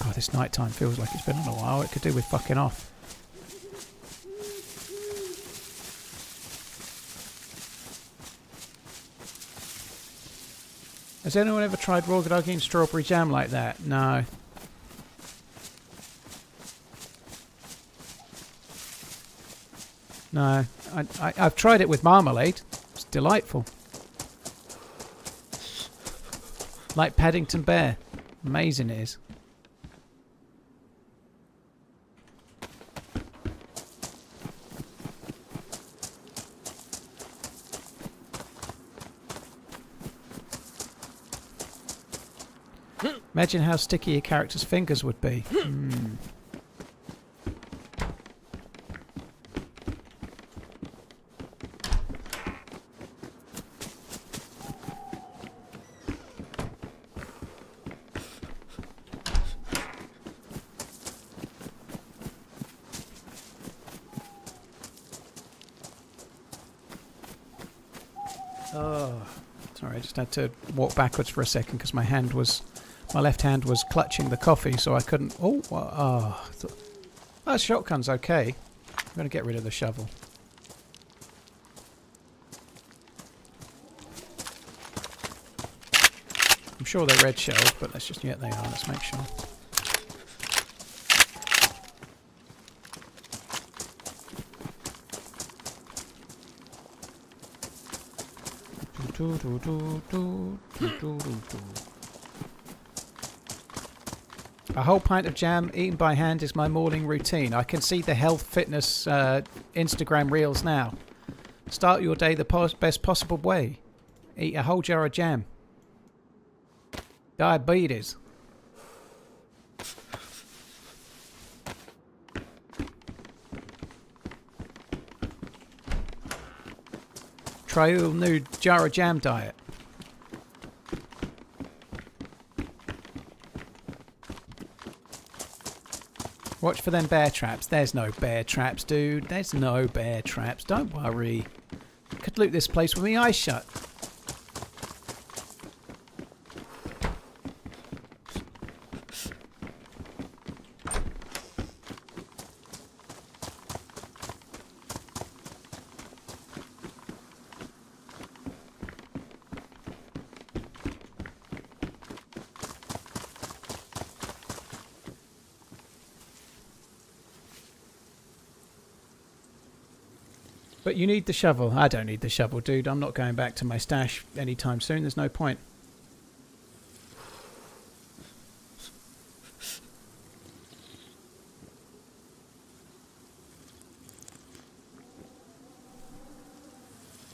Oh, this nighttime feels like it's been on a while. It could do with fucking off. Has anyone ever tried raw dogging strawberry jam like that? No. No. I've tried it with marmalade. It's delightful. Like Paddington Bear. Amazing it is. Imagine how sticky your character's fingers would be. Oh, sorry, I just had to walk backwards for a second because my left hand was clutching the coffee, so I couldn't. That shotgun's okay. I'm going to get rid of the shovel. I'm sure they're red shells, but let's just, yeah, they are. Let's make sure. A whole pint of jam eaten by hand is my morning routine. I can see the health fitness Instagram reels now. Start your day the best possible way. Eat a whole jar of jam. Diabetes. Try all new jar of jam diet. Watch for them bear traps. There's no bear traps, dude. There's no bear traps. Don't worry. Could loot this place with my eyes shut. But you need the shovel. I don't need the shovel, dude. I'm not going back to my stash anytime soon. There's no point.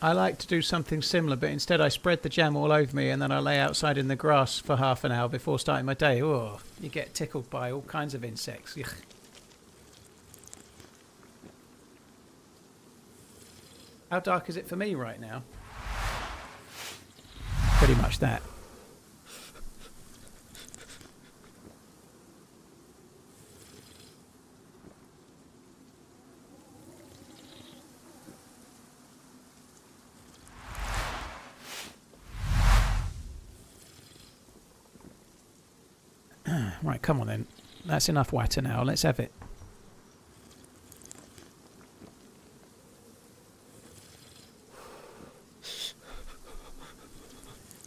I like to do something similar, but instead I spread the jam all over me and then I lay outside in the grass for half an hour before starting my day. Oh, you get tickled by all kinds of insects. Ugh. How dark is it for me right now? Pretty much that. Right, come on then. That's enough water now. Let's have it.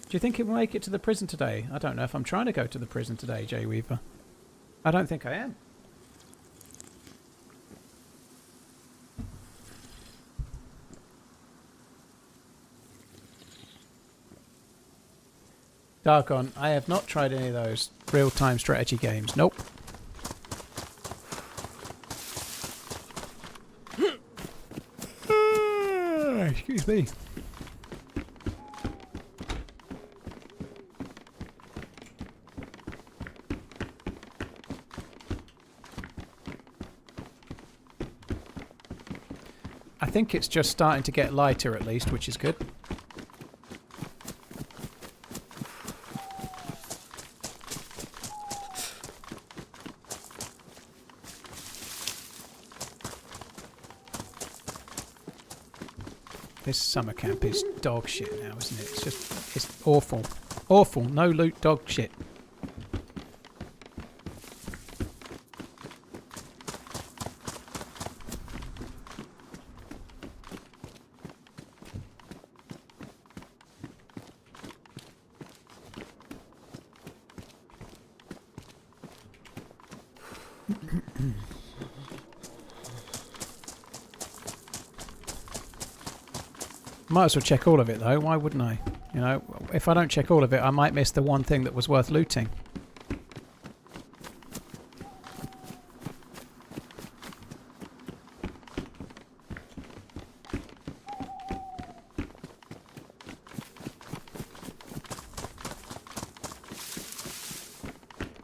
Do you think it will make it to the prison today? I don't know if I'm trying to go to the prison today, Jay Weaver. I don't think I am. Darkon, I have not tried any of those real-time strategy games. Nope. Excuse me. I think it's just starting to get lighter at least, which is good. This summer camp is dog shit now, isn't it? It's just, it's awful. Awful. No loot dog shit. Might as well check all of it though, why wouldn't I? You know, if I don't check all of it, I might miss the one thing that was worth looting.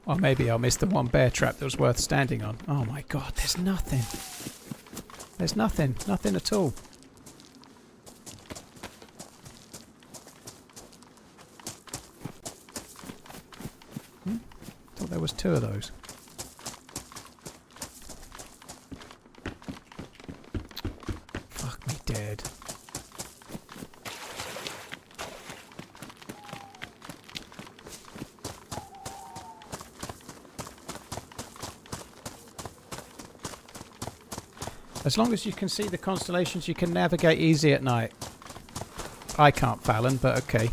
Or maybe I'll miss the one bear trap that was worth standing on. Oh my god, there's nothing. There's nothing. Nothing at all. Thought there was two of those. Fuck me dead. As long as you can see the constellations, you can navigate easy at night. I can't, Fallon, but okay.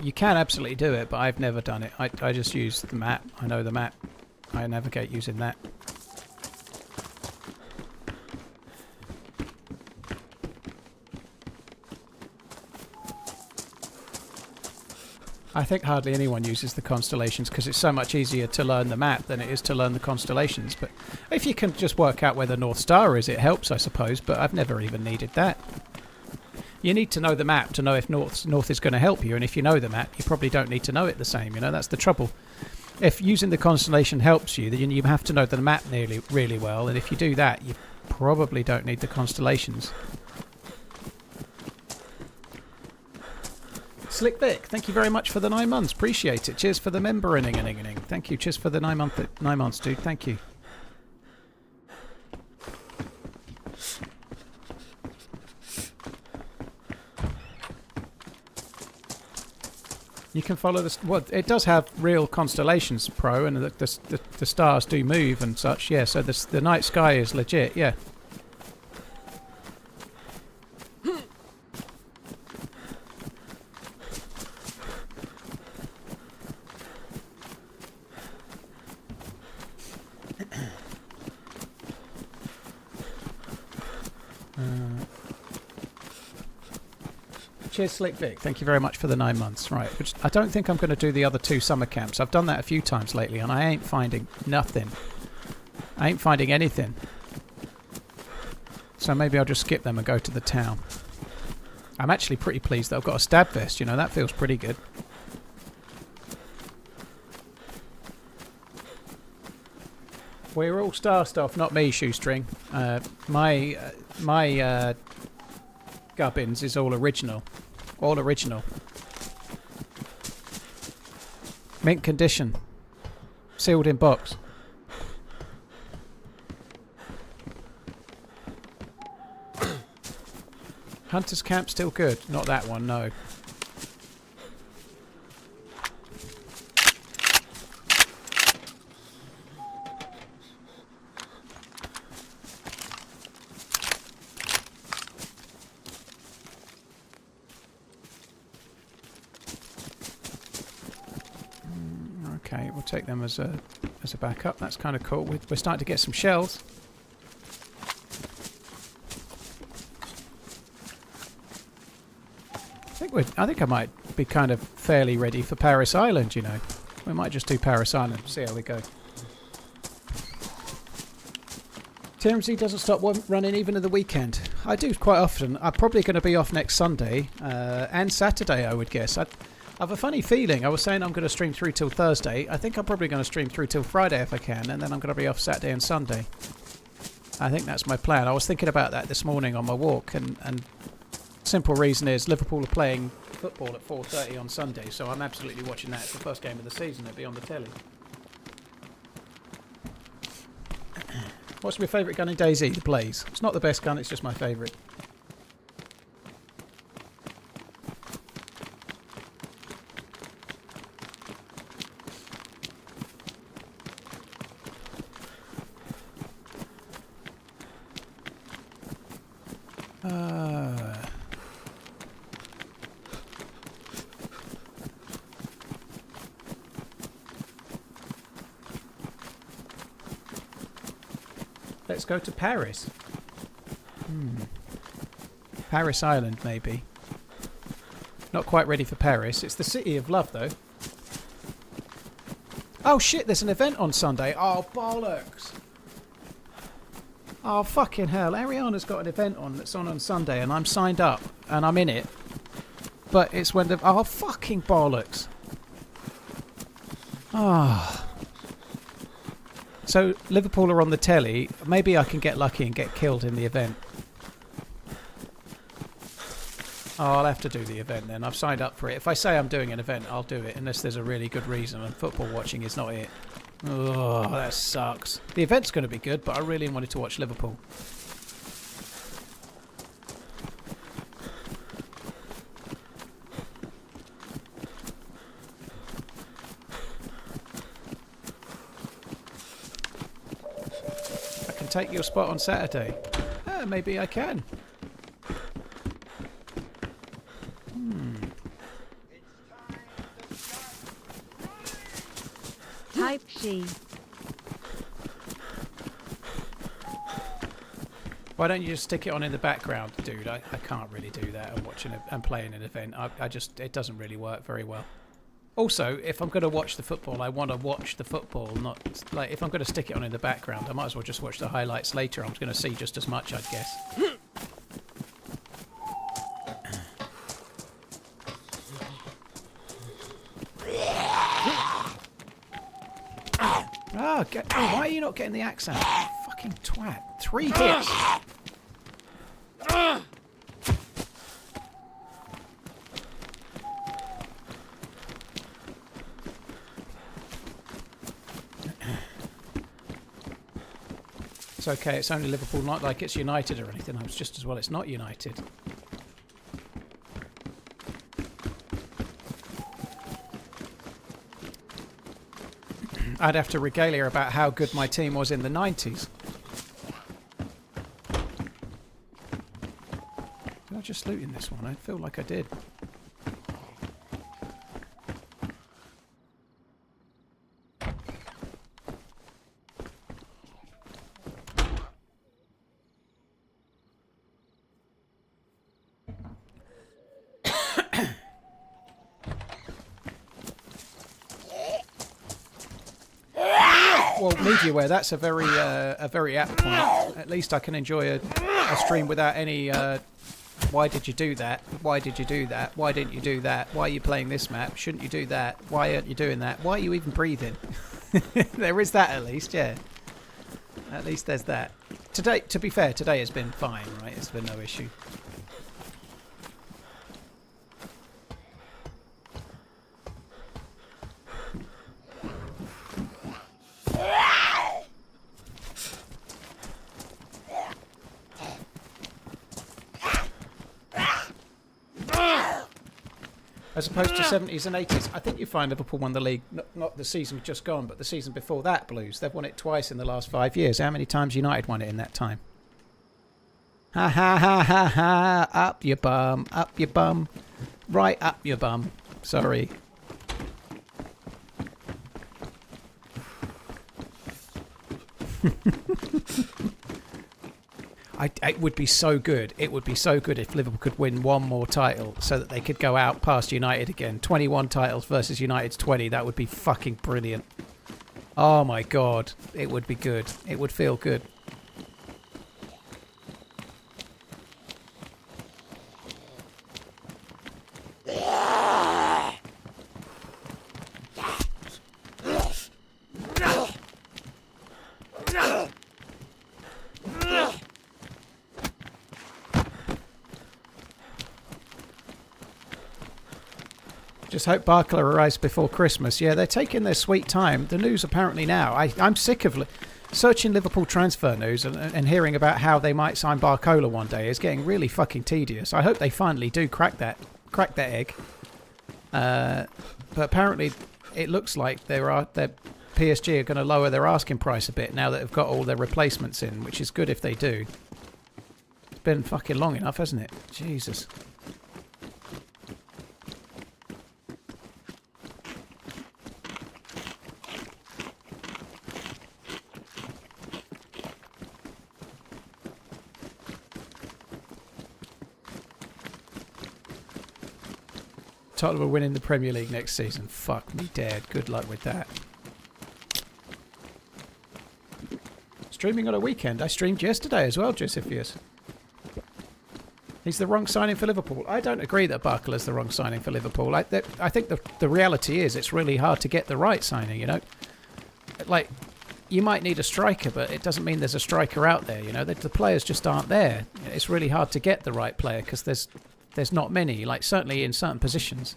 You can absolutely do it, but I've never done it. I just use the map. I know the map. I navigate using that. I think hardly anyone uses the constellations because it's so much easier to learn the map than it is to learn the constellations. But if you can just work out where the North Star is, it helps, I suppose, but I've never even needed that. You need to know the map to know if north is going to help you, and if you know the map, you probably don't need to know it the same. You know, that's the trouble. If using the constellation helps you, then you have to know the map really well, and if you do that, you probably don't need the constellations. Slick Vic, thank you very much for the 9 months. Appreciate it. Cheers for the membering. Thank you. Cheers for the 9 months, dude. Thank you. You can follow this. Well, it does have real constellations, Pro, and the stars do move and such. Yeah, so the night sky is legit. Yeah. Cheers, Slick Vic. Thank you very much for the 9 months. Right, which I don't think I'm going to do the other 2 summer camps. I've done that a few times lately, and I ain't finding nothing. I ain't finding anything. So maybe I'll just skip them and go to the town. I'm actually pretty pleased that I've got a stab vest. You know, that feels pretty good. We're all star stuff, not me, Shoestring. My gubbins is all original. All original. Mint condition. Sealed in box. Hunter's Camp still good. Not that one, no. Okay, we'll take them as a backup. That's kind of cool. We're starting to get some shells. I think I might be kind of fairly ready for Paris Island, you know. We might just do Paris Island, see how we go. TRMZ doesn't stop running even at the weekend. I do quite often. I'm probably going to be off next Sunday and Saturday, I would guess. I have a funny feeling. I was saying I'm going to stream through till Thursday. I think I'm probably going to stream through till Friday if I can, and then I'm going to be off Saturday and Sunday. I think that's my plan. I was thinking about that this morning on my walk, and simple reason is Liverpool are playing football at 4:30 on Sunday, so I'm absolutely watching that. It's the first game of the season. It'll be on the telly. What's my favourite gun in DayZ? The Blaze. It's not the best gun, it's just my favourite. Let's go to Paris. Paris Island, maybe. Not quite ready for Paris. It's the city of love, though. Oh shit, there's an event on Sunday. Oh, bollocks. Oh, fucking hell. Ariana's got an event on that's on Sunday, and I'm signed up, and I'm in it. But it's when the... Oh, fucking bollocks. Ah. So, Liverpool are on the telly. Maybe I can get lucky and get killed in the event. Oh, I'll have to do the event then. I've signed up for it. If I say I'm doing an event, I'll do it, unless there's a really good reason, and football watching is not it. Oh, that sucks. The event's going to be good, but I really wanted to watch Liverpool. I can take your spot on Saturday. Maybe I can. Type she. Why don't you just stick it on in the background, dude? I can't really do that and watching and playing an event. I just, it doesn't really work very well. Also, if I'm going to watch the football, I want to watch the football, not like if I'm going to stick it on in the background, I might as well just watch the highlights later. I'm going to see just as much, I'd guess. are. Why are you not getting the axe out? Fucking twat. 3 hits. It's okay, it's only Liverpool, not like it's United or anything. It's just as well it's not United. I'd have to regale you about how good my team was in the 90s. Did I just loot in this one? I feel like I did. Well, MediaWare, that's a very apt point. At least I can enjoy a stream without any, why did you do that? Why did you do that? Why didn't you do that? Why are you playing this map? Shouldn't you do that? Why aren't you doing that? Why are you even breathing? There is that at least, yeah. At least there's that. Today, to be fair, today has been fine, right? It's been no issue. As opposed to 70s and 80s. I think you find Liverpool won the league, not the season just gone, but the season before that, Blues. They've won it twice in the last 5 years. How many times United won it in that time? Ha ha ha ha ha. Up your bum. Up your bum. Right up your bum. Sorry. It would be so good. It would be so good if Liverpool could win one more title so that they could go out past United again. 21 titles versus United's 20. That would be fucking brilliant. Oh my god. It would be good. It would feel good. Just hope Barkler arrives before Christmas. Yeah, they're taking their sweet time. The news apparently now. I'm sick of searching Liverpool transfer news and hearing about how they might sign Barcola one day is getting really fucking tedious. I hope they finally do crack that egg. But apparently it looks like that PSG are going to lower their asking price a bit now that they've got all their replacements in, which is good if they do. It's been fucking long enough, hasn't it? Jesus. Tottenham are winning the Premier League next season. Fuck me dead. Good luck with that. Streaming on a weekend. I streamed yesterday as well, Josephus. He's the wrong signing for Liverpool. I don't agree that Barkle is the wrong signing for Liverpool. I think the reality is it's really hard to get the right signing, you know? Like, you might need a striker, but it doesn't mean there's a striker out there, you know? The players just aren't there. It's really hard to get the right player because there's not many, like certainly in certain positions.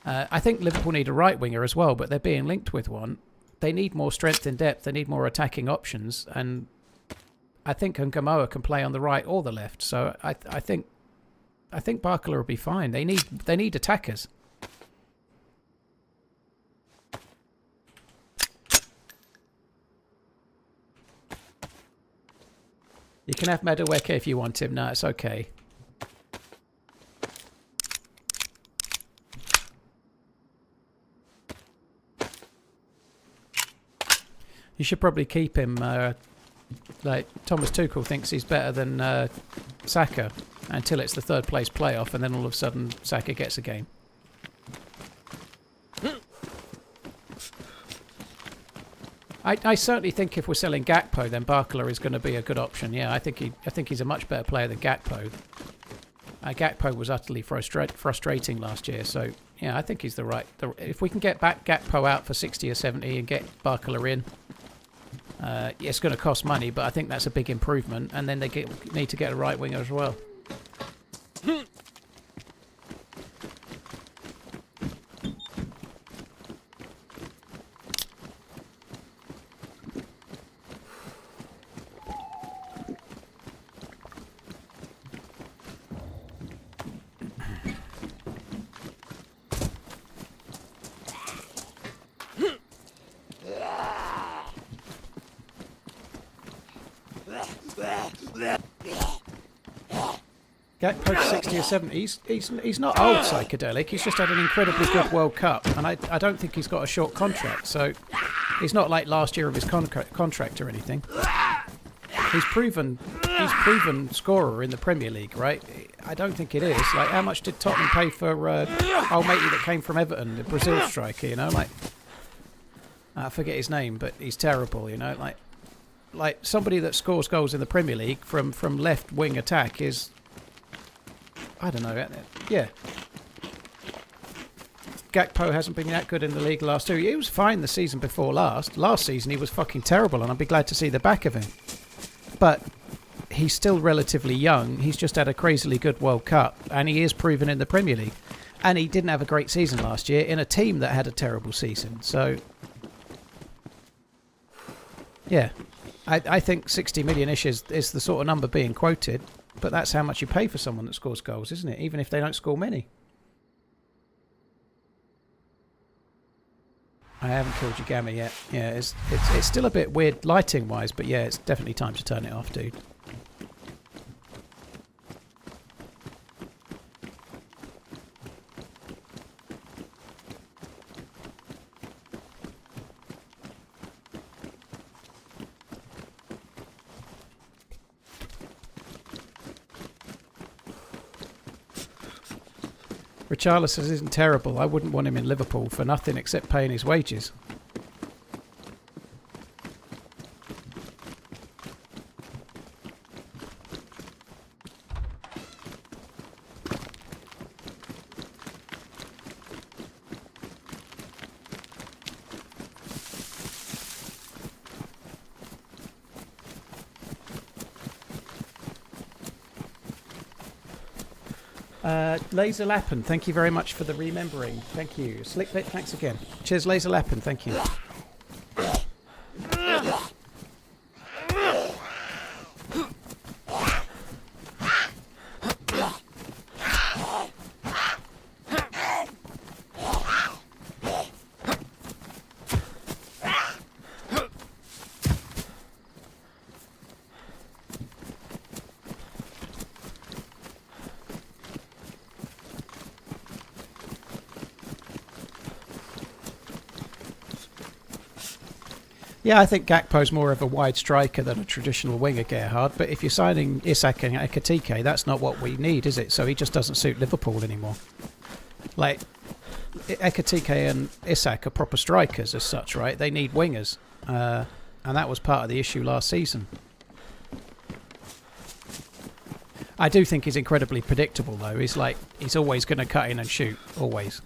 I think Liverpool need a right winger as well, but they're being linked with one. They need more strength in depth. They need more attacking options, and I think Nkamoa can play on the right or the left. So I think Barkler will be fine. They need attackers. You can have Madueke if you want him. No, it's okay. You should probably keep him. Like Thomas Tuchel thinks he's better than Saka until it's the third place playoff, and then all of a sudden Saka gets a game. I certainly think if we're selling Gakpo, then Barkler is going to be a good option. Yeah, I think he's a much better player than Gakpo. Gakpo was utterly frustrating last year, so yeah, I think he's the right. If we can get back Gakpo out for 60 or 70 and get Barcola in, it's going to cost money, but I think that's a big improvement. And then they need to get a right winger as well. Gakpo 60 or 70. He's not old psychedelic. He's just had an incredibly good World Cup, and I don't think he's got a short contract. So he's not like last year of his contract or anything. He's proven scorer in the Premier League, right? I don't think it is. Like, how much did Tottenham pay for old matey that came from Everton, the Brazil striker? You know, like I forget his name, but he's terrible. You know, like somebody that scores goals in the Premier League from left wing attack is. I don't know. Yeah. Gakpo hasn't been that good in the league last 2 years. He was fine the season before last. Last season he was fucking terrible, and I'd be glad to see the back of him. But he's still relatively young. He's just had a crazily good World Cup, and he is proven in the Premier League. And he didn't have a great season last year in a team that had a terrible season. So, yeah. I think 60 million-ish is the sort of number being quoted. But that's how much you pay for someone that scores goals, isn't it? Even if they don't score many. I haven't killed your gamma yet. Yeah, it's still a bit weird lighting-wise, but yeah, it's definitely time to turn it off, dude. Richarlison isn't terrible. I wouldn't want him in Liverpool for nothing except paying his wages. Laser Lappin, thank you very much for the remembering. Thank you. Slickbit, thanks again. Cheers, Laser Lappin, thank you. Yeah, I think Gakpo's more of a wide striker than a traditional winger, Gerhard. But if you're signing Isak and Ekitike, that's not what we need, is it? So he just doesn't suit Liverpool anymore. Like, Ekitike and Isak are proper strikers as such, right? They need wingers. And that was part of the issue last season. I do think he's incredibly predictable, though. He's always going to cut in and shoot. Always.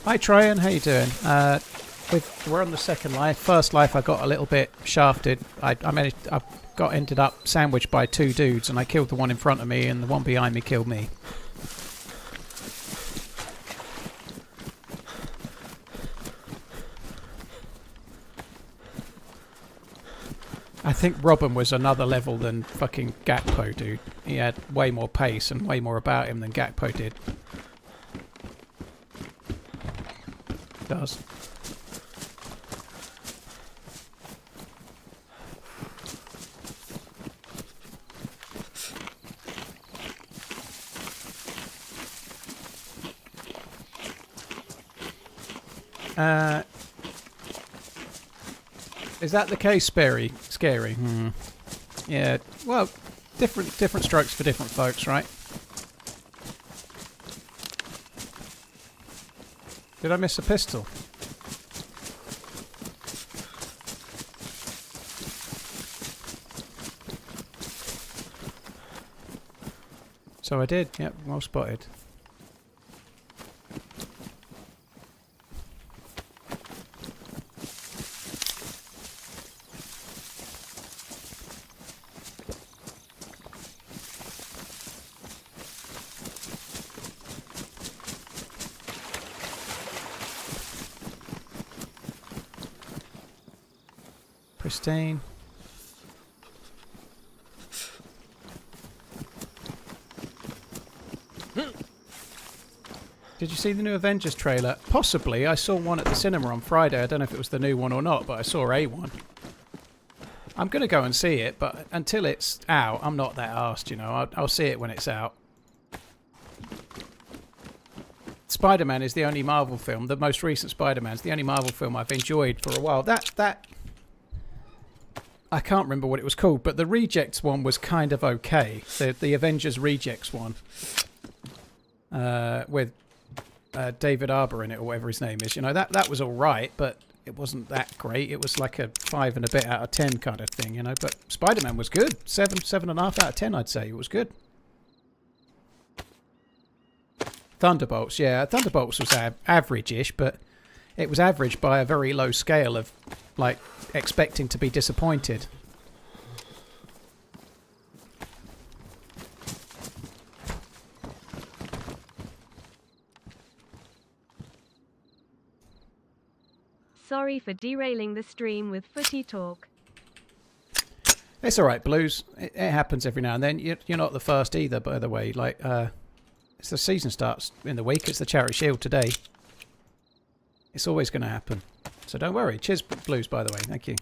Hi Tryon, how you doing? We're on the second life. First life I got a little bit shafted. I ended up sandwiched by two dudes, and I killed the one in front of me, and the one behind me killed me. I think Robin was another level than fucking Gakpo, dude. He had way more pace and way more about him than Gakpo did. Does. Is that the case, Scary? Yeah, Well, different strokes for different folks, right? Did I miss a pistol? So I did, yep, well spotted. Pristine. Did you see the new Avengers trailer? Possibly. I saw one at the cinema on Friday. I don't know if it was the new one or not, but I saw a one. I'm going to go and see it, but until it's out, I'm not that arsed, you know. I'll see it when it's out. Spider-Man is the only Marvel film, the most recent Spider-Man's the only Marvel film I've enjoyed for a while. That I can't remember what it was called, but the Rejects one was kind of okay. The Avengers Rejects one. With David Arbor in it, or whatever his name is. You know, that was alright, but it wasn't that great. It was like a 5 and a bit out of 10 kind of thing, you know. But Spider-Man was good. 7.5 out of 10, I'd say. It was good. Thunderbolts, yeah. Thunderbolts was average-ish, but it was average by a very low scale of, like, expecting to be disappointed. Sorry for derailing the stream with footy talk. It's alright, Blues. It happens every now and then. You're not the first either, by the way. Like, it's the season starts in the week. It's the Charity Shield today. It's always going to happen. So don't worry. Cheers, Blues, by the way. Thank you.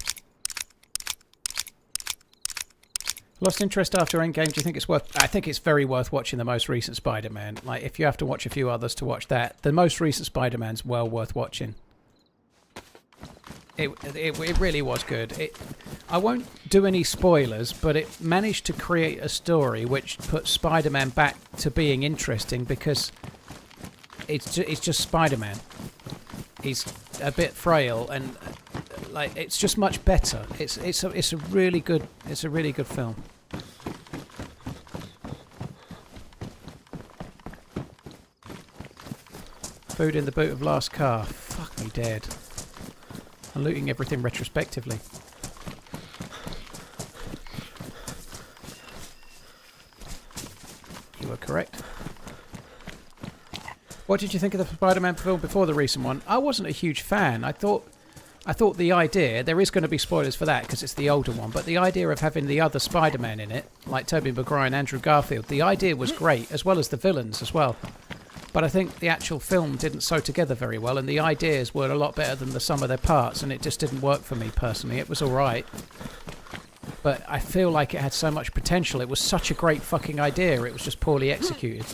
Lost interest after Endgame. Do you think it's worth... I think it's very worth watching the most recent Spider-Man. Like, if you have to watch a few others to watch that, the most recent Spider-Man's well worth watching. It really was good. I won't do any spoilers, but it managed to create a story which put Spider-Man back to being interesting because it's just Spider-Man. He's a bit frail and like it's just much better. It's a really good film. Food in the boot of last car. Fuck me dead. I'm looting everything retrospectively. You were correct. What did you think of the Spider-Man film before the recent one? I wasn't a huge fan. I thought the idea, there is going to be spoilers for that because it's the older one, but the idea of having the other Spider-Man in it, like Tobey Maguire and Andrew Garfield, the idea was great, as well as the villains as well. But I think the actual film didn't sew together very well, and the ideas were a lot better than the sum of their parts, and it just didn't work for me personally. It was alright, but I feel like it had so much potential. It was such a great fucking idea, it was just poorly executed.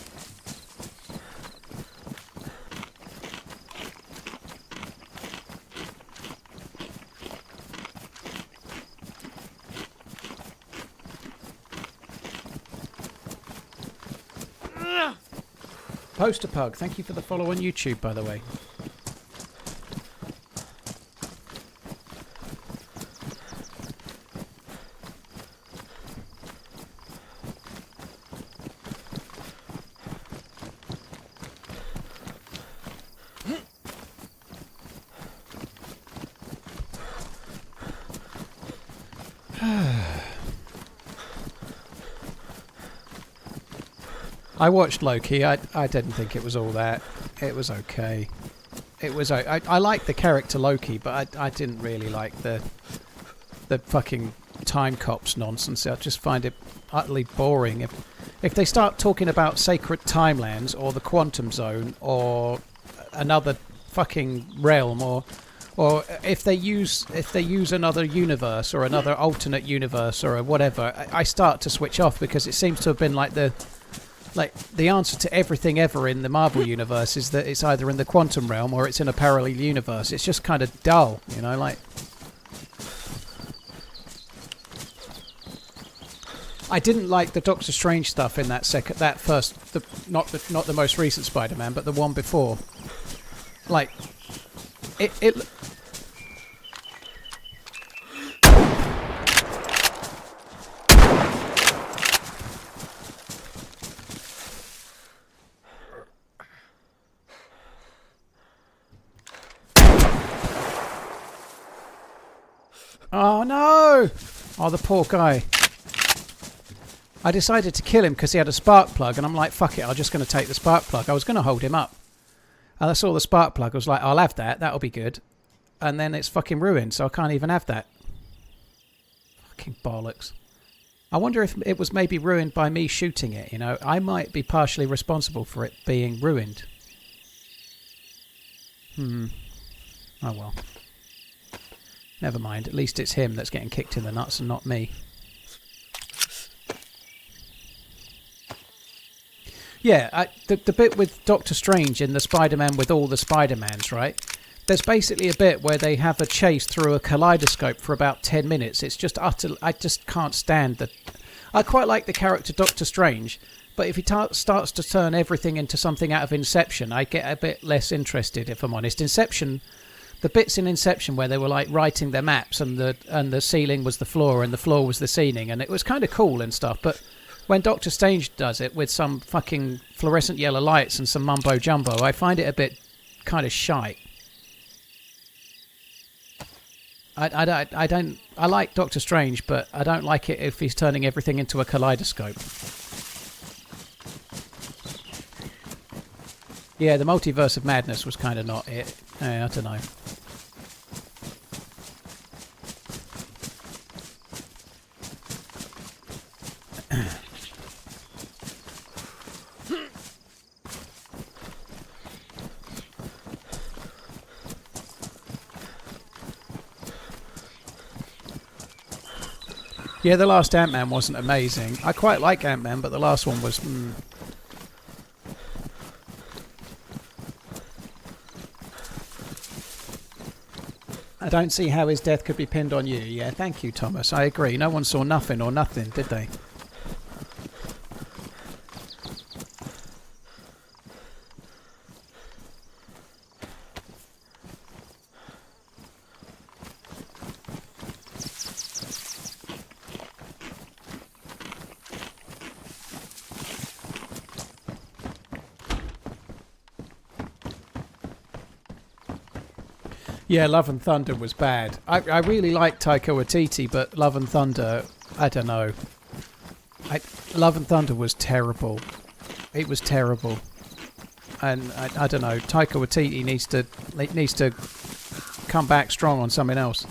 Poster Pug, thank you for the follow on YouTube, by the way. I watched Loki. I didn't think it was all that. It was okay. It was. I liked the character Loki, but I didn't really like the fucking time cops nonsense. I just find it utterly boring. If they start talking about sacred timelands or the quantum zone or another fucking realm or if they use another universe or another alternate universe or whatever, I start to switch off because it seems to have been like the answer to everything ever in the Marvel universe is that it's either in the quantum realm or it's in a parallel universe. It's just kind of dull, you know, like... I didn't like the Doctor Strange stuff in that not the most recent Spider-Man, but the one before. Like, it. Oh no! Oh, the poor guy. I decided to kill him because he had a spark plug, and I'm like, fuck it, I'm just going to take the spark plug. I was going to hold him up. And I saw the spark plug, I was like, I'll have that, that'll be good. And then it's fucking ruined, so I can't even have that. Fucking bollocks. I wonder if it was maybe ruined by me shooting it, you know. I might be partially responsible for it being ruined. Oh well. Never mind, at least it's him that's getting kicked in the nuts and not me. Yeah, the bit with Doctor Strange in the Spider-Man with all the Spider-Mans, right? There's basically a bit where they have a chase through a kaleidoscope for about 10 minutes. It's just utter... I just can't stand the... I quite like the character Doctor Strange, but if he starts to turn everything into something out of Inception, I get a bit less interested, if I'm honest. Inception... The bits in Inception where they were like writing their maps and the ceiling was the floor and the floor was the ceiling, and it was kind of cool and stuff, but... When Doctor Strange does it with some fucking fluorescent yellow lights and some mumbo jumbo, I find it a bit kind of shite. I like Doctor Strange, but I don't like it if he's turning everything into a kaleidoscope. Yeah, the Multiverse of Madness was kind of not it. I don't know. Yeah, the last Ant-Man wasn't amazing. I quite like Ant-Man, but the last one was... I don't see how his death could be pinned on you. Yeah, thank you, Thomas. I agree. No one saw nothing or nothing, did they? Yeah, Love and Thunder was bad. I really like Taika Waititi, but Love and Thunder, I don't know. Love and Thunder was terrible. It was terrible. And I don't know, Taika Waititi needs to come back strong on something else.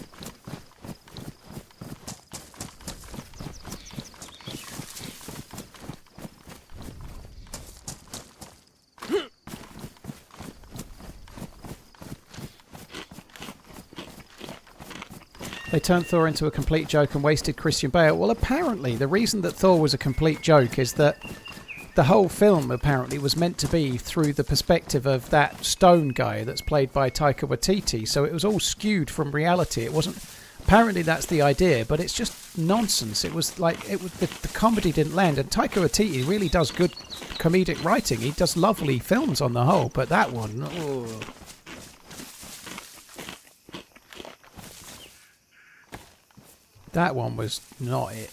They turned Thor into a complete joke and wasted Christian Bale. Well, apparently, the reason that Thor was a complete joke is that the whole film apparently was meant to be through the perspective of that stone guy that's played by Taika Waititi. So it was all skewed from reality. It wasn't... Apparently that's the idea, but it's just nonsense. It was like... the comedy didn't land. And Taika Waititi really does good comedic writing. He does lovely films on the whole, but that one... Oh. That one was not it.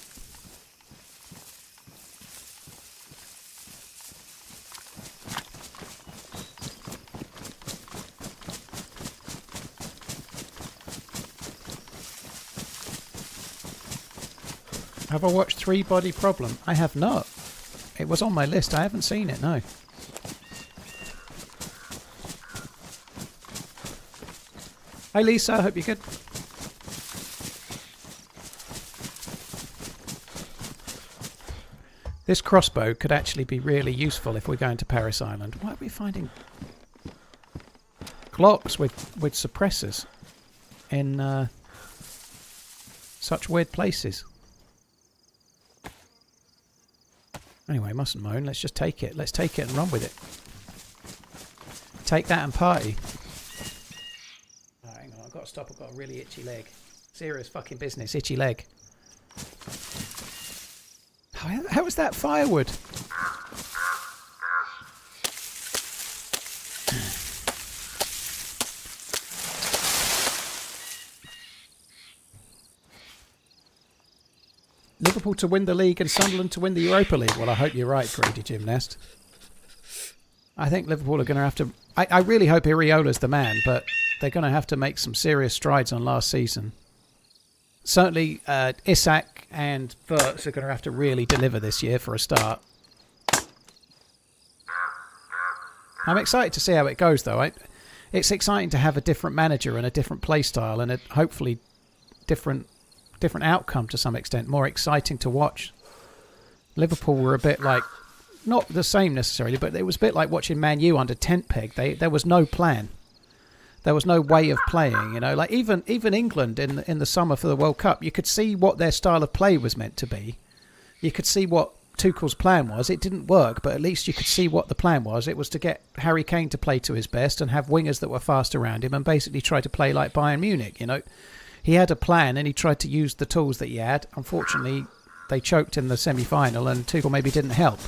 Have I watched Three Body Problem? I have not. It was on my list. I haven't seen it, no. Hi Lisa, I hope you're good. This crossbow could actually be really useful if we're going to Paris Island. Why are we finding Glocks with suppressors in such weird places? Anyway, mustn't moan. Let's just take it. Let's take it and run with it. Take that and party. Oh, hang on, I've got to stop. I've got a really itchy leg. Serious fucking business. Itchy leg. How is that firewood? Liverpool to win the league and Sunderland to win the Europa League. Well, I hope you're right, Greedy Gymnast. I think Liverpool are going to have to... I really hope Iriola's the man, but they're going to have to make some serious strides on last season. Certainly, Isak and Wirtz are going to have to really deliver this year for a start. I'm excited to see how it goes, though. It's exciting to have a different manager and a different play style and a hopefully different outcome to some extent. More exciting to watch. Liverpool were a bit like... Not the same necessarily, but it was a bit like watching Man U under tent peg. There was no plan. There was no way of playing, you know. Like even England in the summer for the World Cup, you could see what their style of play was meant to be. You could see what Tuchel's plan was. It didn't work, but at least you could see what the plan was. It was to get Harry Kane to play to his best and have wingers that were fast around him and basically try to play like Bayern Munich, you know. He had a plan and he tried to use the tools that he had. Unfortunately, they choked in the semi-final and Tuchel maybe didn't help.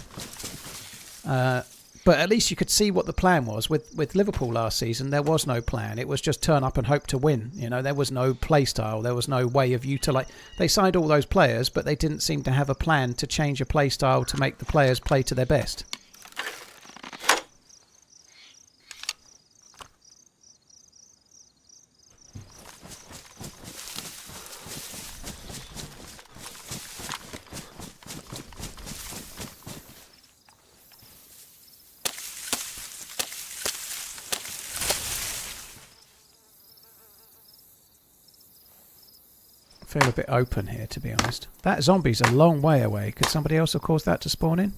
But at least you could see what the plan was. With Liverpool last season, there was no plan. It was just turn up and hope to win. You know, there was no play style. There was no way of utilising. They signed all those players, but they didn't seem to have a plan to change a play style to make the players play to their best. Feel a bit open here, to be honest. That zombie's a long way away. Could somebody else have caused that to spawn in?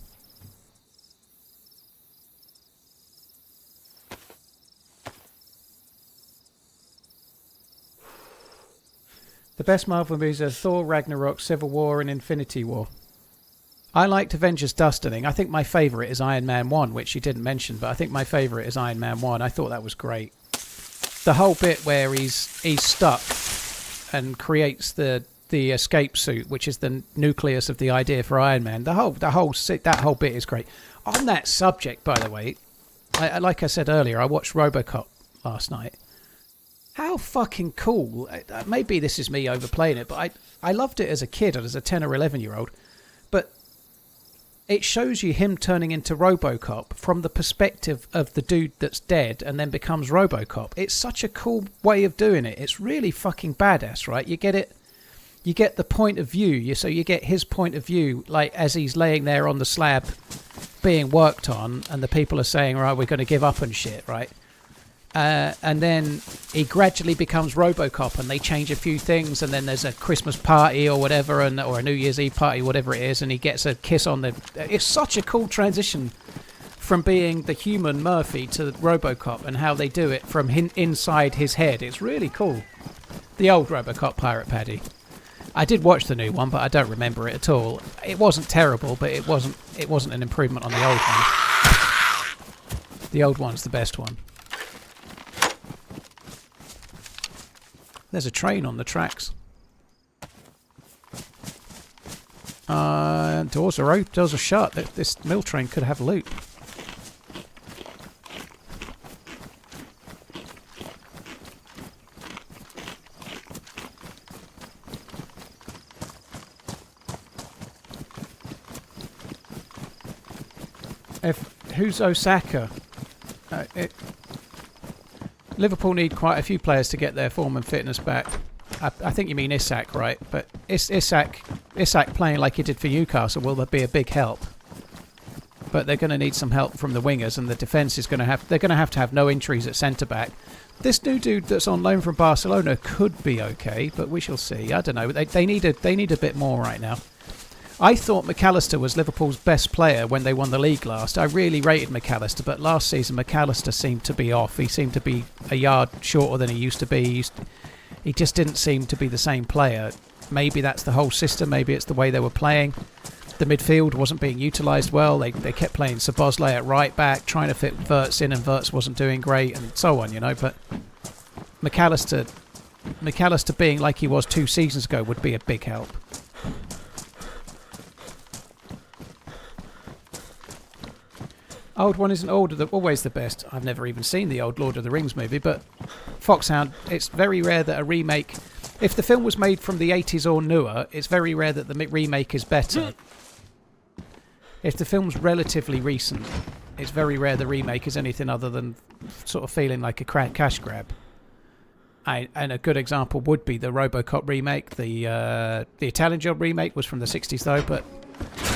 The best Marvel movies are Thor, Ragnarok, Civil War and Infinity War. I liked Avengers Destiny. I think my favourite is Iron Man 1, which you didn't mention, but I think my favourite is Iron Man 1. I thought that was great. The whole bit where he's stuck and creates the escape suit, which is the nucleus of the idea for Iron Man. That whole bit is great. On that subject, by the way, like I said earlier, I watched RoboCop last night. How fucking cool! Maybe this is me overplaying it, but I loved it as a kid and as a 10 or 11-year-old. But it shows you him turning into RoboCop from the perspective of the dude that's dead and then becomes RoboCop. It's such a cool way of doing it. It's really fucking badass, right? You get it. You get the point of view. So you get his point of view, like as he's laying there on the slab being worked on and the people are saying, right, we're going to give up and shit, right? And then he gradually becomes RoboCop and they change a few things and then there's a Christmas party or whatever or a New Year's Eve party, whatever it is, and he gets a kiss on the... It's such a cool transition from being the human Murphy to RoboCop and how they do it from inside his head. It's really cool. The old RoboCop Pirate Paddy. I did watch the new one, but I don't remember it at all. It wasn't terrible, but it wasn't an improvement on the old one. The old one's the best one. There's a train on the tracks. Doors are open. Doors are shut. This mill train could have loot. Who's Osaka? Liverpool need quite a few players to get their form and fitness back. I think you mean Isak, right? But Isak playing like he did for Newcastle will be a big help. But they're going to need some help from the wingers, and the defence is going to have... They're going to have no injuries at centre back. This new dude that's on loan from Barcelona could be okay, but we shall see. I don't know. They need a bit more right now. I thought McAllister was Liverpool's best player when they won the league last. I really rated McAllister, but last season McAllister seemed to be off. He seemed to be a yard shorter than he used to be. He just didn't seem to be the same player. Maybe that's the whole system. Maybe it's the way they were playing. The midfield wasn't being utilised well. They kept playing Szoboszlai at right back, trying to fit Wirtz in, and Wirtz wasn't doing great, and so on, you know. But McAllister being like he was 2 seasons ago would be a big help. Old one isn't always the best. I've never even seen the old Lord of the Rings movie, but Foxhound, it's very rare that a remake... If the film was made from the 80s or newer, it's very rare that the remake is better. If the film's relatively recent, it's very rare the remake is anything other than sort of feeling like a cash grab. And a good example would be the RoboCop remake. The Italian Job remake was from the 60s though, but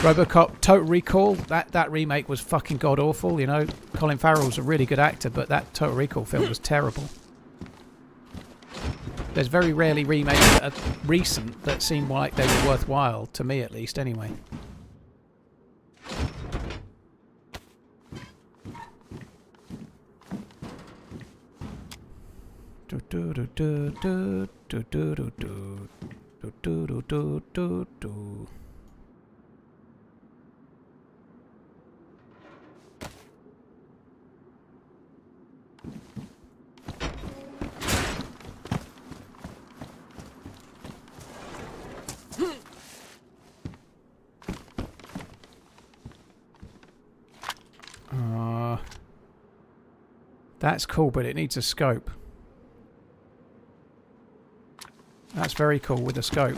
RoboCop Total Recall, that remake was fucking god awful, you know. Colin Farrell's a really good actor, but that Total Recall film was terrible. There's very rarely remakes that are recent that seem like they were worthwhile, to me at least, anyway. Do do do do do do do do do do do do do. That's cool, but it needs a scope. That's very cool with a scope.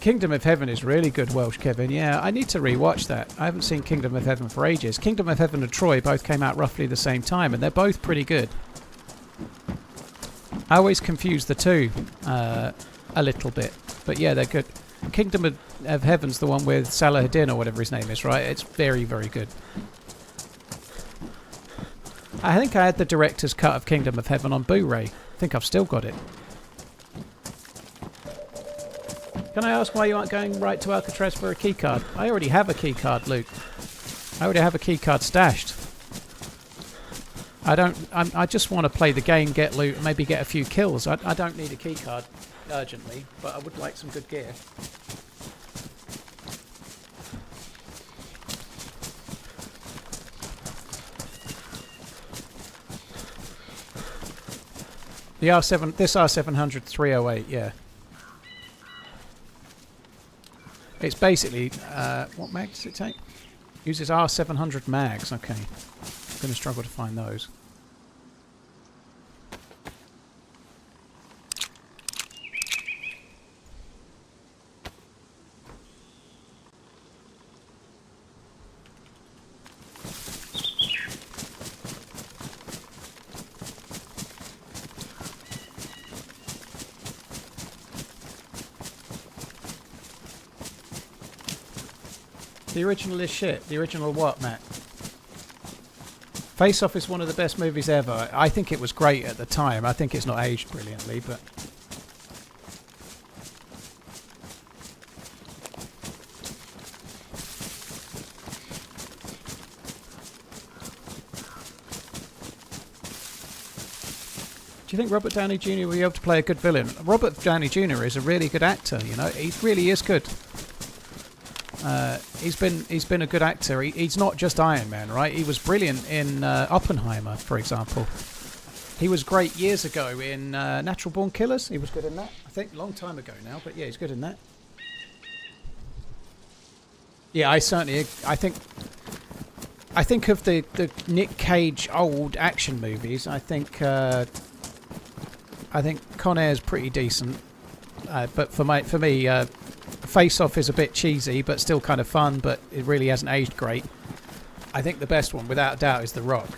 Kingdom of Heaven is really good, Welsh Kevin. Yeah, I need to rewatch that. I haven't seen Kingdom of Heaven for ages. Kingdom of Heaven and Troy both came out roughly the same time, and they're both pretty good. I always confuse the two a little bit, but yeah, they're good. Kingdom of Heaven's the one with Salahadin or whatever his name is, right? It's very, very good. I think I had the director's cut of Kingdom of Heaven on Blu-ray. I think I've still got it. Can I ask why you aren't going right to Alcatraz for a keycard? I already have a keycard, Luke. I already have a keycard stashed. I just want to play the game, get loot, and maybe get a few kills. I don't need a keycard urgently, but I would like some good gear. The R7, this R700 308, yeah. It's basically, what mag does it take? Uses R700 mags, okay. I'm going to struggle to find those. The original is shit. The original what, Matt? Face Off is one of the best movies ever. I think it was great at the time. I think it's not aged brilliantly, but... Do you think Robert Downey Jr. will be able to play a good villain? Robert Downey Jr. is a really good actor, you know. He really is good. He's been a good actor. He's not just Iron Man, right? He was brilliant in Oppenheimer, for example. He was great years ago in Natural Born Killers. He was good in that. I think a long time ago now, but yeah, he's good in that. Yeah, I think of the Nick Cage old action movies. I think Con Air's pretty decent, but for me. Face Off is a bit cheesy, but still kind of fun, but it really hasn't aged great. I think the best one, without a doubt, is The Rock.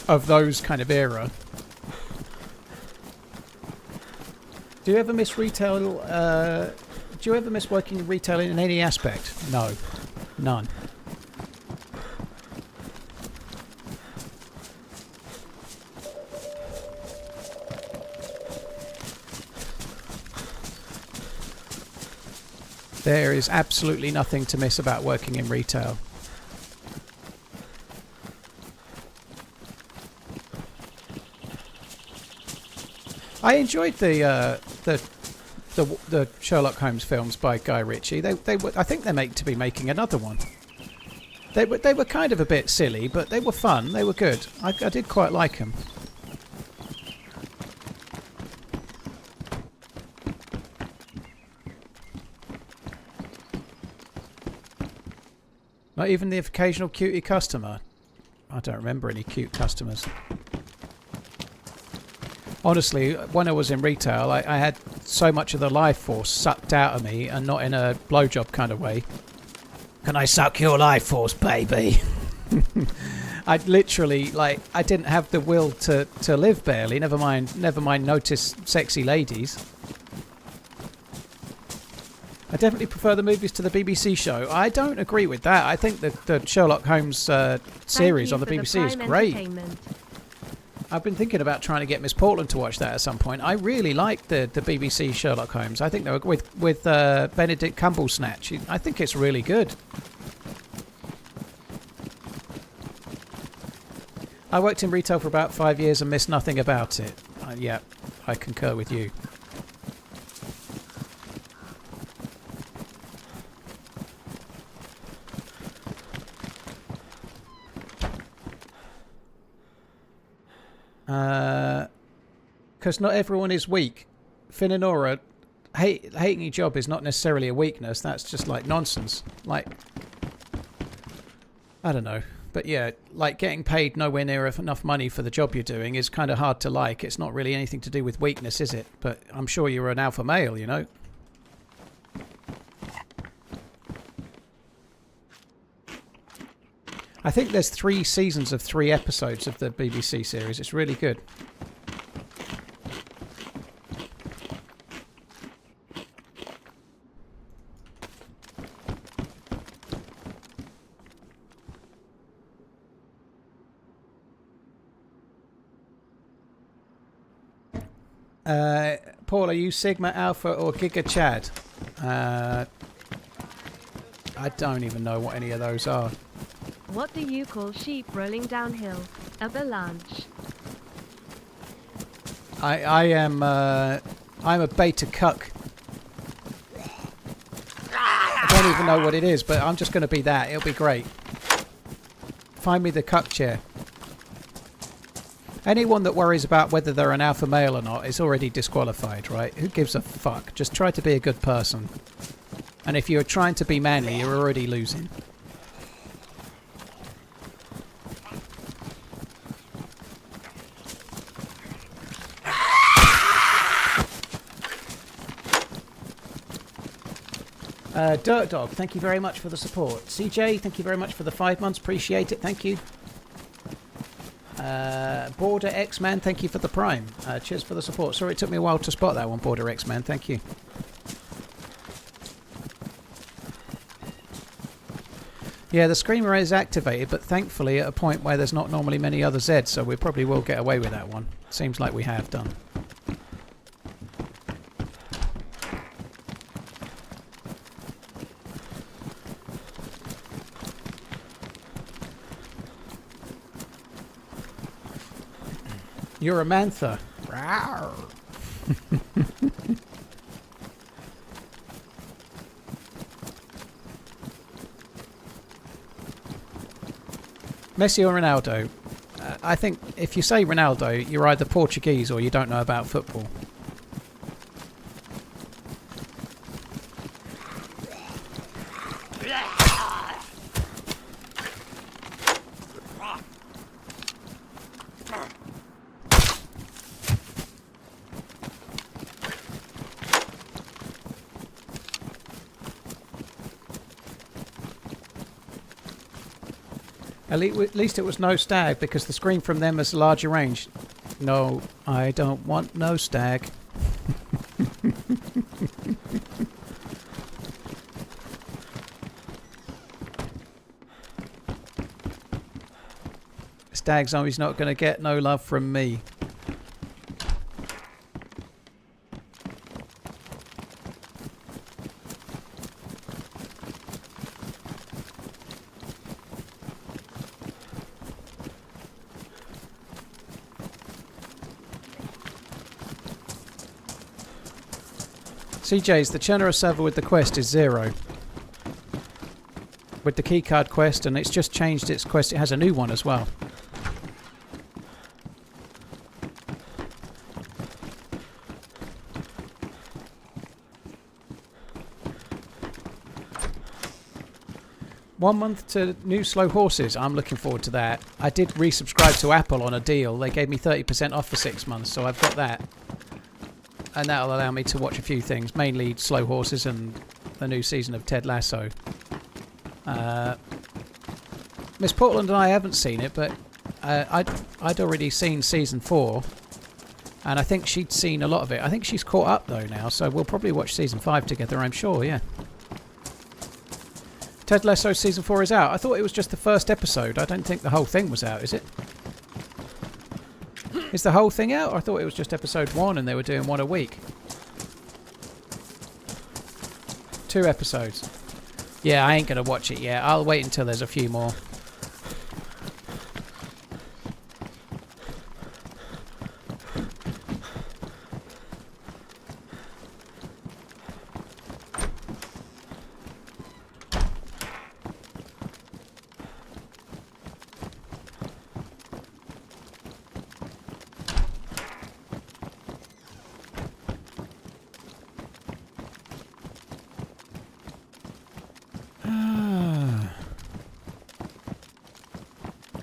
Of those kind of era. Do you ever miss retail? Do you ever miss working in retail in any aspect? No. None. There is absolutely nothing to miss about working in retail. I enjoyed the Sherlock Holmes films by Guy Ritchie. They were, I think they're to be making another one. They were kind of a bit silly, but they were fun. They were good. I did quite like them. Not even the occasional cutie customer. I don't remember any cute customers. Honestly, when I was in retail, I had so much of the life force sucked out of me, and not in a blowjob kind of way. Can I suck your life force, baby? I literally, like, I didn't have the will to live barely. Never mind notice sexy ladies. I definitely prefer the movies to the BBC show. I don't agree with that. I think the Sherlock Holmes series on the BBC is great. I've been thinking about trying to get Miss Portland to watch that at some point. I really like the BBC Sherlock Holmes. I think they were with Benedict Cumberbatch. I think it's really good. I worked in retail for about 5 years and missed nothing about it. Yeah, I concur with you. Because not everyone is weak. Finn and Nora, hating your job is not necessarily a weakness. That's just like nonsense. Like, I don't know. But yeah, like getting paid nowhere near enough money for the job you're doing is kind of hard to like. It's not really anything to do with weakness, is it? But I'm sure you're an alpha male, you know? I think there's 3 seasons of 3 episodes of the BBC series. It's really good. Paul, are you Sigma, Alpha, or Giga Chad? I don't even know what any of those are. What do you call sheep rolling downhill? Avalanche. I'm a beta cuck. I don't even know what it is, but I'm just going to be that. It'll be great. Find me the cuck chair. Anyone that worries about whether they're an alpha male or not is already disqualified, right? Who gives a fuck? Just try to be a good person. And if you're trying to be manly, you're already losing. Dirt Dog, thank you very much for the support. CJ, thank you very much for the 5 months. Appreciate it. Thank you. Border X-Man, thank you for the Prime. Cheers for the support. Sorry it took me a while to spot that one, Border X-Man. Thank you. Yeah, the Screamer is activated, but thankfully at a point where there's not normally many other Zeds, so we probably will get away with that one. Seems like we have done. You're a mantha. Messi or Ronaldo? I think if you say Ronaldo, you're either Portuguese or you don't know about football. At least it was no stag, because the screen from them is larger range. No, I don't want no stag. Stag zombie's not going to get no love from me. CJ's, the Chenera server with the quest is 0. With the keycard quest, and it's just changed its quest. It has a new one as well. One month to new slow horses. I'm looking forward to that. I did resubscribe to Apple on a deal. They gave me 30% off for 6 months, so I've got that. And that'll allow me to watch a few things, mainly slow horses and the new season of Ted Lasso. Miss Portland and I haven't seen it, but I'd already seen season 4, and I think she'd seen a lot of it. I think she's caught up though now, so we'll probably watch season 5 together, I'm sure, yeah. Ted Lasso season 4 is out. I thought it was just the first episode. I don't think the whole thing was out, is it? Is the whole thing out? I thought it was just episode 1 and they were doing one a week. 2 episodes. Yeah, I ain't going to watch it yet. I'll wait until there's a few more.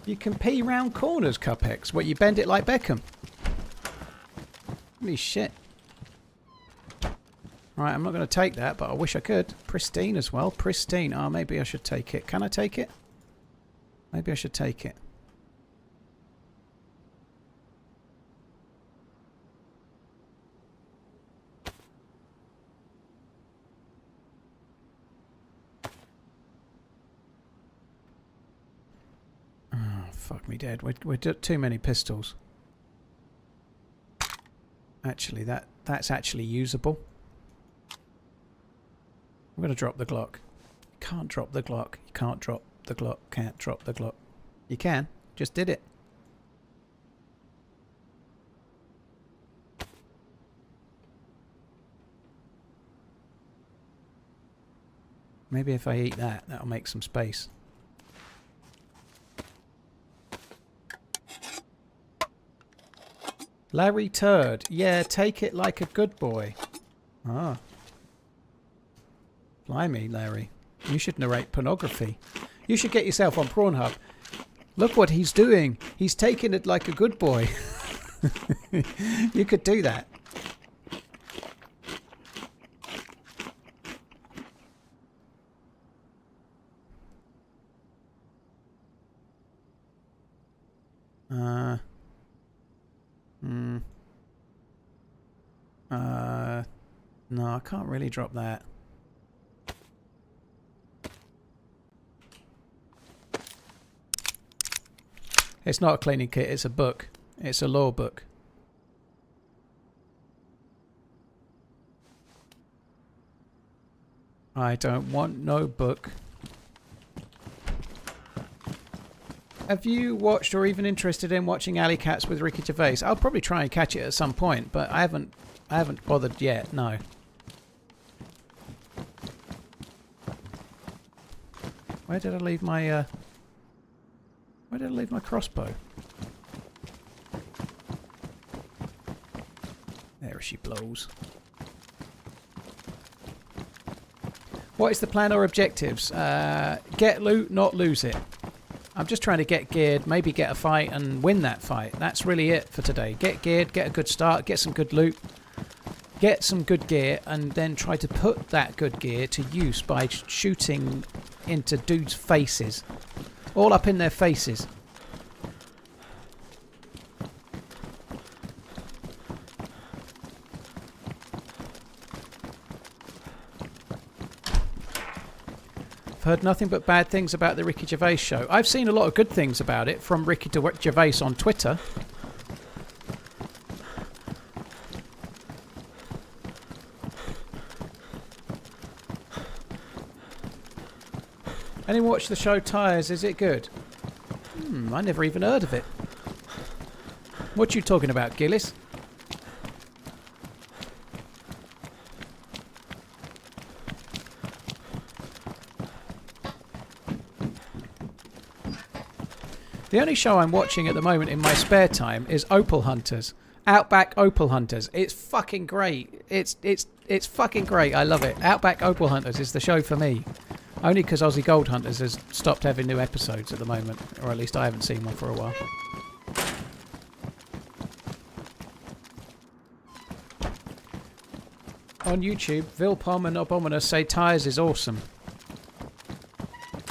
You can pee round corners, Cupex. What, you bend it like Beckham? Holy shit. Right, I'm not going to take that, but I wish I could. Pristine as well. Pristine. Oh, maybe I should take it. Can I take it? Maybe I should take it. Fuck me dead. We're too many pistols. Actually, that's actually usable. I'm going to drop the Glock. You can't drop the Glock. You can't drop the Glock. Can't drop the Glock. You can. Just did it. Maybe if I eat that, that'll make some space. Larry Turd. Yeah, take it like a good boy. Ah. Blimey, Larry. You should narrate pornography. You should get yourself on Pornhub. Look what he's doing. He's taking it like a good boy. You could do that. No, I can't really drop that. It's not a cleaning kit, it's a book. It's a law book. I don't want no book. Have you watched or even interested in watching Alley Cats with Ricky Gervais? I'll probably try and catch it at some point, but I haven't bothered yet, no. Where did I leave my crossbow? There she blows. What is the plan or objectives? Get loot, not lose it. I'm just trying to get geared, maybe get a fight and win that fight. That's really it for today. Get geared, get a good start, get some good loot, get some good gear, and then try to put that good gear to use by shooting into dudes' faces. All up in their faces. I've heard nothing but bad things about the Ricky Gervais show. I've seen a lot of good things about it from Ricky Gervais on Twitter. Anyone watch the show Tires? Is it good? I never even heard of it. What you talking about, Gillis? The only show I'm watching at the moment in my spare time is Opal Hunters. Outback Opal Hunters. It's fucking great. It's fucking great. I love it. Outback Opal Hunters is the show for me. Only because Aussie Gold Hunters has stopped having new episodes at the moment. Or at least I haven't seen one for a while. On YouTube, Vilpom and Abominus say Tyres is awesome.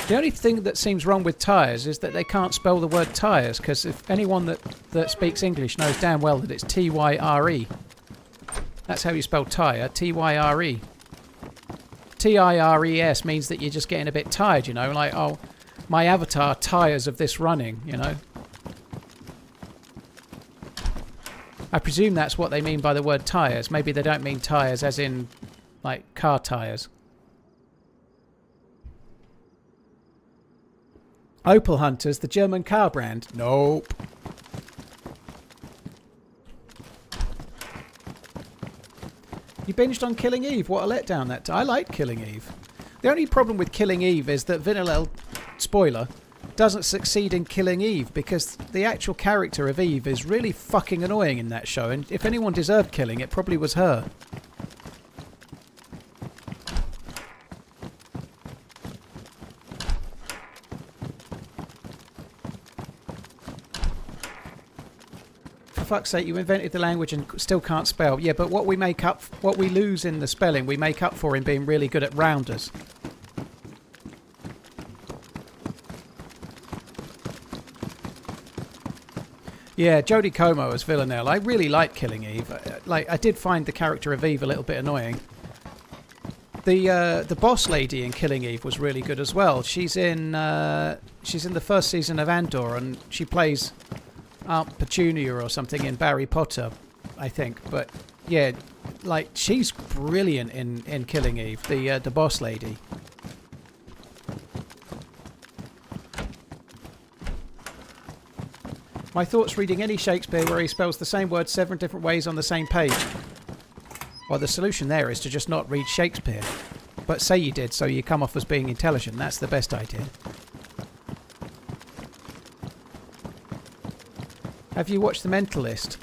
The only thing that seems wrong with Tyres is that they can't spell the word tyres, because if anyone that speaks English knows damn well that it's T-Y-R-E. That's how you spell tyre, T-Y-R-E. T-I-R-E-S means that you're just getting a bit tired, you know, like, oh, my avatar tires of this running, you know. I presume that's what they mean by the word tyres. Maybe they don't mean tyres as in, like, car tyres. Opal Hunters, the German car brand. Nope. You binged on Killing Eve. What a letdown that. I like Killing Eve. The only problem with Killing Eve is that Deerisle, spoiler, doesn't succeed in killing Eve because the actual character of Eve is really fucking annoying in that show, and if anyone deserved killing, it probably was her. For fuck's sake, you invented the language and still can't spell. Yeah, but what we lose in the spelling, we make up for in being really good at rounders. Yeah, Jodie Comer as Villanelle. I really like Killing Eve. I did find the character of Eve a little bit annoying. The boss lady in Killing Eve was really good as well. She's in the first season of Andor, and she plays Aunt Petunia or something in Harry Potter, I think. But yeah, like she's brilliant in Killing Eve. The boss lady. My thoughts reading any Shakespeare where he spells the same word 7 different ways on the same page. Well, the solution there is to just not read Shakespeare. But say you did, so you come off as being intelligent. That's the best idea. Have you watched The Mentalist?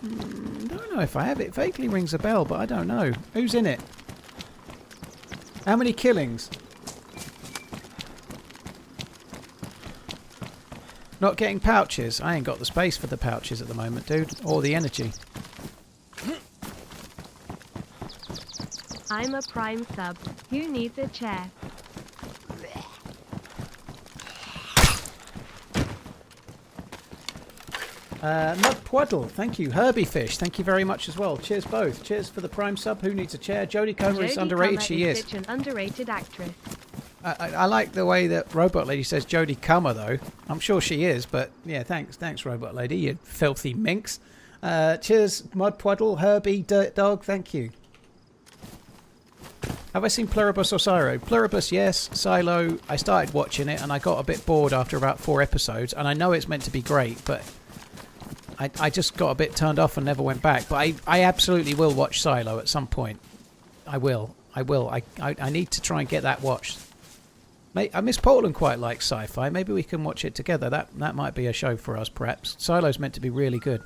I don't know if I have. It vaguely rings a bell, but I don't know. Who's in it? How many killings? Not getting pouches. I ain't got the space for the pouches at the moment, dude. Or the energy. I'm a Prime sub. Who needs a chair? Mud Pwaddle, thank you. Herbie Fish, thank you very much as well. Cheers both. Cheers for the Prime sub. Who needs a chair? Jodie Comer is underrated. She is. Such an underrated actress. I like the way that Robot Lady says Jodie Comer, though. I'm sure she is, but yeah, thanks, Robot Lady, you filthy minx. Cheers, Mud Pwaddle, Herbie, Dirt Dog, thank you. Have I seen Pluribus or Silo? Pluribus, yes. Silo, I started watching it and I got a bit bored after about 4 episodes, and I know it's meant to be great, but I just got a bit turned off and never went back. But I absolutely will watch Silo at some point. I will. I need to try and get that watched. Miss Portland quite likes sci-fi. Maybe we can watch it together. That might be a show for us, perhaps. Silo's meant to be really good.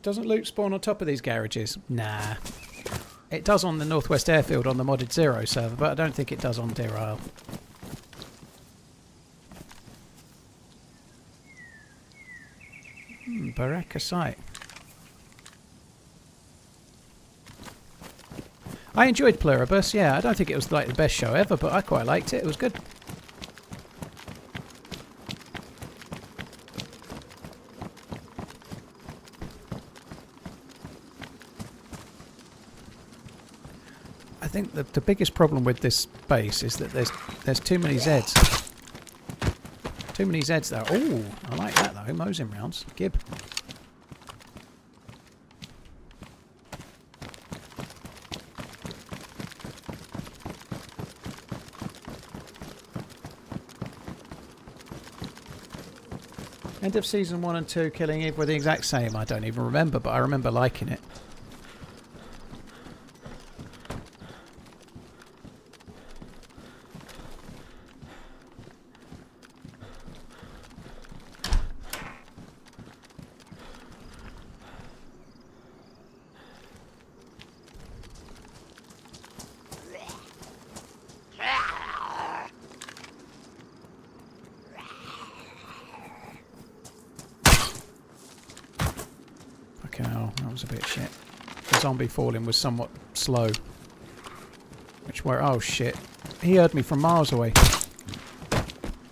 Doesn't loot spawn on top of these garages? Nah. It does on the Northwest Airfield on the Modded Zero server, but I don't think it does on Deerisle. Baraka site. I enjoyed Pluribus, yeah. I don't think it was like the best show ever, but I quite liked it. It was good. I think the biggest problem with this base is that there's too many Zeds. Too many Zeds though. Oh, I like that though. Mosin rounds. Gib. End of season 1 and 2, Killing Eve were the exact same. I don't even remember, but I remember liking it. Fucking hell, that was a bit shit. The zombie falling was somewhat slow. Which were... Oh shit. He heard me from miles away.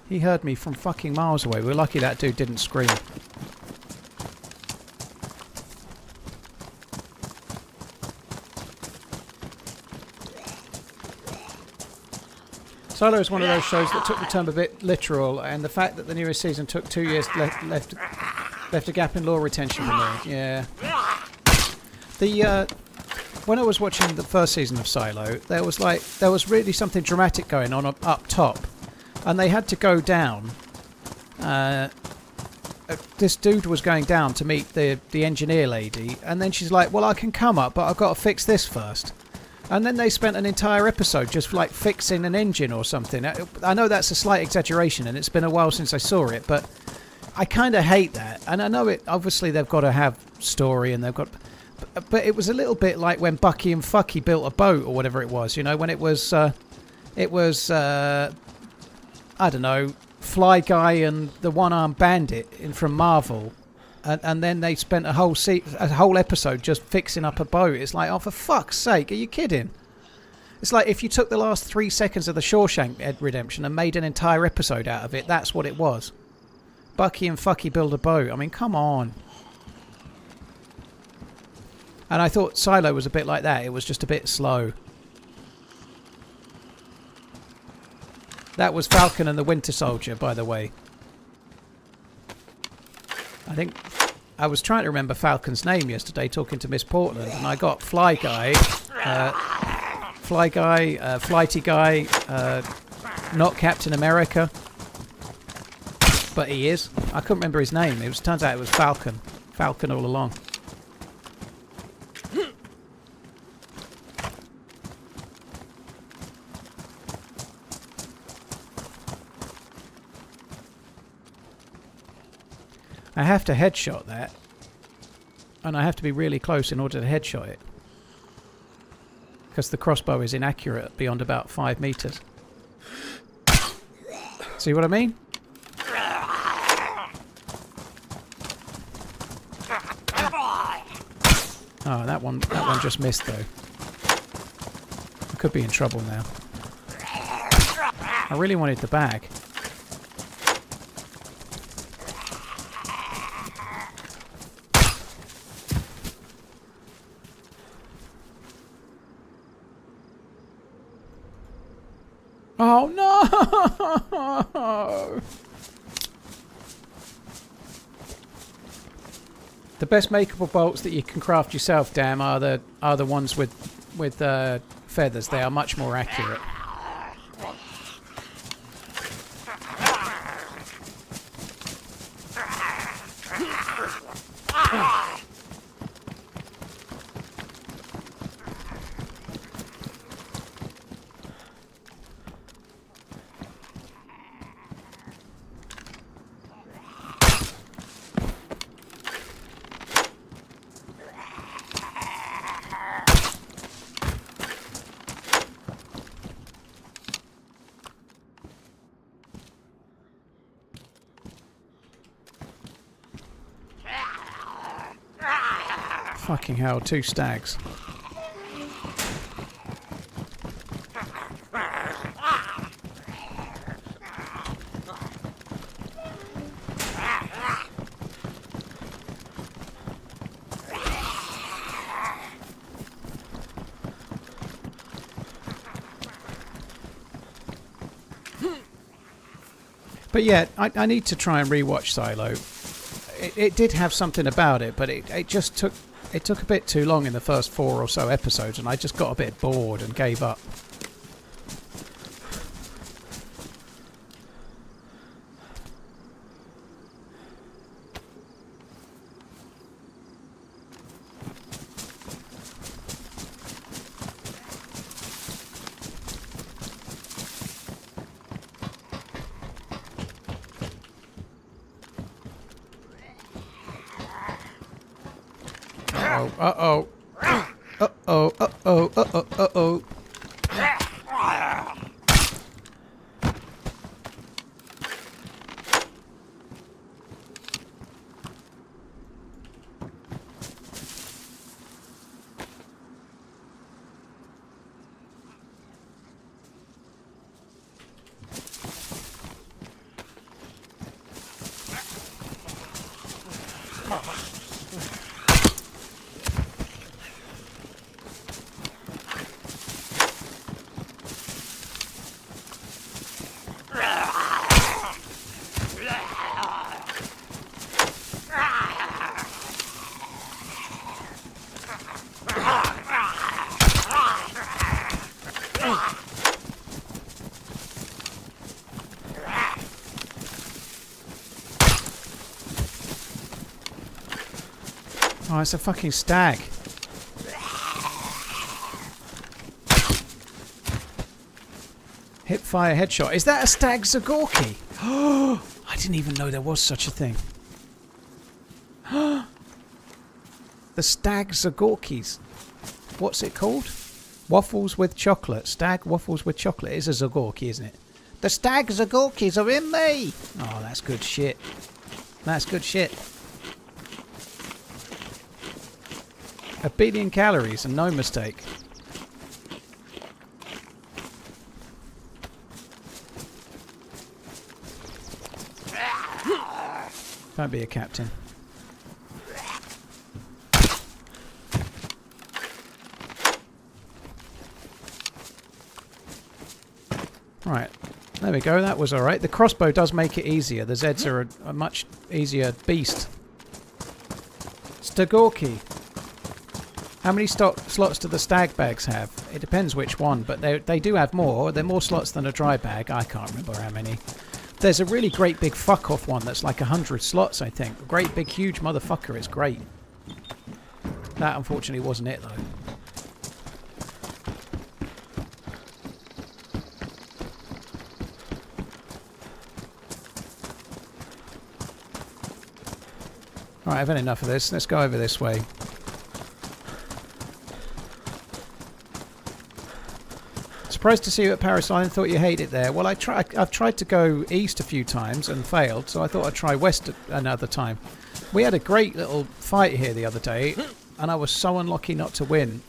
He heard me from fucking miles away. We're lucky that dude didn't scream. Silo is one of those shows that took the term a bit literal, and the fact that the newest season took 2 years left a gap in lore retention for me. Yeah. When I was watching the first season of Silo, there was really something dramatic going on up top, and they had to go down. This dude was going down to meet the engineer lady, and then she's like, "Well, I can come up, but I've got to fix this first." And then they spent an entire episode just like fixing an engine or something. I know that's a slight exaggeration, and it's been a while since I saw it, but I kind of hate that. And I know it. Obviously, they've got to have story, and they've got. But it was a little bit like when Bucky and Fucky built a boat or whatever it was. You know, when it was I don't know, Fly Guy and the One-Armed Bandit from Marvel. And then they spent a whole episode just fixing up a boat. It's like, oh, for fuck's sake, are you kidding? It's like if you took the last 3 seconds of the Shawshank Redemption and made an entire episode out of it, that's what it was. Bucky and Fucky build a boat. I mean, come on. And I thought Silo was a bit like that. It was just a bit slow. That was Falcon and the Winter Soldier, by the way. I think I was trying to remember Falcon's name yesterday talking to Miss Portland, and I got Fly Guy, Flighty Guy, not Captain America, but he is. I couldn't remember his name. Turns out it was Falcon. Falcon all along. I have to headshot that, and I have to be really close in order to headshot it, because the crossbow is inaccurate beyond about 5 meters. See what I mean? Oh, that one just missed though. I could be in trouble now. I really wanted the bag. Oh no! The best makeable bolts that you can craft yourself, damn, are the ones with feathers. They are much more accurate. Fucking hell, 2 stags. But yeah, I need to try and rewatch Silo. It did have something about it, but it just took a bit too long in the first 4 or so episodes, and I just got a bit bored and gave up. Uh-oh. Uh-oh. Uh-oh. Uh-oh. Uh-oh. Uh-oh. Oh, it's a fucking stag. Hip fire headshot. Is that a stag Zagorki? Oh, I didn't even know there was such a thing. The stag Zagorkis. What's it called? Waffles with chocolate. Stag waffles with chocolate. It's a Zagorki, isn't it? The stag Zagorkis are in me! Oh, that's good shit. That's good shit. 1 billion calories and no mistake. Don't be a captain. Right, there we go, that was alright. The crossbow does make it easier. The Zeds are a much easier beast. Stagorki. How many slots do the stag bags have? It depends which one, but they do have more. They're more slots than a dry bag. I can't remember how many. There's a really great big fuck off one that's like 100 slots, I think. A great big huge motherfucker is great. That unfortunately wasn't it though. Right, I've had enough of this. Let's go over this way. Surprised to see you at Paris Island. Thought you hate it there. Well, I've tried to go east a few times and failed, so I thought I'd try west another time. We had a great little fight here the other day, and I was so unlucky not to win.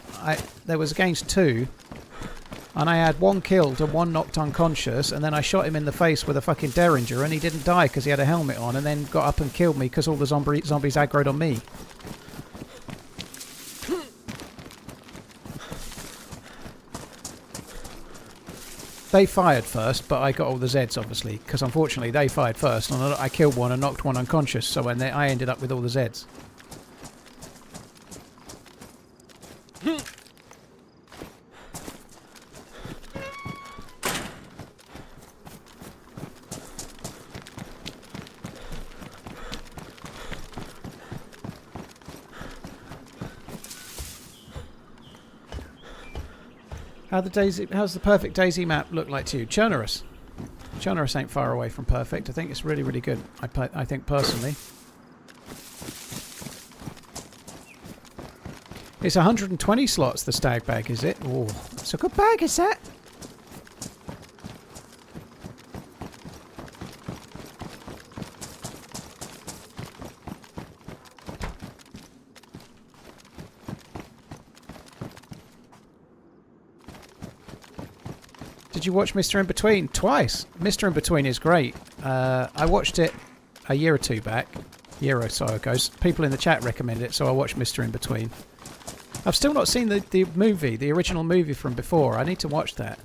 There was against 2, and I had 1 killed and 1 knocked unconscious, and then I shot him in the face with a fucking Derringer, and he didn't die because he had a helmet on, and then got up and killed me because all the zombies aggroed on me. They fired first, but I got all the Zeds, obviously, because unfortunately they fired first, and I killed 1 and knocked 1 unconscious, so when I ended up with all the Zeds. How's the perfect DayZ map look like to you? Chernarus. Chernarus ain't far away from perfect. I think it's really, really good. I think personally. It's 120 slots, the stag bag, is it? Oh, it's a good bag, is that? Did you watch Mr. In Between? Twice. Mr. In Between is great. I watched it a year or 2 back. Year or so ago. People in the chat recommended it, so I watched Mr. In Between. I've still not seen the movie, the original movie from before. I need to watch that.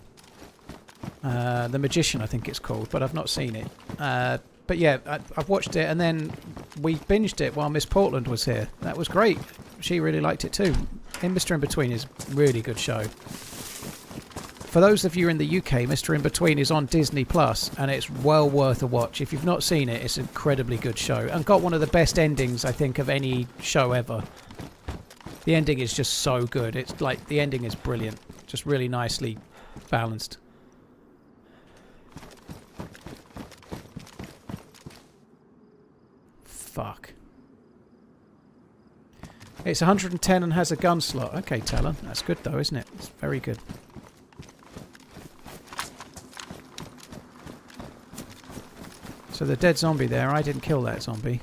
The Magician, I think it's called, but I've not seen it. But yeah, I've watched it, and then we binged it while Miss Portland was here. That was great. She really liked it too. Mr. In Between is a really good show. For those of you in the UK, Mr. In Between is on Disney Plus, and it's well worth a watch. If you've not seen it, it's an incredibly good show, and got one of the best endings, I think, of any show ever. The ending is just so good. It's like, the ending is brilliant. Just really nicely balanced. Fuck. It's 110 and has a gun slot. Okay, Talon. That's good though, isn't it? It's very good. So the dead zombie there, I didn't kill that zombie.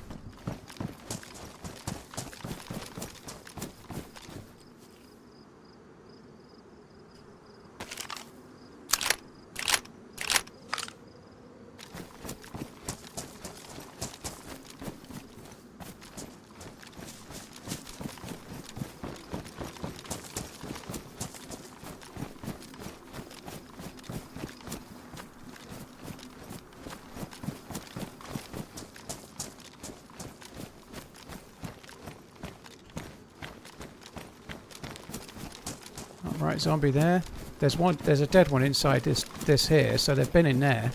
Right, zombie there. There's one. There's a dead one inside this here. So they've been in there.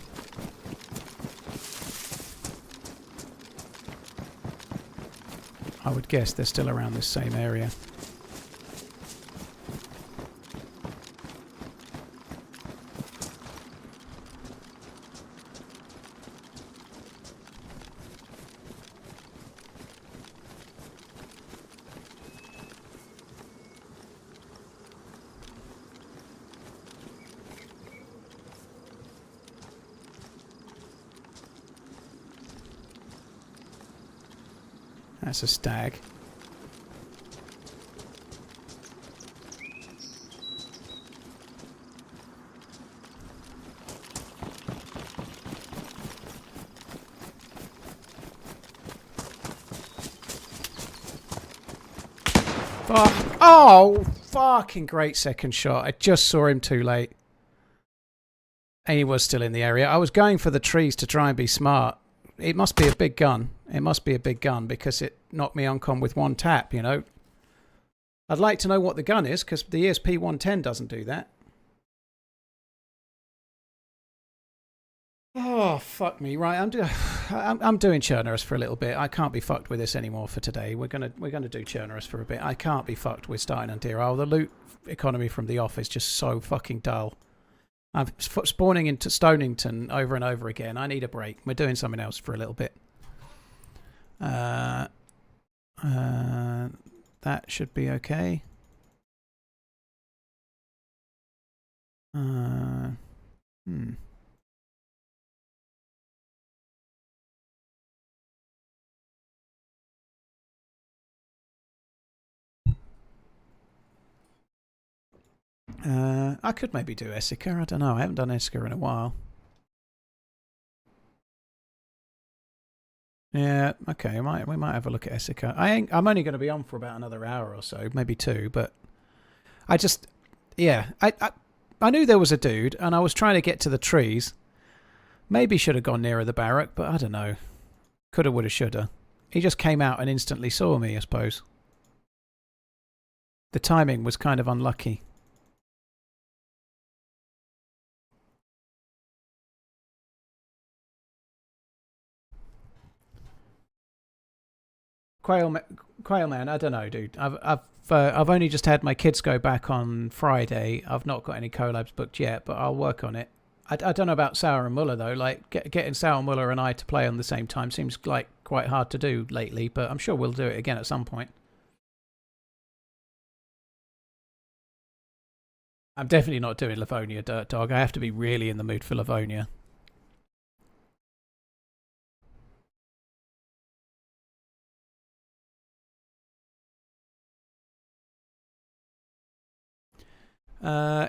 I would guess they're still around this same area. That's a stag. Fuck. Oh, fucking great second shot. I just saw him too late. And he was still in the area. I was going for the trees to try and be smart. It must be a big gun. It must be a big gun because it knocked me uncon with one tap, you know. I'd like to know what the gun is because the ESP 110 doesn't do that. Oh, fuck me. Right, I'm doing Churnerous for a little bit. I can't be fucked with this anymore for today. We're gonna do Churnerous for a bit. I can't be fucked with starting on Deerisle. The loot economy from the off is just so fucking dull. I'm spawning into Stonington over and over again. I need a break. We're doing something else for a little bit. That should be okay. I could maybe do Esseker. I don't know. I haven't done Esseker in a while. Yeah, okay. We might have a look at Esseker. I'm only going to be on for about another hour or so, maybe two. But I just, yeah, I knew there was a dude, and I was trying to get to the trees. Maybe should have gone nearer the barrack, but I don't know. Coulda, woulda, shoulda. He just came out and instantly saw me, I suppose. The timing was kind of unlucky. Quail man, I don't know, dude. I've only just had my kids go back on Friday. I've not got any collabs booked yet, but I'll work on it. I don't know about Sauer and Muller though. Like getting Sauer, Muller, and I to play on the same time seems like quite hard to do lately. But I'm sure we'll do it again at some point. I'm definitely not doing Livonia, Dirt Dog. I have to be really in the mood for Livonia.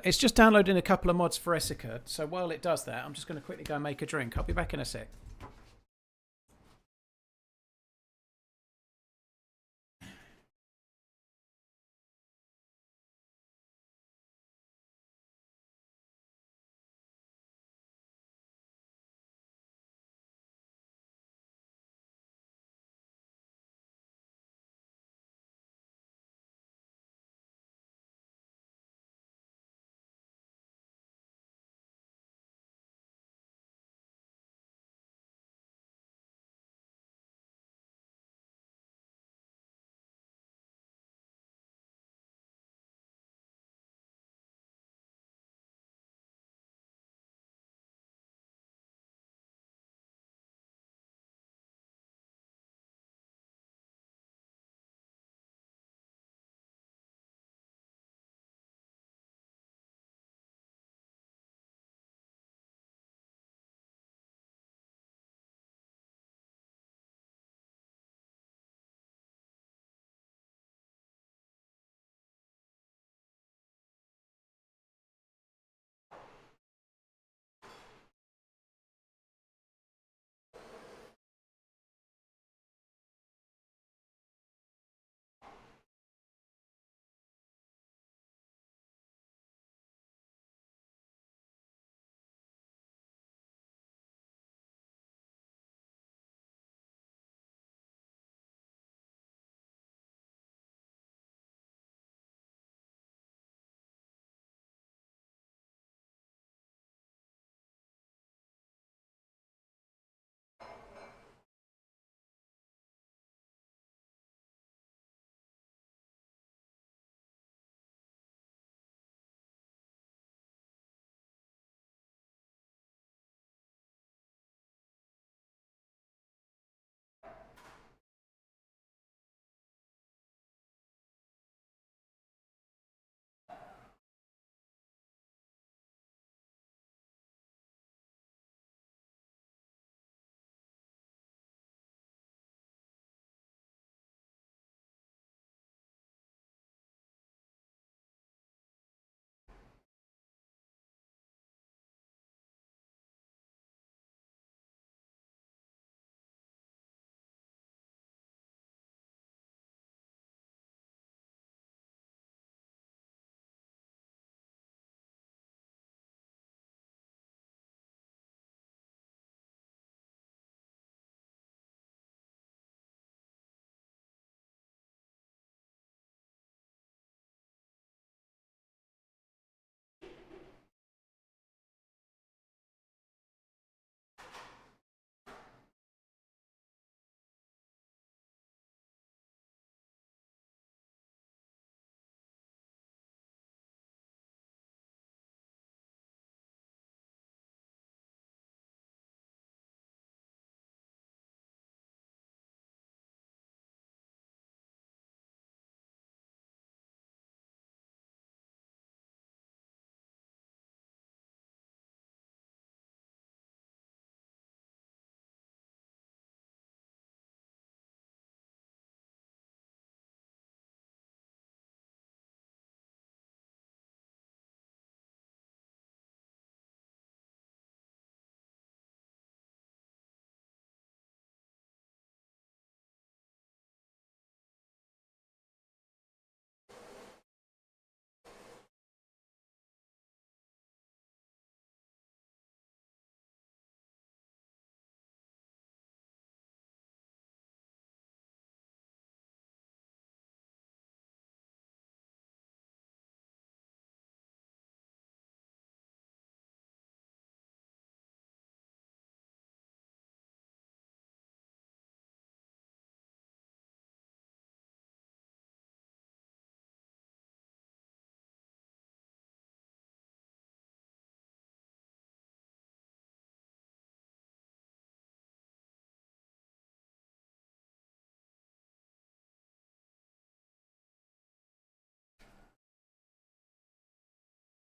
It's just downloading a couple of mods for Esseker. So while it does that, I'm just going to quickly go and make a drink. I'll be back in a sec.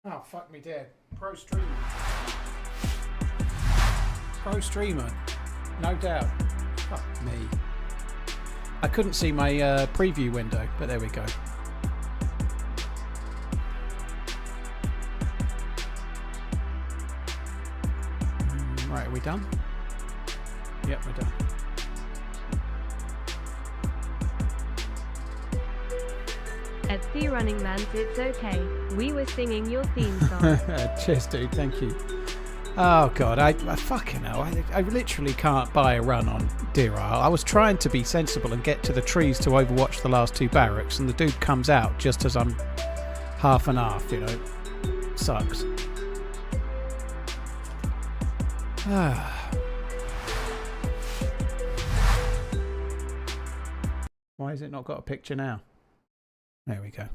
Oh, fuck me dead. Pro streamer. Pro streamer. No doubt. Fuck me. I couldn't see my preview window, but there we go. Right, are we done? Yep, we're done. At TheRunningManZ, it's okay. We were singing your theme song. Cheers, dude. Thank you. Oh, God. I fucking hell. I literally can't buy a run on Deerisle. I was trying to be sensible and get to the trees to overwatch the last 2 barracks, and the dude comes out just as I'm half and half, you know. Sucks. Why has it not got a picture now? There we go.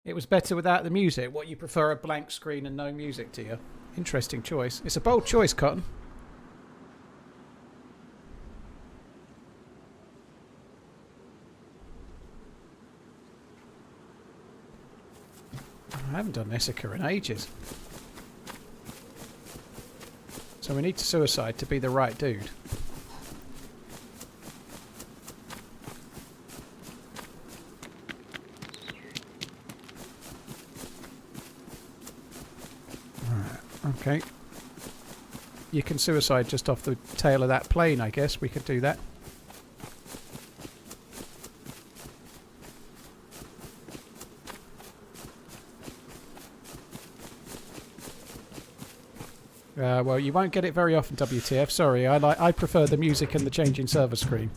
It was better without the music. What, you prefer a blank screen and no music, do you? Interesting choice. It's a bold choice, Cotton. I haven't done Esseker in ages. So we need to suicide to be the right dude. Alright, okay. You can suicide just off the tail of that plane, I guess. We could do that. Well, you won't get it very often, WTF. Sorry, I prefer the music and the changing server screen.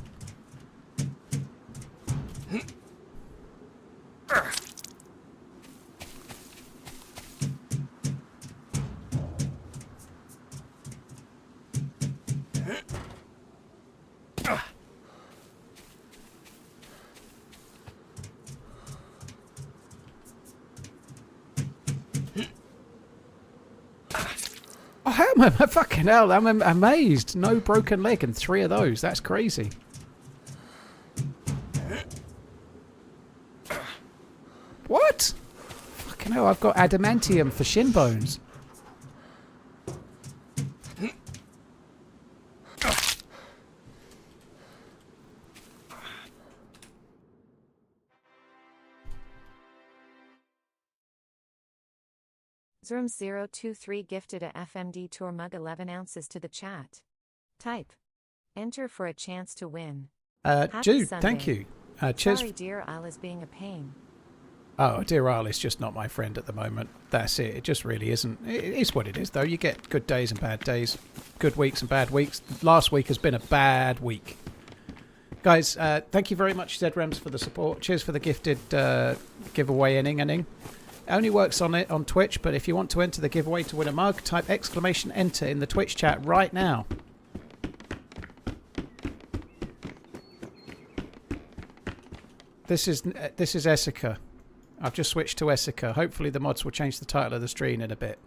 Fucking hell, I'm amazed. No broken leg and 3 of those. That's crazy. What? Fucking hell, I've got adamantium for shin bones. Zerm023 gifted a FMD tour mug 11 ounces to the chat. Type. Enter for a chance to win. Jude, thank you. Cheers. Sorry, Deerisle is being a pain. Oh, Deerisle is just not my friend at the moment. That's it. It just really isn't. It is what it is, though. You get good days and bad days. Good weeks and bad weeks. Last week has been a bad week. Guys, thank you very much, ZREMS, for the support. Cheers for the gifted giveaway inning. It only works on Twitch, but if you want to enter the giveaway to win a mug, type !enter in the Twitch chat right now. This is Esseker. I've just switched to Esseker. Hopefully the mods will change the title of the stream in a bit.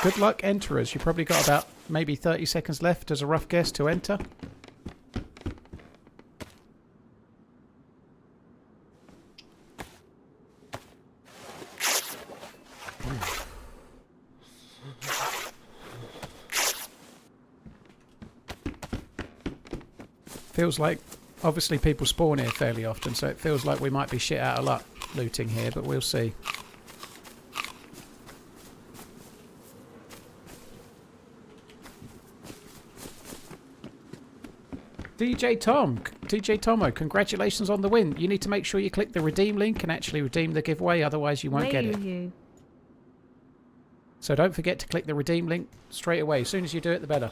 Good luck, enterers. You probably got about maybe 30 seconds left as a rough guess to enter. Feels like, obviously people spawn here fairly often, so it feels like we might be shit out of luck looting here, but we'll see. DJ Tom, DJ Tomo, congratulations on the win. You need to make sure you click the redeem link and actually redeem the giveaway, otherwise you won't get it. You. So don't forget to click the redeem link straight away. As soon as you do it, the better.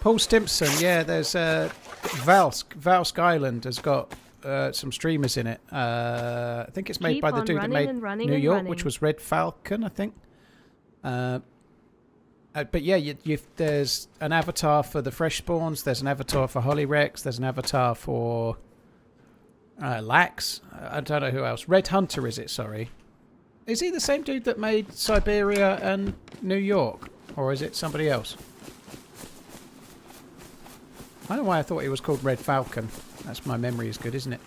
Paul Stimpson, yeah, there's Valsk Island has got some streamers in it. I think it's made Keep by the on dude that running made and running New and York, running. which was Red Falcon, I think. But yeah, there's an avatar for the Fresh Spawns, there's an avatar for Holly Rex, there's an avatar for Lax. I don't know who else. Red Hunter, is it? Sorry. Is he the same dude that made Siberia and New York? Or is it somebody else? I don't know why I thought he was called Red Falcon. That's my memory is good, isn't it?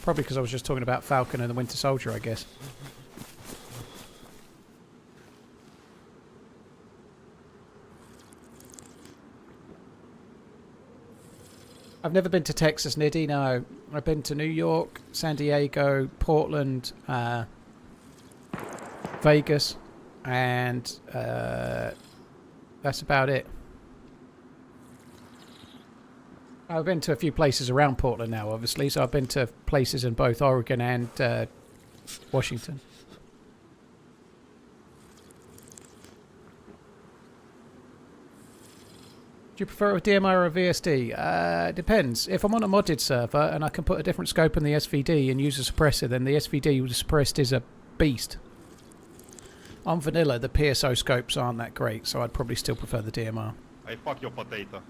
Probably because I was just talking about Falcon and the Winter Soldier, I guess. I've never been to Texas, Niddy, no. I've been to New York, San Diego, Portland, Vegas, and that's about it. I've been to a few places around Portland now, obviously, so I've been to places in both Oregon and Washington. Do you prefer a DMI or a VSD? Depends. If I'm on a modded server and I can put a different scope in the SVD and use a suppressor, then the SVD with the suppressed is a beast. On vanilla, the PSO scopes aren't that great, so I'd probably still prefer the DMR. Hey, fuck your potato.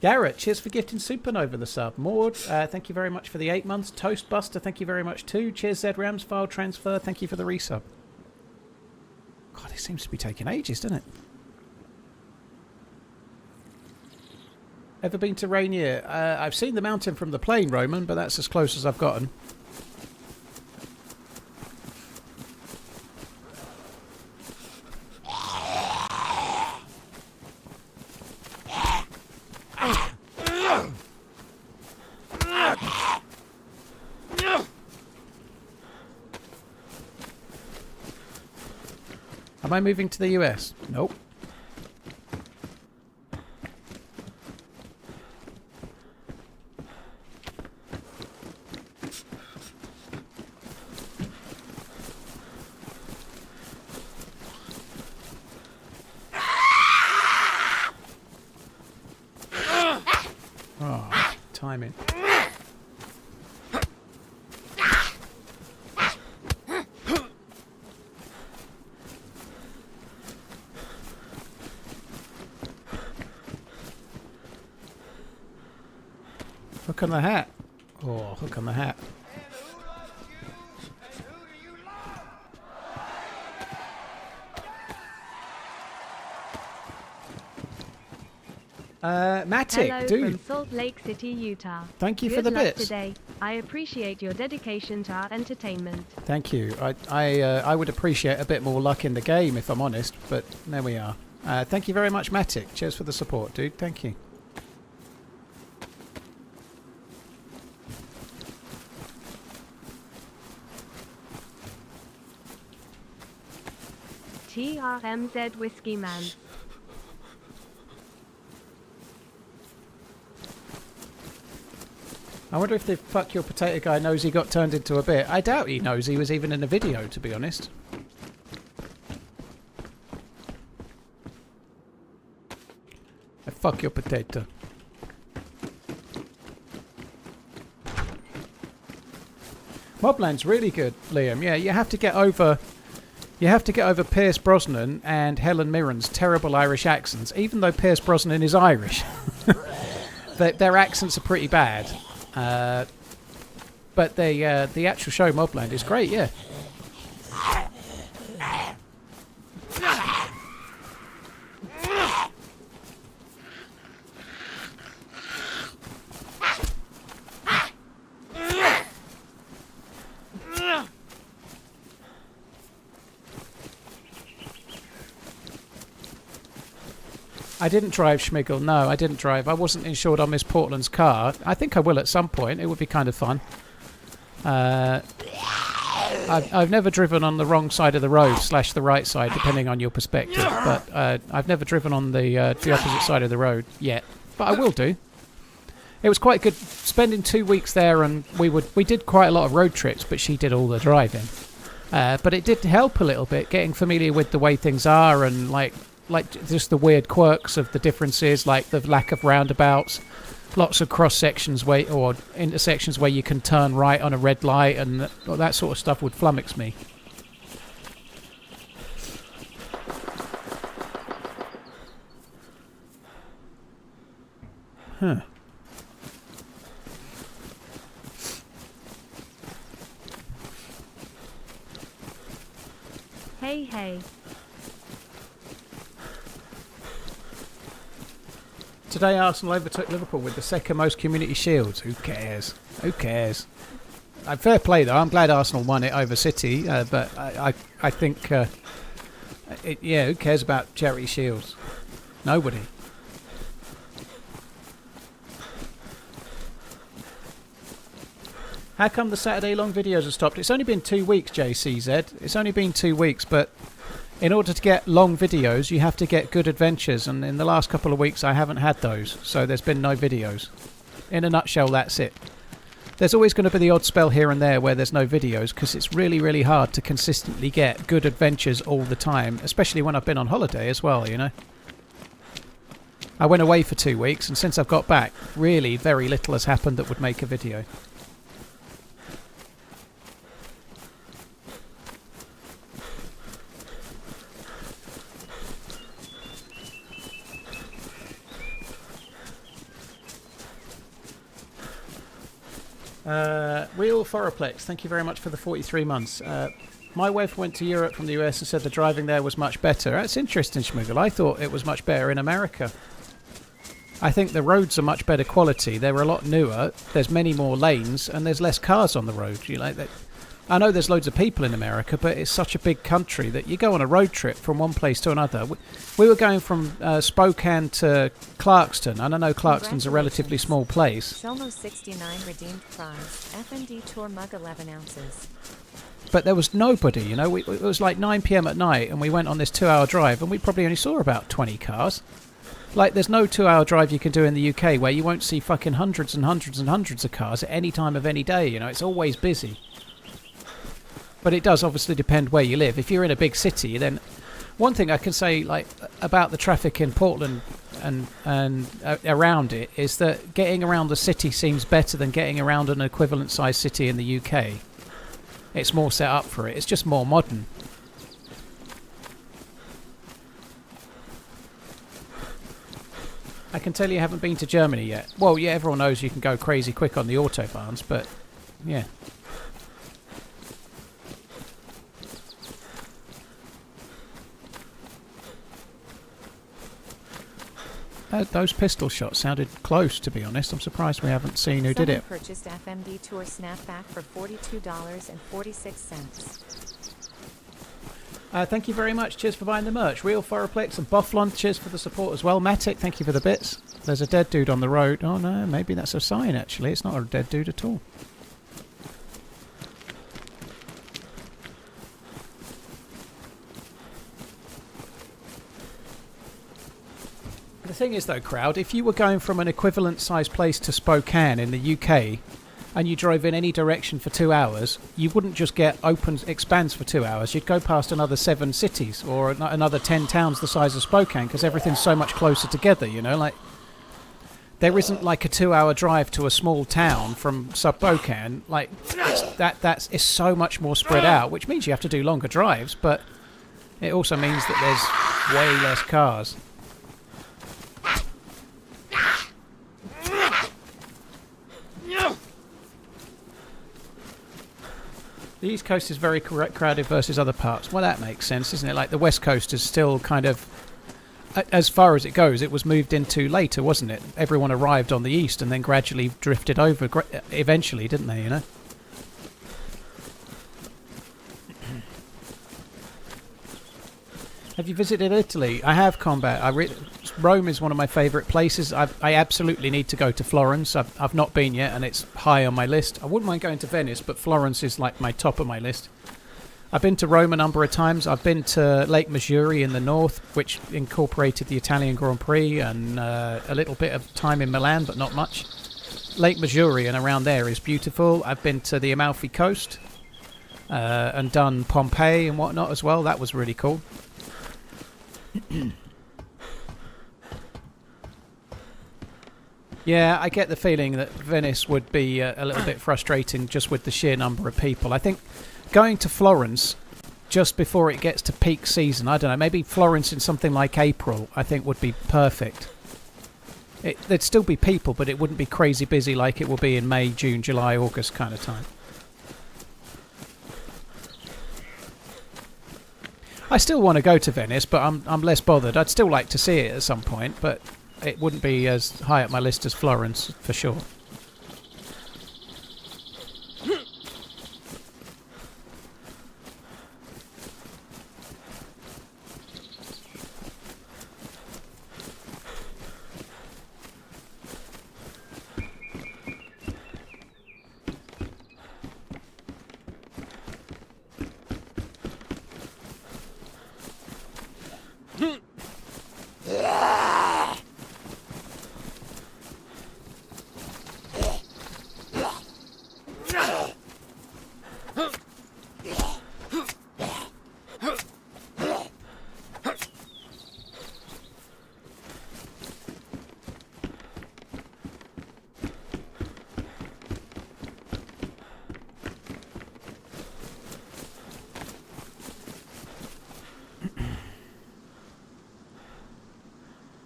Garrett, cheers for gifting Supernova the sub. Maud, thank you very much for the 8 months. Toastbuster, thank you very much too. Cheers, Zed Rams file transfer, thank you for the resub. God, it seems to be taking ages, doesn't it? Ever been to Rainier? I've seen the mountain from the plane, Roman, but that's as close as I've gotten. Am I moving to the US? Nope. Oh, timing. Hook on the hat. Oh, hook on the hat. Matic, Hello dude. from Salt Lake City, Utah. Thank you for Good the luck bits. today. I appreciate your dedication to our entertainment. Thank you. I would appreciate a bit more luck in the game, if I'm honest, but there we are. Thank you very much, Matic. Cheers for the support, dude. Thank you. TRMZ Whiskey Man. I wonder if the fuck your potato guy knows he got turned into a bit. I doubt he knows he was even in a video, to be honest. Fuck your potato. Mobland's really good, Liam. Yeah, you have to get over Pierce Brosnan and Helen Mirren's terrible Irish accents, even though Pierce Brosnan is Irish. Their accents are pretty bad. But the actual show Mobland is great, yeah. I didn't drive, Schmigel. No, I didn't drive. I wasn't insured on Miss Portland's car. I think I will at some point. It would be kind of fun. I've never driven on the wrong side of the road / the right side, depending on your perspective. But I've never driven on the opposite side of the road yet. But I will do. It was quite good spending 2 weeks there, and we did quite a lot of road trips, but she did all the driving. But it did help a little bit, getting familiar with the way things are, and like just the weird quirks of the differences, like the lack of roundabouts, lots of cross sections or intersections where you can turn right on a red light, and that sort of stuff would flummox me. Huh. Hey, hey. Today Arsenal overtook Liverpool with the second most community shields. Who cares? Who cares? Fair play though. I'm glad Arsenal won it over City, but I think who cares about charity shields? Nobody. How come the Saturday long videos have stopped? It's only been 2 weeks, JCZ. It's only been 2 weeks, but in order to get long videos, you have to get good adventures, and in the last couple of weeks I haven't had those, so there's been no videos. In a nutshell, that's it. There's always going to be the odd spell here and there where there's no videos, because it's really, really hard to consistently get good adventures all the time, especially when I've been on holiday as well, you know. I went away for 2 weeks, and since I've got back, really very little has happened that would make a video. Real Foroplex, thank you very much for the 43 months. My wife went to Europe from the US and said the driving there was much better. That's interesting, Schmigel. I thought it was much better in America. I think the roads are much better quality. They're a lot newer. There's many more lanes and there's less cars on the road. You like that? I know there's loads of people in America, but it's such a big country that you go on a road trip from one place to another. We were going from Spokane to Clarkston, and I know Clarkston's a relatively small place. Shelmo 69 redeemed prize. FND Tour mug 11 ounces. But there was nobody, you know. It was like 9 p.m. at night, and we went on this 2-hour drive, and we probably only saw about 20 cars. Like, there's no 2-hour drive you can do in the UK where you won't see fucking hundreds and hundreds and hundreds of cars at any time of any day, you know. It's always busy. But it does obviously depend where you live. If you're in a big city, then one thing I can say like about the traffic in Portland and around it is that getting around the city seems better than getting around an equivalent sized city in the UK. It's more set up for it. It's just more modern. I can tell you haven't been to Germany yet. Well, yeah, everyone knows you can go crazy quick on the autobahns, but yeah. Those pistol shots sounded close, to be honest. I'm surprised we haven't seen who did it. Someone purchased FMD Tour Snapback for $42.46. Thank you very much. Cheers for buying the merch. Real Foroplex and Bufflon, cheers for the support as well. Matic, thank you for the bits. There's a dead dude on the road. Oh no, maybe that's a sign actually. It's not a dead dude at all. The thing is though, crowd, if you were going from an equivalent sized place to Spokane in the UK and you drove in any direction for 2 hours, you wouldn't just get expands for 2 hours. You'd go past another 7 cities or another 10 towns the size of Spokane because everything's so much closer together, you know, like there isn't like a 2-hour drive to a small town from Spokane. Like it's so much more spread out, which means you have to do longer drives, but it also means that there's way less cars. The East Coast is very crowded versus other parts. Well, that makes sense, isn't it? Like the West Coast is still kind of, as far as it goes, it was moved into later, wasn't it? Everyone arrived on the East and then gradually drifted over eventually, didn't they, you know? Have you visited Italy? I have, Combat. Rome is one of my favourite places. I absolutely need to go to Florence. I've not been yet, and it's high on my list. I wouldn't mind going to Venice, but Florence is like my top of my list. I've been to Rome a number of times. I've been to Lake Maggiore in the north, which incorporated the Italian Grand Prix, and a little bit of time in Milan, but not much. Lake Maggiore and around there is beautiful. I've been to the Amalfi Coast and done Pompeii and whatnot as well. That was really cool. Yeah, I get the feeling that Venice would be a little bit frustrating just with the sheer number of people. I think going to Florence just before it gets to peak season, I don't know, maybe Florence in something like April, I think would be perfect. There'd still be people, but it wouldn't be crazy busy like it will be in May, June, July, August kind of time. I still want to go to Venice, but I'm less bothered. I'd still like to see it at some point, but it wouldn't be as high up my list as Florence, for sure.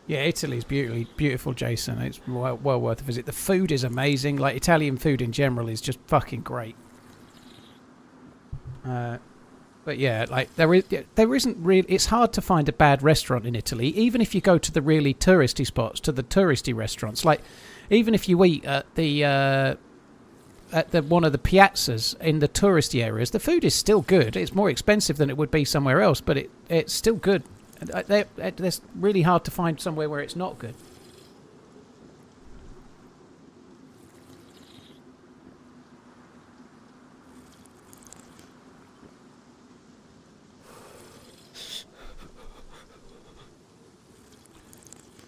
Yeah, Italy's beautiful, Jason. It's well worth a visit. The food is amazing. Like, Italian food in general is just fucking great. But yeah, like there isn't really. It's hard to find a bad restaurant in Italy, even if you go to the really touristy spots, to the touristy restaurants. Like, even if you eat at the one of the piazzas in the touristy areas, the food is still good. It's more expensive than it would be somewhere else, but it's still good. It's really hard to find somewhere where it's not good.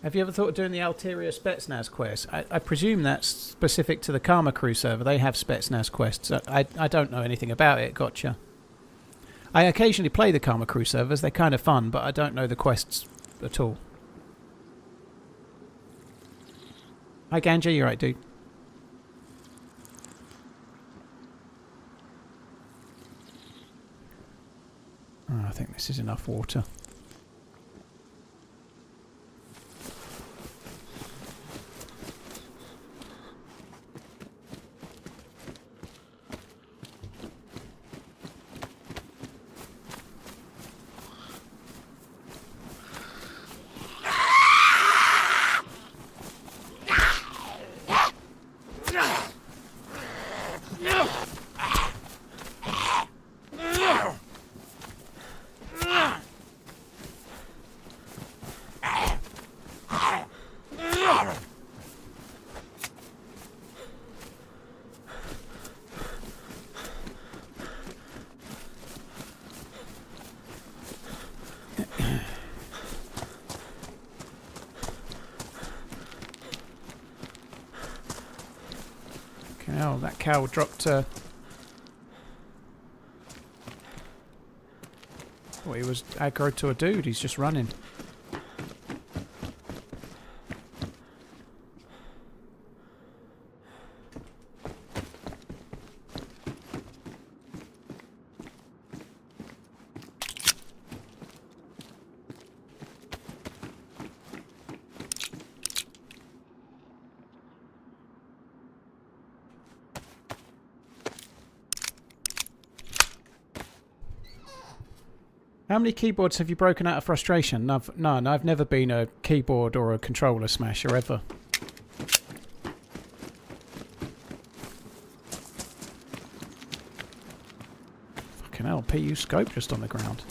Have you ever thought of doing the Alteria Spetsnaz quest? I presume that's specific to the Karma Crew server. They have Spetsnaz quests. I don't know anything about it. Gotcha. I occasionally play the Karma Crew servers. They're kind of fun, but I don't know the quests at all. Hi, Ganja. You right, dude? Oh, I think this is enough water. Oh, that cow dropped well, he was aggro to a dude. He's just running. How many keyboards have you broken out of frustration? None. I've never been a keyboard or a controller smasher ever. Fucking hell, PU scope just on the ground.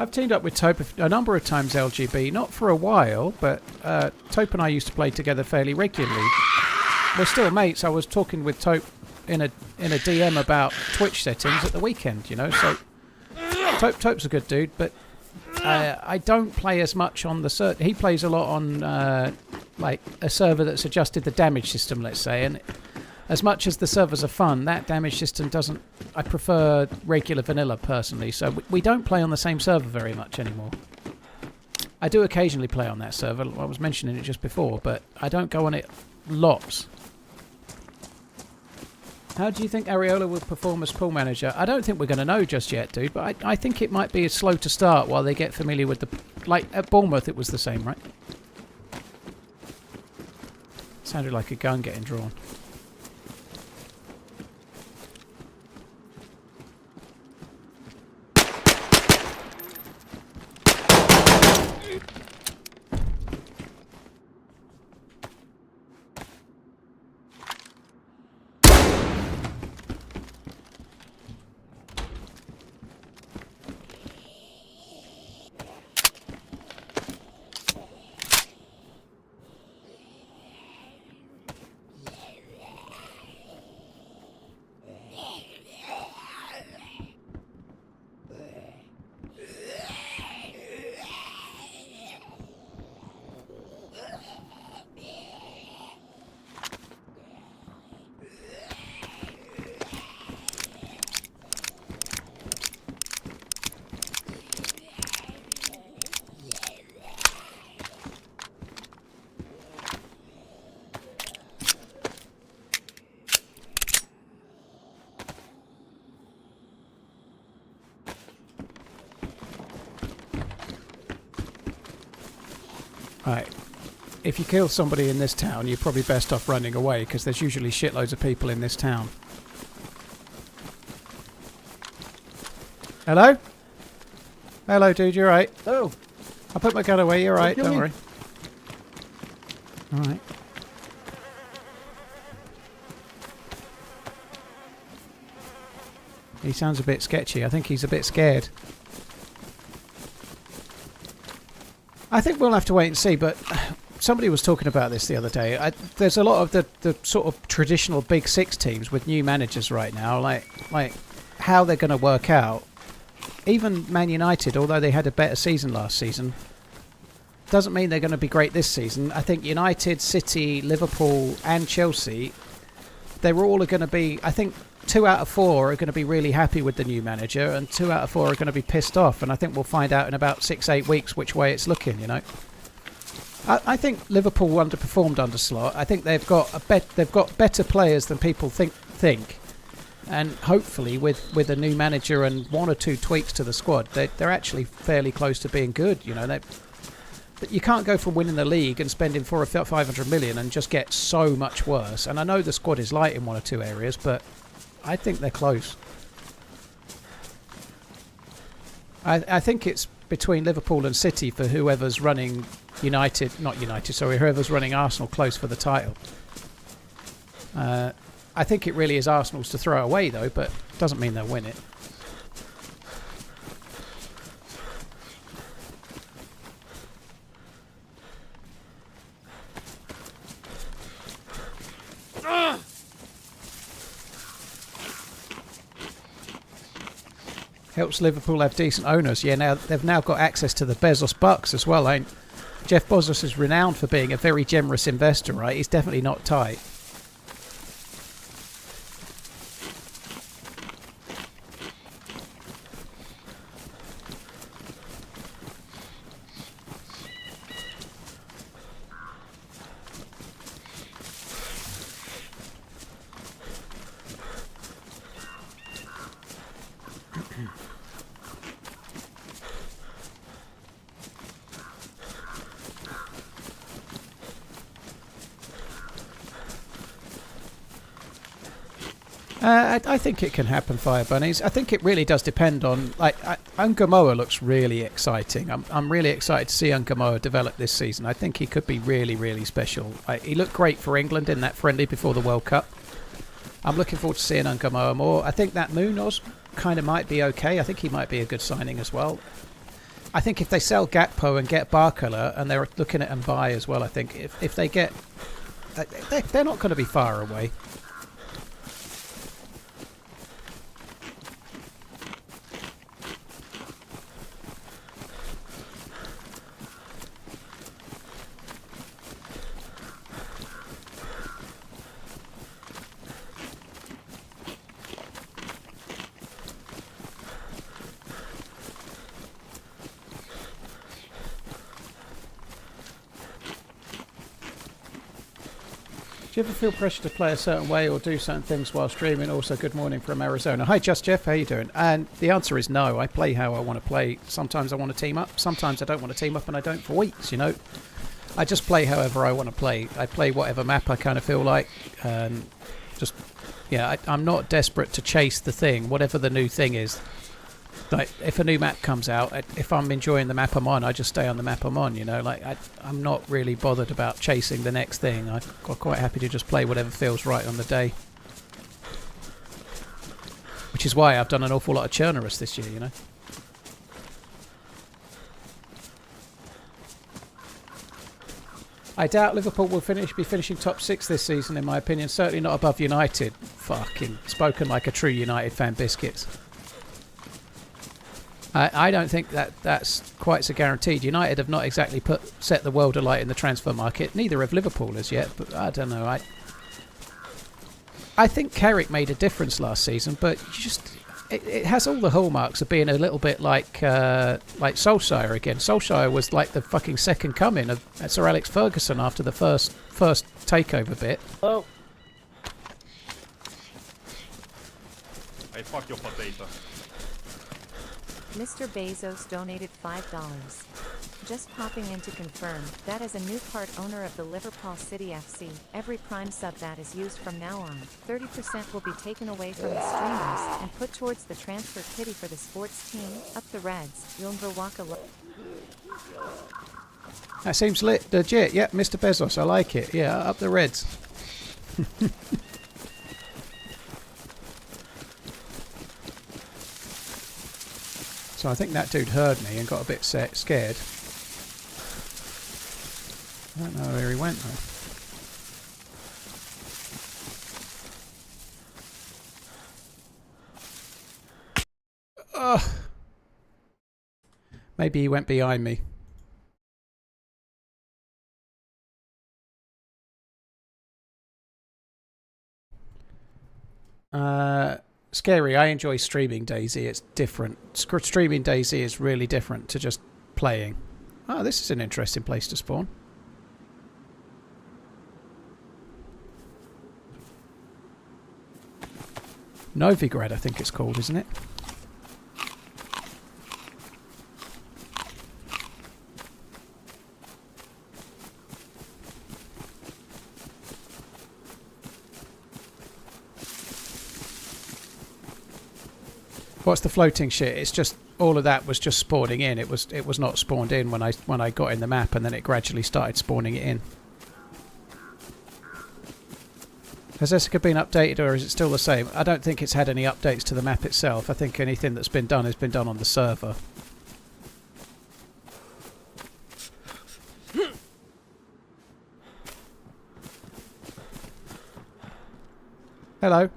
I've teamed up with Tope a number of times, LGB. Not for a while, but Tope and I used to play together fairly regularly. We're still mates. I was talking with Tope in a DM about Twitch settings at the weekend, you know. So Tope's a good dude, but I don't play as much on the server. He plays a lot on like a server that's adjusted the damage system, let's say, and as much as the servers are fun, that damage system doesn't... I prefer regular vanilla, personally, so we don't play on the same server very much anymore. I do occasionally play on that server, I was mentioning it just before, but I don't go on it lots. How do you think Areola will perform as pool manager? I don't think we're going to know just yet, dude, but I think it might be slow to start while they get familiar with the... Like, at Bournemouth it was the same, right? Sounded like a gun getting drawn. Right. If you kill somebody in this town, you're probably best off running away, because there's usually shitloads of people in this town. Hello? Hello, dude, you alright? Oh, I'll put my gun away, you're alright, kill don't me. worry. Alright. He sounds a bit sketchy. I think he's a bit scared. I think we'll have to wait and see, but somebody was talking about this the other day. There's a lot of the sort of traditional Big Six teams with new managers right now, like how they're going to work out. Even Man United, although they had a better season last season, doesn't mean they're going to be great this season. I think United, City, Liverpool and Chelsea, they're all going to be, I think 2 out of 4 are going to be really happy with the new manager, and 2 out of 4 are going to be pissed off. And I think we'll find out in about 6-8 weeks which way it's looking. You know, I think Liverpool underperformed under Slot. I think they've got they've got better players than people think, and hopefully with a new manager and 1 or 2 tweaks to the squad, they're actually fairly close to being good. You know, you can't go from winning the league and spending 400 or 500 million and just get so much worse. And I know the squad is light in 1 or 2 areas, but I think they're close. I think it's between Liverpool and City for whoever's running whoever's running Arsenal close for the title. I think it really is Arsenal's to throw away though, but doesn't mean they'll win it. Helps Liverpool have decent owners. Yeah, now they've got access to the Bezos bucks as well. Jeff Bezos is renowned for being a very generous investor, right? He's definitely not tight. I think it can happen, Fire Bunnies. I think it really does depend on... Ungamoa looks really exciting. I'm really excited to see Ungamoa develop this season. I think he could be really, really special. He looked great for England in that friendly before the World Cup. I'm looking forward to seeing Ungamoa more. I think that Munoz kind of might be okay. I think he might be a good signing as well. I think if they sell Gakpo and get Barcola, and they're looking at Mbai as well, I think if they get... They're not going to be far away. Do you ever feel pressure to play a certain way or do certain things while streaming? Also, good morning from Arizona. Hi, Just Jeff. How you doing? And the answer is no. I play how I want to play. Sometimes I want to team up. Sometimes I don't want to team up, and I don't for weeks, you know. I just play however I want to play. I play whatever map I kind of feel like. And just, yeah, I'm not desperate to chase the thing, whatever the new thing is. Like, if a new map comes out, if I'm enjoying the map I'm on, I just stay on the map I'm on, you know. Like, I'm not really bothered about chasing the next thing. I'm quite happy to just play whatever feels right on the day. Which is why I've done an awful lot of Churnerus this year, you know. I doubt Liverpool will be finishing top 6 this season, in my opinion. Certainly not above United. Fucking spoken like a true United fan, biscuits. I don't think that's quite so guaranteed. United have not exactly set the world alight in the transfer market. Neither have Liverpool as yet, but I don't know. I think Carrick made a difference last season, but it has all the hallmarks of being a little bit like Solskjaer again. Solskjaer was like the fucking second coming of Sir Alex Ferguson after the first takeover bit. Oh. Hey, fuck your potato. Mr. Bezos donated $5. Just popping in to confirm that as a new part owner of the Liverpool City FC, every Prime sub that is used from now on, 30% will be taken away from the streamers and put towards the transfer kitty for the sports team. Up the Reds, That seems legit. Yeah, Mr. Bezos, I like it. Yeah, up the Reds. So I think that dude heard me and got a bit scared. I don't know where he went though. Ugh. Maybe he went behind me. Scary. I enjoy streaming DayZ. It's different. Streaming DayZ is really different to just playing. Oh, this is an interesting place to spawn. Novigrad, I think it's called, isn't it? What's the floating shit? It's just all of that was just spawning in. It was not spawned in when I got in the map, and then it gradually started spawning it in. Has Esseker been updated, or is it still the same? I don't think it's had any updates to the map itself. I think anything that's been done has been done on the server. Hello.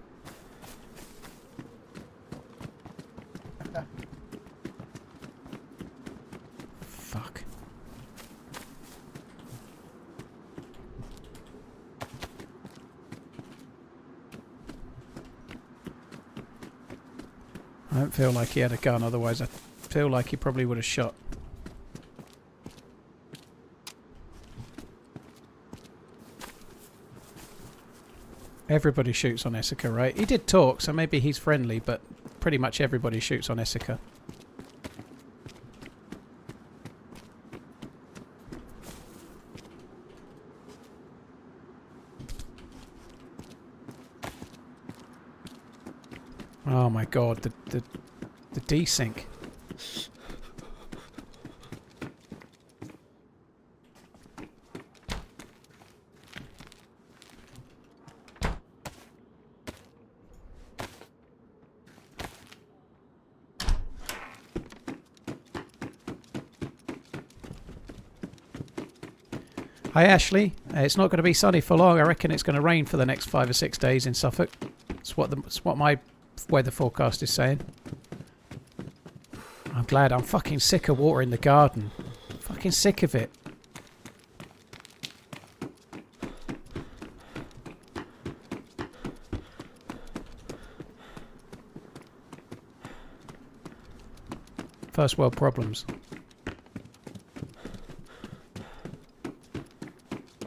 Fuck. I don't feel like he had a gun, otherwise I feel like he probably would have shot. Everybody shoots on Esseker, right? He did talk, so maybe he's friendly, but pretty much everybody shoots on Esseker. Oh my god, the desync. Hi Ashley, it's not going to be sunny for long. I reckon it's going to rain for the next 5 or 6 days in Suffolk. It's what my weather forecast is saying. I'm glad. I'm fucking sick of water in the garden. Fucking sick of it. First world problems.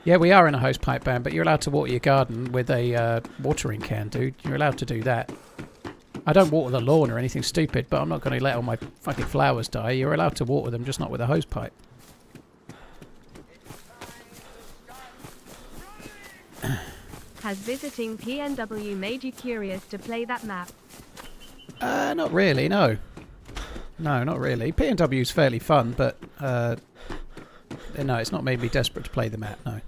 Yeah, we are in a hosepipe ban, but you're allowed to water your garden with a watering can, dude. You're allowed to do that. I don't water the lawn or anything stupid, but I'm not going to let all my fucking flowers die. You're allowed to water them, just not with a hosepipe. Has visiting PNW made you curious to play that map? Not really, no. No, not really. PNW's fairly fun, but no, it's not made me desperate to play the map, no.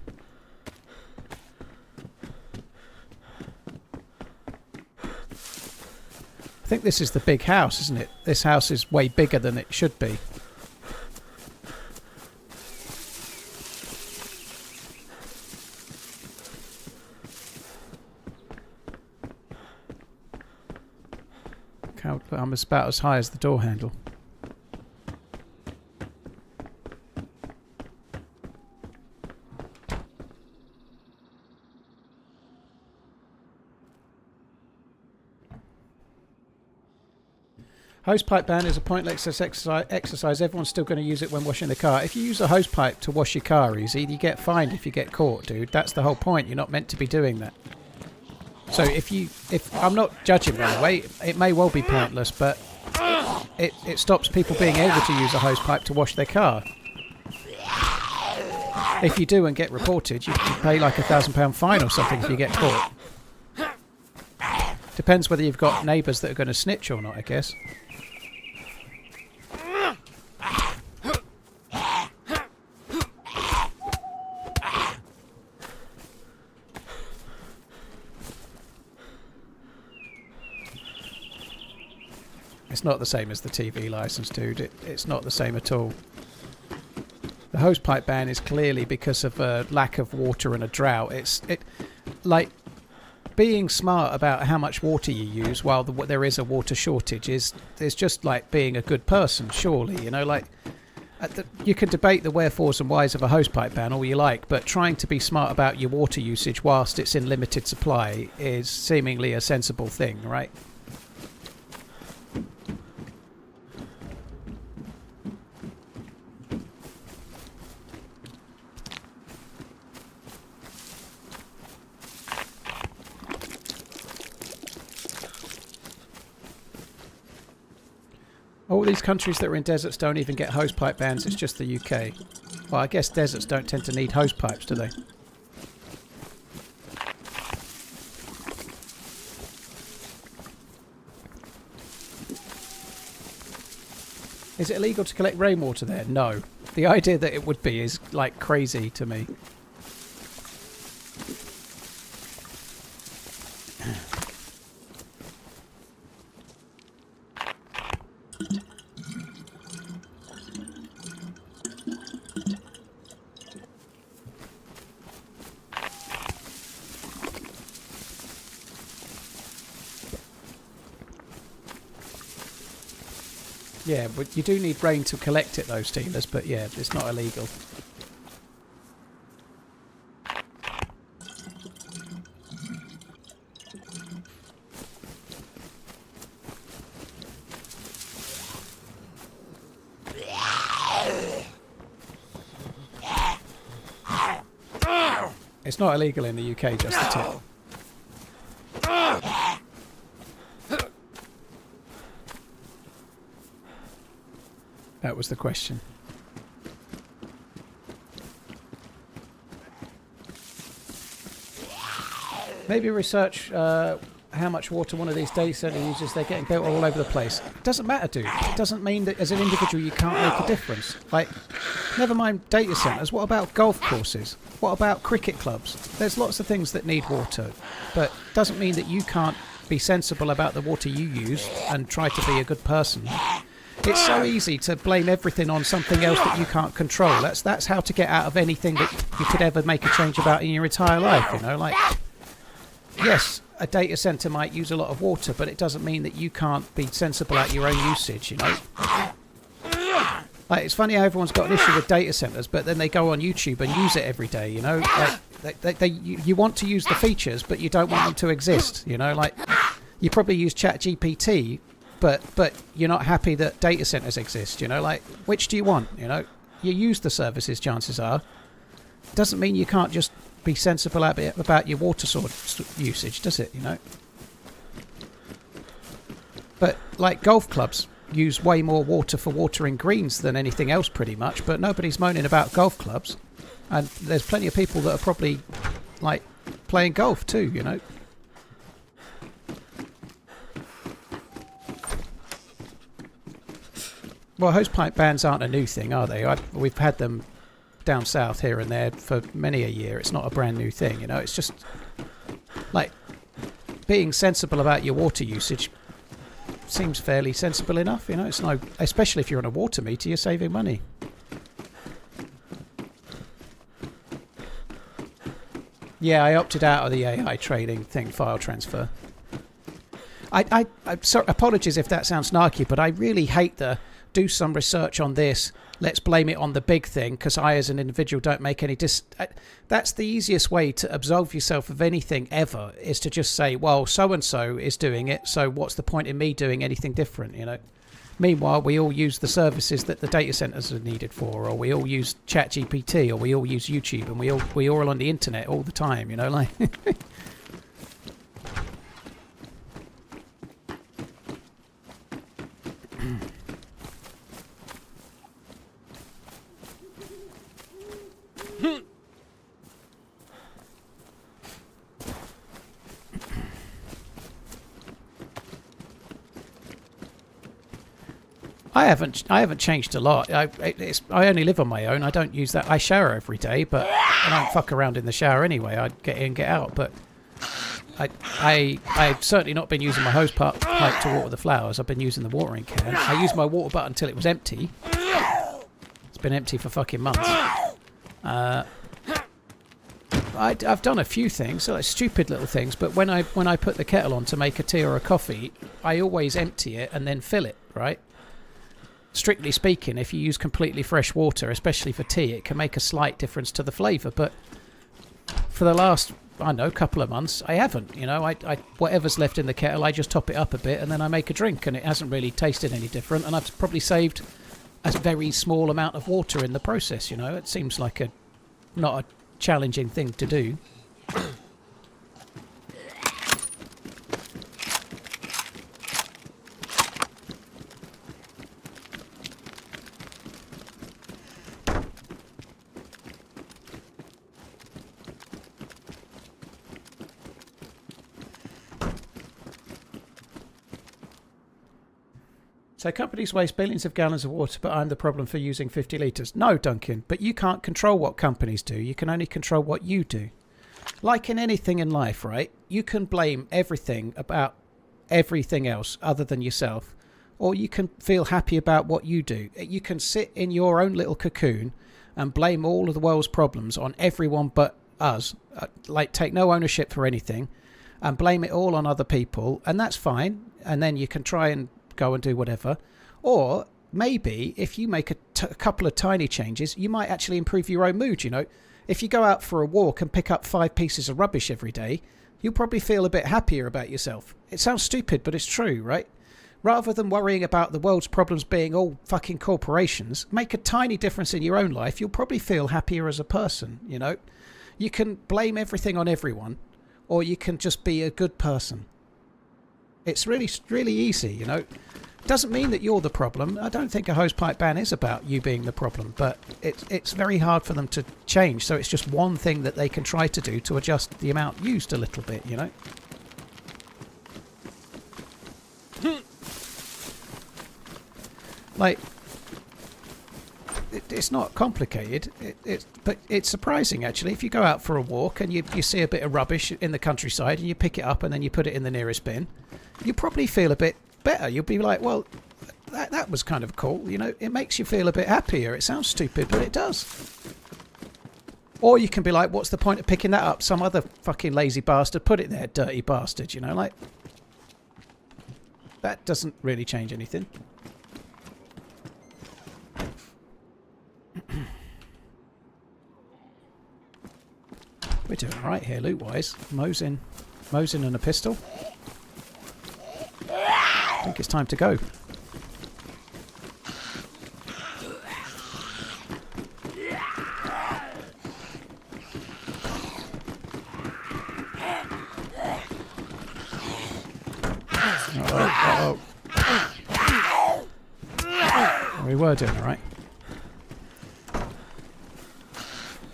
I think this is the big house, isn't it? This house is way bigger than it should be. I'm about as high as the door handle. Hosepipe ban is a pointless exercise. Everyone's still going to use it when washing the car. If you use a hosepipe to wash your car easy, you get fined if you get caught, dude. That's the whole point. You're not meant to be doing that. So if I'm not judging, by the way, it may well be pointless, but it stops people being able to use a hosepipe to wash their car. If you do and get reported, you can pay like £1,000 fine or something if you get caught. Depends whether you've got neighbours that are going to snitch or not, I guess. It's not the same as the TV license, dude. It's not the same at all. The hosepipe ban is clearly because of a lack of water and a drought. Like being smart about how much water you use while there is a water shortage is just like being a good person, surely. You know, like you can debate the wherefores and whys of a hosepipe ban all you like, but trying to be smart about your water usage whilst it's in limited supply is seemingly a sensible thing, right? All these countries that are in deserts don't even get hosepipe bans, it's just the UK. Well, I guess deserts don't tend to need hosepipes, do they? Is it illegal to collect rainwater there? No. The idea that it would be is like crazy to me. Yeah, but you do need rain to collect it, though, Steelers. But yeah, it's not illegal. It's not illegal in the UK, just the tip. That was the question. Maybe research how much water one of these data centers uses. They're getting built all over the place. It doesn't matter, dude. It doesn't mean that as an individual you can't make a difference. Like, never mind data centers. What about golf courses? What about cricket clubs? There's lots of things that need water, but it doesn't mean that you can't be sensible about the water you use and try to be a good person. It's so easy to blame everything on something else that you can't control. That's how to get out of anything that you could ever make a change about in your entire life, you know? Like, yes, a data center might use a lot of water, but it doesn't mean that you can't be sensible at your own usage, you know? Like, it's funny how everyone's got an issue with data centers, but then they go on YouTube and use it every day, you know? Like, you want to use the features, but you don't want them to exist, you know? Like, you probably use ChatGPT, but you're not happy that data centers exist, you know? Like, which do you want, you know? You use the services, chances are. Doesn't mean you can't just be sensible about your water source usage, does it, you know? But, like, golf clubs use way more water for watering greens than anything else pretty much, but nobody's moaning about golf clubs. And there's plenty of people that are probably, like, playing golf too, you know? Well, hosepipe bans aren't a new thing, are they? We've had them down south here and there for many a year. It's not a brand new thing, you know? It's just, like, being sensible about your water usage seems fairly sensible enough, you know? It's no, especially if you're on a water meter, you're saving money. Yeah, I opted out of the AI trading thing, file transfer. I'm sorry, apologies if that sounds snarky, but I really hate the do some research on this, let's blame it on the big thing because I as an individual don't make any that's the easiest way to absolve yourself of anything ever, is to just say, well, so and so is doing it, so what's the point in me doing anything different, you know? Meanwhile, we all use the services that the data centers are needed for, or we all use ChatGPT, or we all use YouTube, and we all on the internet all the time, you know, like. I haven't changed a lot. I only live on my own. I don't use that. I shower every day, but I don't fuck around in the shower anyway. I get in, get out. But I've certainly not been using my hose pipe to water the flowers. I've been using the watering can. I used my water butt until it was empty. It's been empty for fucking months. I've done a few things, so like stupid little things. But when I put the kettle on to make a tea or a coffee, I always empty it and then fill it, right? Strictly speaking, if you use completely fresh water, especially for tea, it can make a slight difference to the flavour. But for the last, I don't know, couple of months, I haven't. You know, I whatever's left in the kettle, I just top it up a bit and then I make a drink, and it hasn't really tasted any different. And I've probably saved a very small amount of water in the process. You know, it seems like not a challenging thing to do. So companies waste billions of gallons of water, but I'm the problem for using 50 litres. No, Duncan, but you can't control what companies do. You can only control what you do. Like in anything in life, right? You can blame everything about everything else other than yourself, or you can feel happy about what you do. You can sit in your own little cocoon and blame all of the world's problems on everyone but us. Like, take no ownership for anything and blame it all on other people, and that's fine. And then you can try and go and do whatever. Or maybe if you make a couple of tiny changes, you might actually improve your own mood, you know. If you go out for a walk and pick up 5 pieces of rubbish every day, you'll probably feel a bit happier about yourself. It sounds stupid, but it's true, right? Rather than worrying about the world's problems being all fucking corporations, make a tiny difference in your own life. You'll probably feel happier as a person, you know. You can blame everything on everyone, or you can just be a good person. It's really, really easy, you know. Doesn't mean that you're the problem. I don't think a hosepipe ban is about you being the problem, but it's very hard for them to change. So it's just one thing that they can try to do to adjust the amount used a little bit, you know. Like, it's not complicated, but it's surprising actually. If you go out for a walk and you see a bit of rubbish in the countryside and you pick it up and then you put it in the nearest bin, you probably feel a bit better. You'll be like, well, that was kind of cool. You know, it makes you feel a bit happier. It sounds stupid, but it does. Or you can be like, what's the point of picking that up? Some other fucking lazy bastard put it there, dirty bastard, you know, like... That doesn't really change anything. We're doing alright here, loot-wise. Mosin and a pistol. I think it's time to go. Uh-oh. We were doing alright.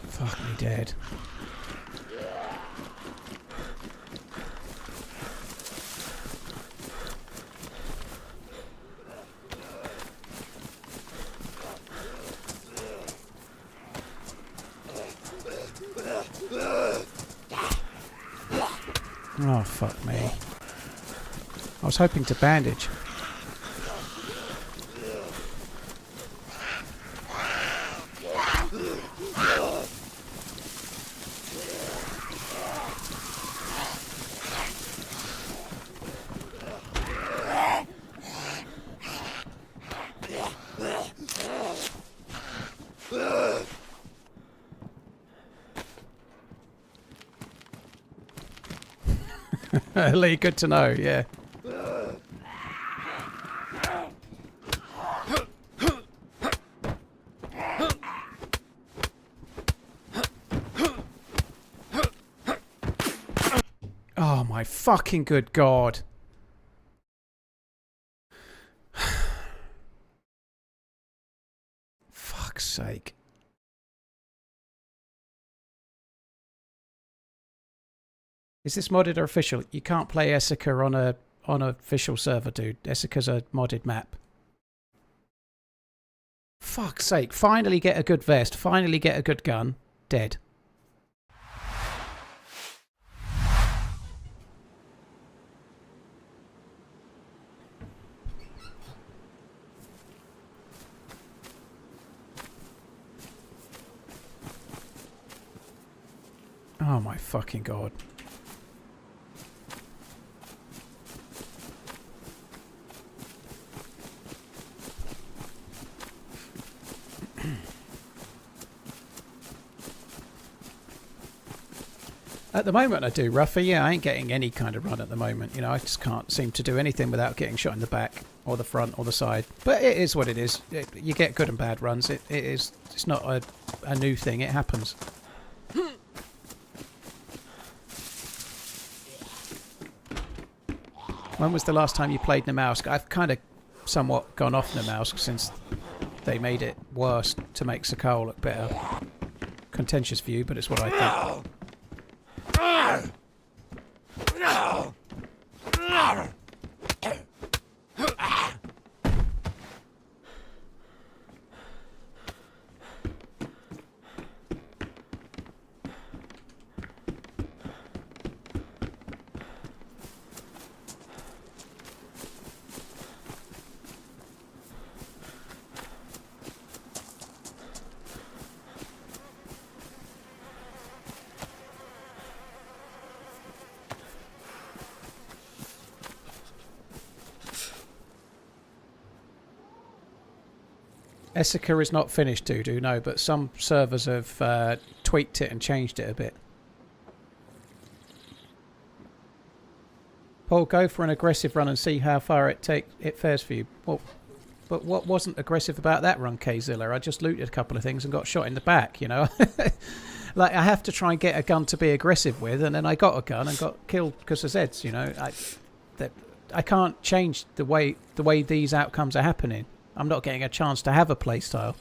Fuck me dead. Oh, fuck me. I was hoping to bandage. Lee, good to know, yeah. Oh my fucking good God. Fuck's sake. Is this modded or official? You can't play Esseker on a official server, dude. Esseker's a modded map. Fuck's sake. Finally get a good vest. Finally get a good gun. Dead. Oh my fucking God. At the moment I do, Ruffy. Yeah, I ain't getting any kind of run at the moment. You know, I just can't seem to do anything without getting shot in the back or the front or the side. But it is what it is. You get good and bad runs. It's not a new thing. It happens. When was the last time you played Namalsk? I've kind of somewhat gone off Namalsk since they made it worse to make Sakal look better. Contentious view, but it's what I think. Esseker is not finished, Doodoo, no, but some servers have tweaked it and changed it a bit. Paul, go for an aggressive run and see how far it fares for you. Well, but what wasn't aggressive about that run, Kzilla? I just looted a couple of things and got shot in the back, you know? Like, I have to try and get a gun to be aggressive with, and then I got a gun and got killed because of Zeds, you know? I can't change the way these outcomes are happening. I'm not getting a chance to have a playstyle.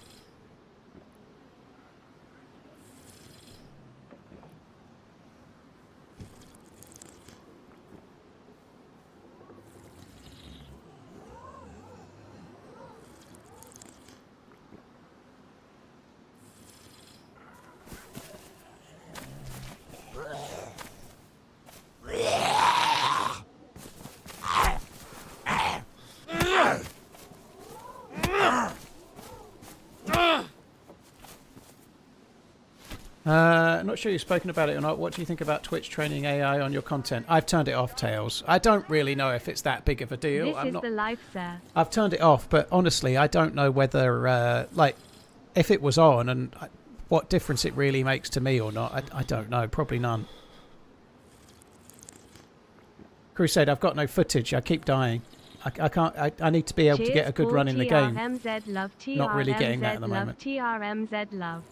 Not sure you've spoken about it or not. What do you think about Twitch training AI on your content? I've turned it off, Tails. I don't really know if it's that big of a deal. This is the life, sir. I've turned it off, but honestly, I don't know whether, like, if it was on and what difference it really makes to me or not. I don't know. Probably none. Crusade, I've got no footage. I keep dying. I can't. I need to be able to get a good run in the game. TRMZ love, TRMZ Not really getting that at the love, moment. TRMZ love.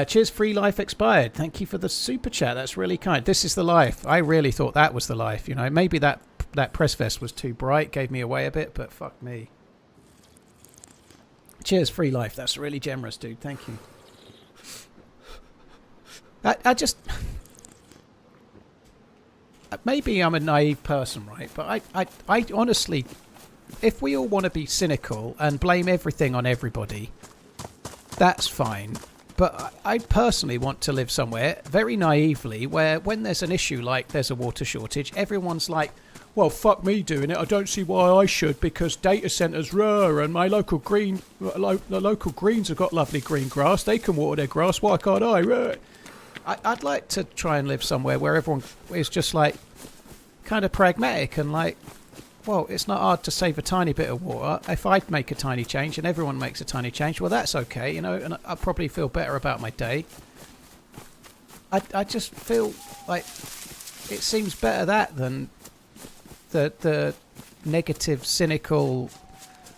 Cheers, free life expired. Thank you for the super chat. That's really kind. This is the life. I really thought that was the life. You know, maybe that press vest was too bright, gave me away a bit, but fuck me. Cheers, free life. That's really generous, dude. Thank you. I just... Maybe I'm a naive person, right? But I honestly... If we all want to be cynical and blame everything on everybody, that's fine. But I personally want to live somewhere, very naively, where when there's an issue like there's a water shortage, everyone's like, well, fuck me doing it. I don't see why I should, because data centres, and my local the local greens have got lovely green grass. They can water their grass. Why can't I? I'd like to try and live somewhere where everyone is just like kind of pragmatic and like, well, it's not hard to save a tiny bit of water. If I make a tiny change and everyone makes a tiny change, well, that's okay, you know, and I'll probably feel better about my day. I just feel like it seems better that than the negative, cynical,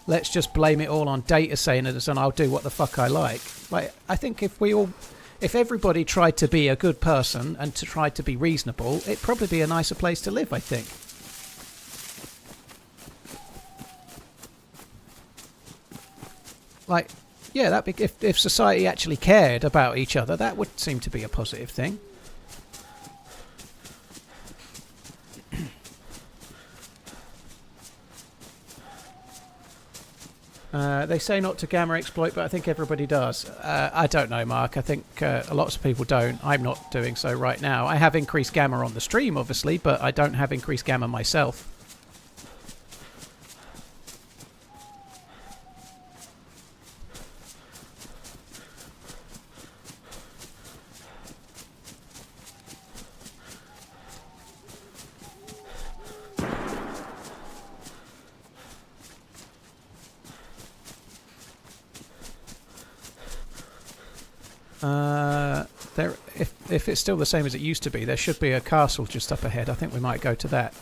let's just blame it all on data centers and I'll do what the fuck I like. Like, I think if everybody tried to be a good person and to try to be reasonable, it'd probably be a nicer place to live, I think. Like, yeah, that'd be, if society actually cared about each other, that would seem to be a positive thing. They say not to gamma exploit, but I think everybody does. I don't know, Mark. I think lots of people don't. I'm not doing so right now. I have increased gamma on the stream, obviously, but I don't have increased gamma myself. If it's still the same as it used to be, there should be a castle just up ahead. I think we might go to that.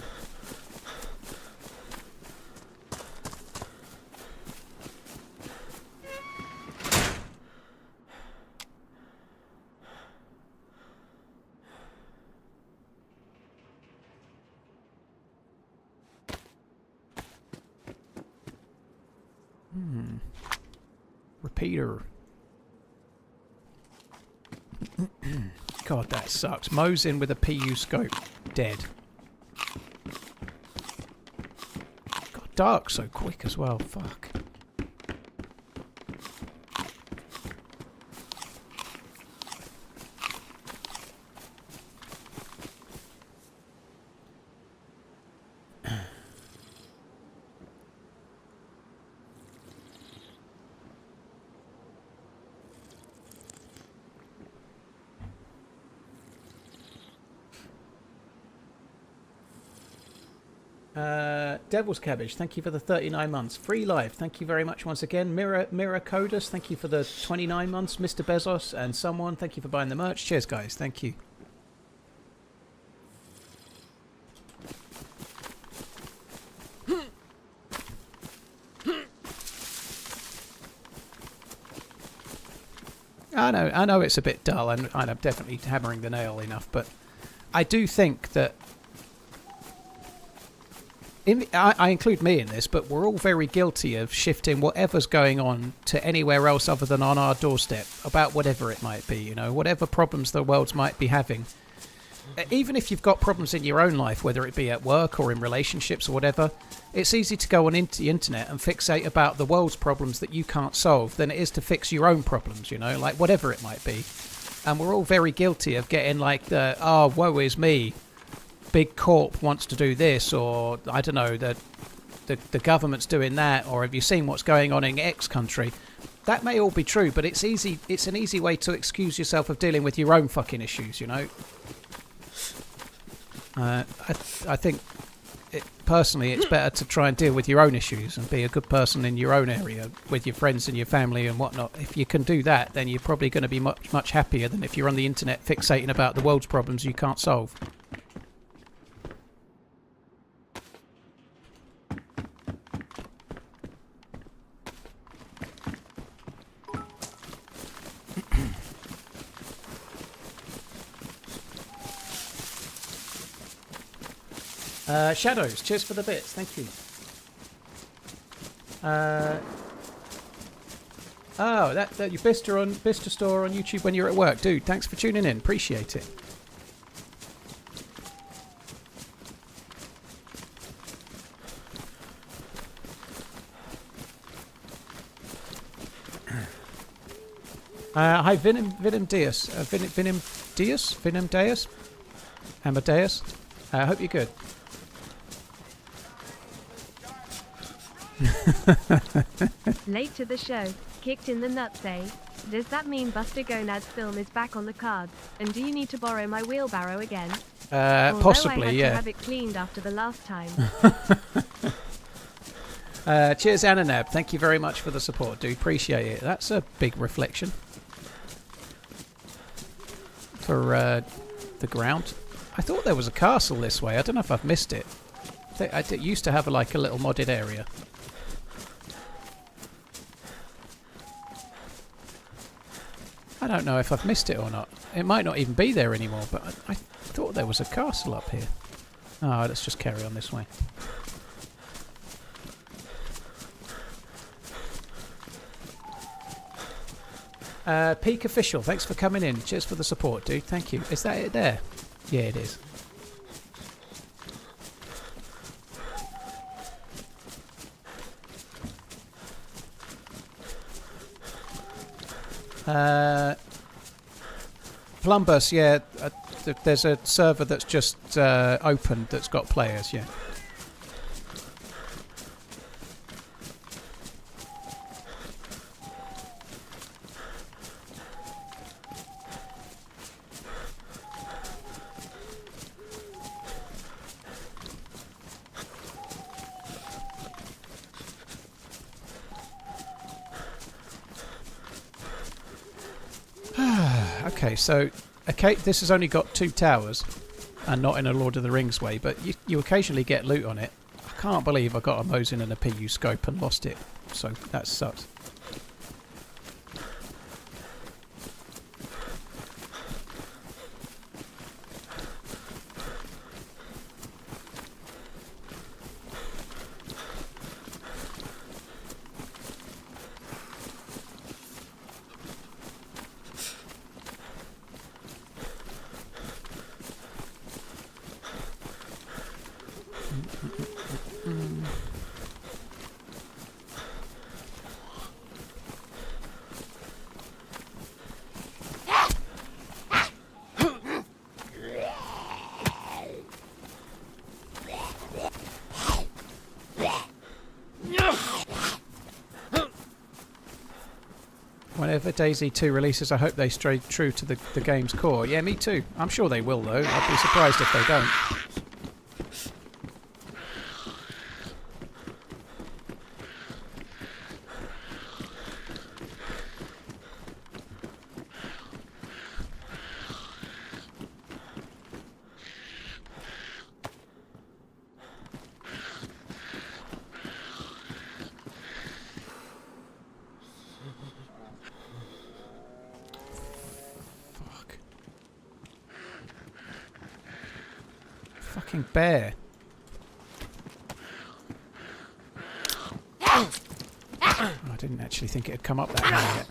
Repeater. God, that sucks. Mo's in with a PU scope. Dead. Got dark so quick as well. Fuck. Devil's Cabbage, thank you for the 39 months. Free Life, thank you very much once again. Mirror Codus, thank you for the 29 months. Mr. Bezos and someone, thank you for buying the merch. Cheers, guys. Thank you. I know it's a bit dull, and I'm definitely hammering the nail enough, but I do think that I include me in this, but we're all very guilty of shifting whatever's going on to anywhere else other than on our doorstep, about whatever it might be, you know, whatever problems the world might be having. Even if you've got problems in your own life, whether it be at work or in relationships or whatever, it's easy to go on into the internet and fixate about the world's problems that you can't solve than it is to fix your own problems, you know, like whatever it might be. And we're all very guilty of getting like the, oh, woe is me. Big corp wants to do this, or I don't know, that the government's doing that, or have you seen what's going on in X country? That may all be true, but it's easy. It's an easy way to excuse yourself of dealing with your own fucking issues, you know. I think, personally, it's better to try and deal with your own issues and be a good person in your own area with your friends and your family and whatnot. If you can do that, then you're probably going to be much happier than if you're on the internet fixating about the world's problems you can't solve. Shadows, cheers for the bits, thank you. Oh, that your Bista store on YouTube when you're at work, dude. Thanks for tuning in, appreciate it. Hi, Venom Deus, Venom Deus, Amadeus. I hope you're good. Late to the show, kicked in the nuts, eh? Does that mean Buster Gonad's film is back on the cards? And do you need to borrow my wheelbarrow again? Possibly, I had yeah. to have it cleaned after the last time. Cheers, Ananab. Thank you very much for the support, dude. Appreciate it. That's a big reflection for the ground. I thought there was a castle this way. I don't know if I've missed it. I used to have like a little modded area. I don't know if I've missed it or not. It might not even be there anymore, but I thought there was a castle up here. Oh, let's just carry on this way. Peak Official, thanks for coming in. Cheers for the support, dude. Thank you. Is that it there? Yeah, it is. Plumbus, yeah. There's a server that's just opened that's got players, yeah. Okay, so this has only got 2 towers and not in a Lord of the Rings way, but you occasionally get loot on it. I can't believe I got a Mosin and a PU scope and lost it, so that sucks. Whenever DayZ 2 releases, I hope they stay true to the game's core. Yeah, me too. I'm sure they will, though. I'd be surprised if they don't. Fucking bear. Oh, I didn't actually think it had come up that high yet.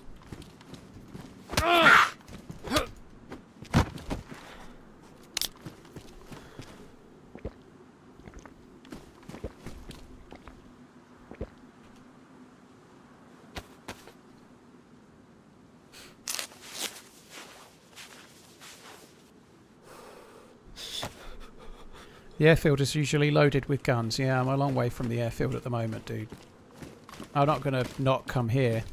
The airfield is usually loaded with guns. Yeah, I'm a long way from the airfield at the moment, dude. I'm not going to not come here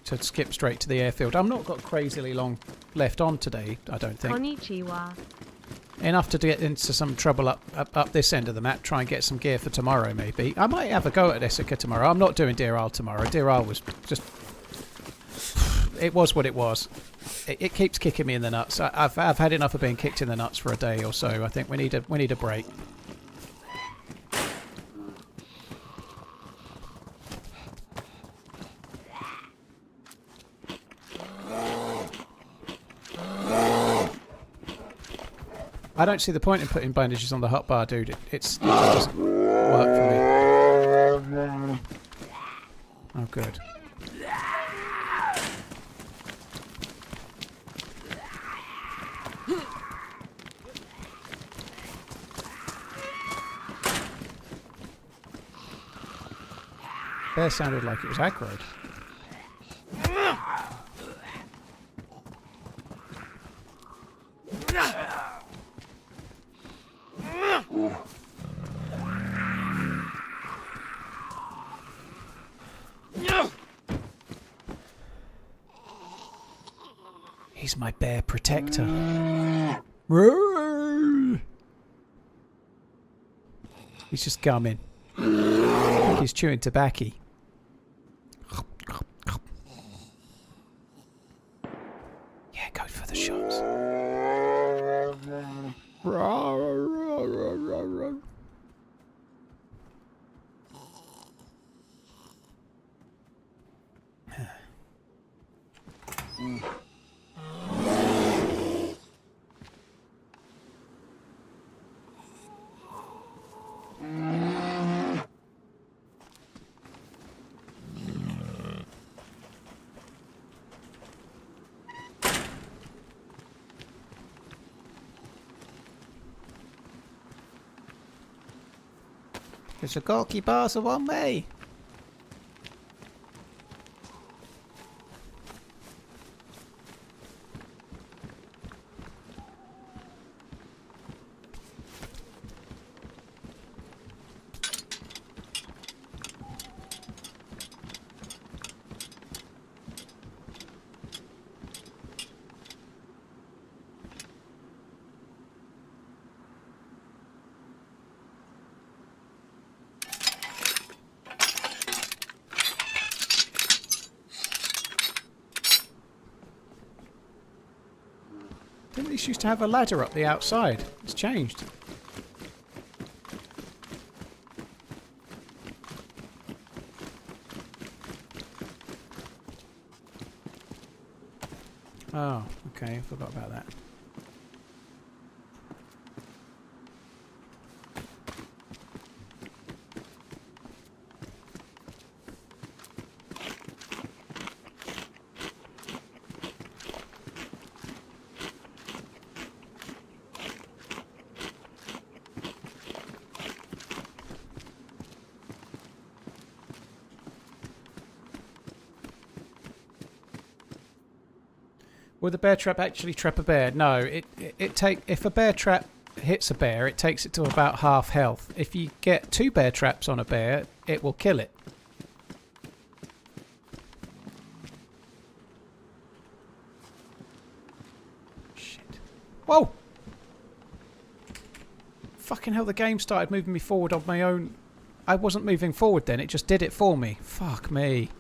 to skip straight to the airfield. I've not got crazily long left on today, I don't think. Konnichiwa. Enough to get into some trouble up this end of the map, try and get some gear for tomorrow, maybe. I might have a go at Esseker tomorrow. I'm not doing Deerisle tomorrow. Deerisle was just... It was what it was. It keeps kicking me in the nuts. I've had enough of being kicked in the nuts for a day or so. I think we need a break. I don't see the point in putting bandages on the hotbar, dude. It just doesn't work for me. Oh, good. Bear sounded like it was aggroed. He's my bear protector. He's just gumming. I think he's chewing tobacco. Yeah, go for the shots. There's a gawky bars of one way. Didn't these used to have a ladder up the outside? It's changed. Oh, okay, I forgot about that. Will the bear trap actually trap a bear? No, if a bear trap hits a bear, it takes it to about half health. If you get 2 bear traps on a bear, it will kill it. Shit. Whoa! Fucking hell, the game started moving me forward on my own. I wasn't moving forward then, it just did it for me. Fuck me.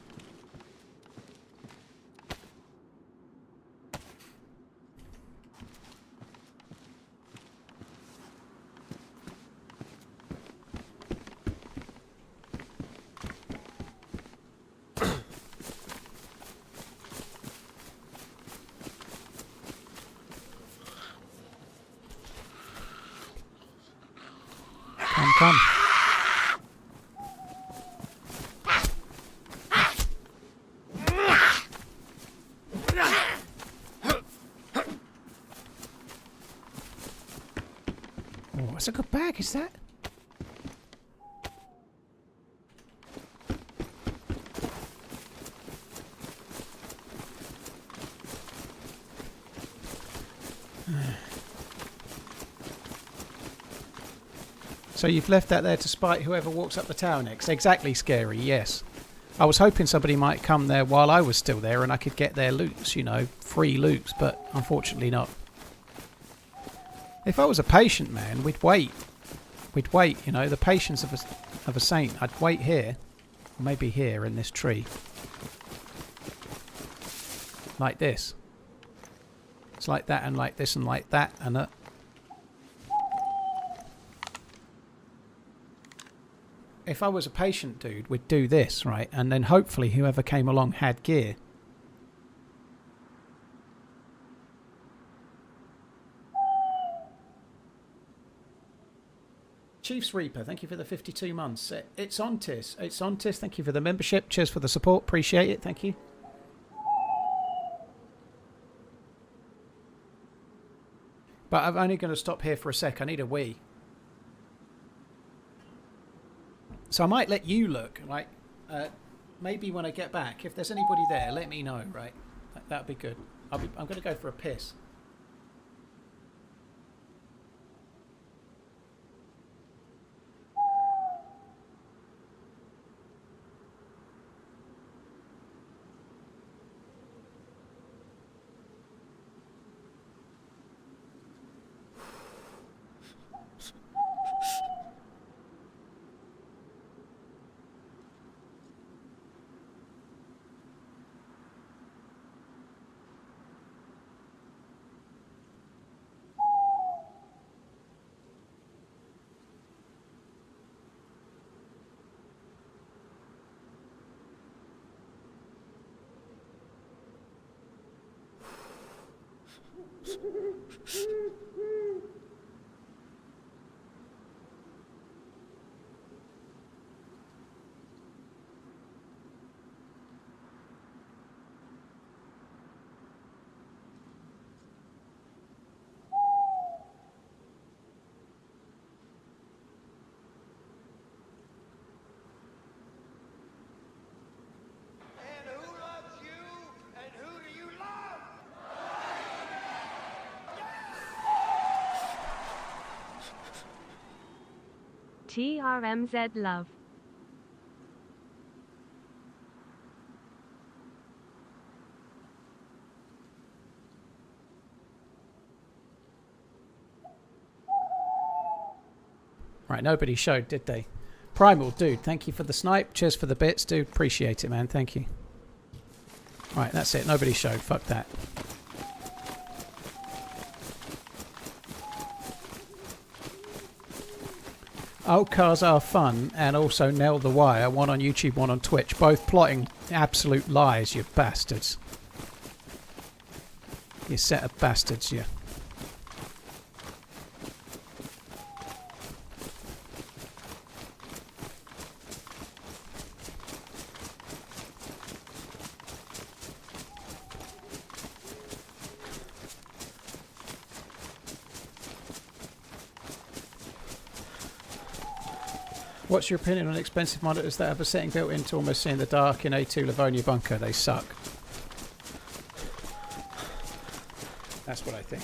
Come. Oh, that's a good bag, is that? So you've left that there to spite whoever walks up the tower next. Exactly, Scary, yes. I was hoping somebody might come there while I was still there and I could get their loots, you know, free loots, but unfortunately not. If I was a patient man, we'd wait. We'd wait, you know, the patience of a saint. I'd wait here, maybe here in this tree. Like this. It's like that and like this and like that and that. If I was a patient dude, we'd do this, right? And then hopefully whoever came along had gear. Chiefs Reaper, thank you for the 52 months. It's on Tis. It's on Tis. Thank you for the membership. Cheers for the support. Appreciate it. Thank you. But I'm only going to stop here for a sec. I need a wee. So I might let you look, right? Maybe when I get back, if there's anybody there, let me know, right? That'd be good. I'm going to go for a piss. And who loves you? And who do you love? TRMZ love. Right, nobody showed, did they? Primal, dude, thank you for the snipe. Cheers for the bits, dude. Appreciate it, man. Thank you. Right, that's it. Nobody showed. Fuck that. Old cars are fun, and also Nail the Wire. One on YouTube, one on Twitch. Both plotting absolute lies, you bastards. You set of bastards, you. What's your opinion on expensive monitors that have a setting built in to almost see in the dark in A2 Livonia bunker? They suck. That's what I think.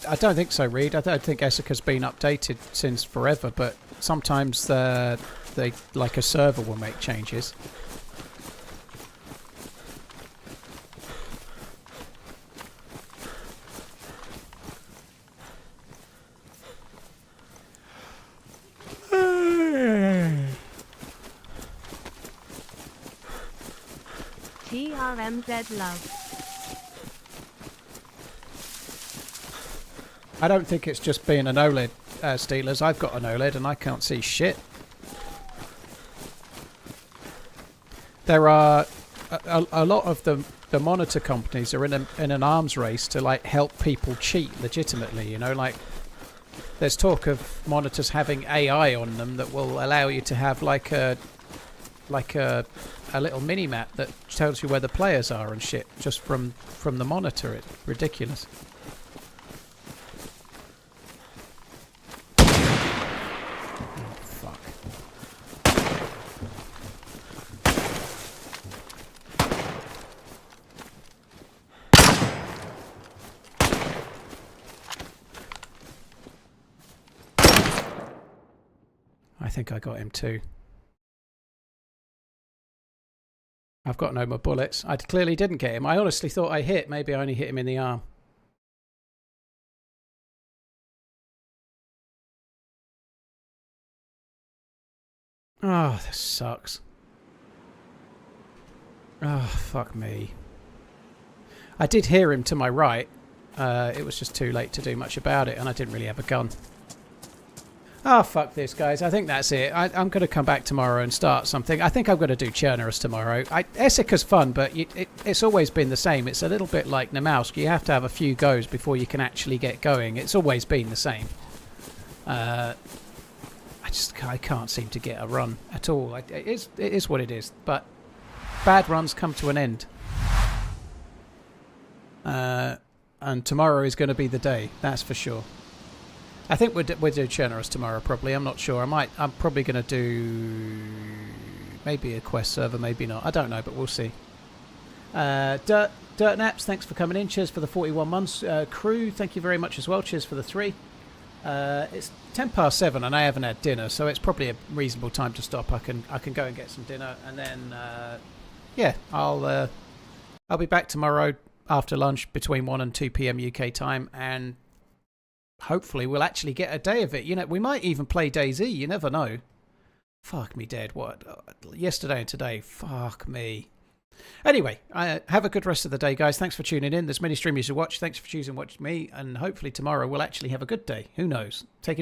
I don't think so, Reed. I don't think Esseker's been updated since forever, but sometimes they like a server will make changes. TRMZ love. I don't think it's just being an OLED, Steelers. I've got an OLED and I can't see shit. There are a lot of the monitor companies are in an arms race to like help people cheat legitimately. You know, like there's talk of monitors having AI on them that will allow you to have like a like a little mini map that tells you where the players are and shit just from the monitor. It's ridiculous. Oh, fuck. I think I got him too. I've got no more bullets. I clearly didn't get him. I honestly thought I hit. Maybe I only hit him in the arm. Oh, this sucks. Oh, fuck me. I did hear him to my right. It was just too late to do much about it, and I didn't really have a gun. Oh, fuck this, guys. I think that's it. I'm going to come back tomorrow and start something. I think I'm going to do Chernarus tomorrow. Esseker's fun, but it's always been the same. It's a little bit like Namausk. You have to have a few goes before you can actually get going. It's always been the same. I can't seem to get a run at all. It is what it is. But bad runs come to an end. And tomorrow is going to be the day. That's for sure. I think we'll do Chernarus tomorrow, probably. I'm not sure. I'm probably going to do maybe a quest server, maybe not. I don't know, but we'll see. Dirt Naps, thanks for coming in. Cheers for the 41 months. Crew, thank you very much as well. Cheers for the 3. It's 7:10 and I haven't had dinner, so it's probably a reasonable time to stop. I can go and get some dinner, and then yeah, I'll be back tomorrow after lunch between 1 and 2 p.m. UK time, and hopefully we'll actually get a day of it. You know, we might even play DayZ. You never know. Fuck me dead. What? Yesterday and today. Fuck me. Anyway, have a good rest of the day, guys. Thanks for tuning in. There's many streamers to watch. Thanks for choosing to watch me. And hopefully tomorrow we'll actually have a good day. Who knows? Take it easy.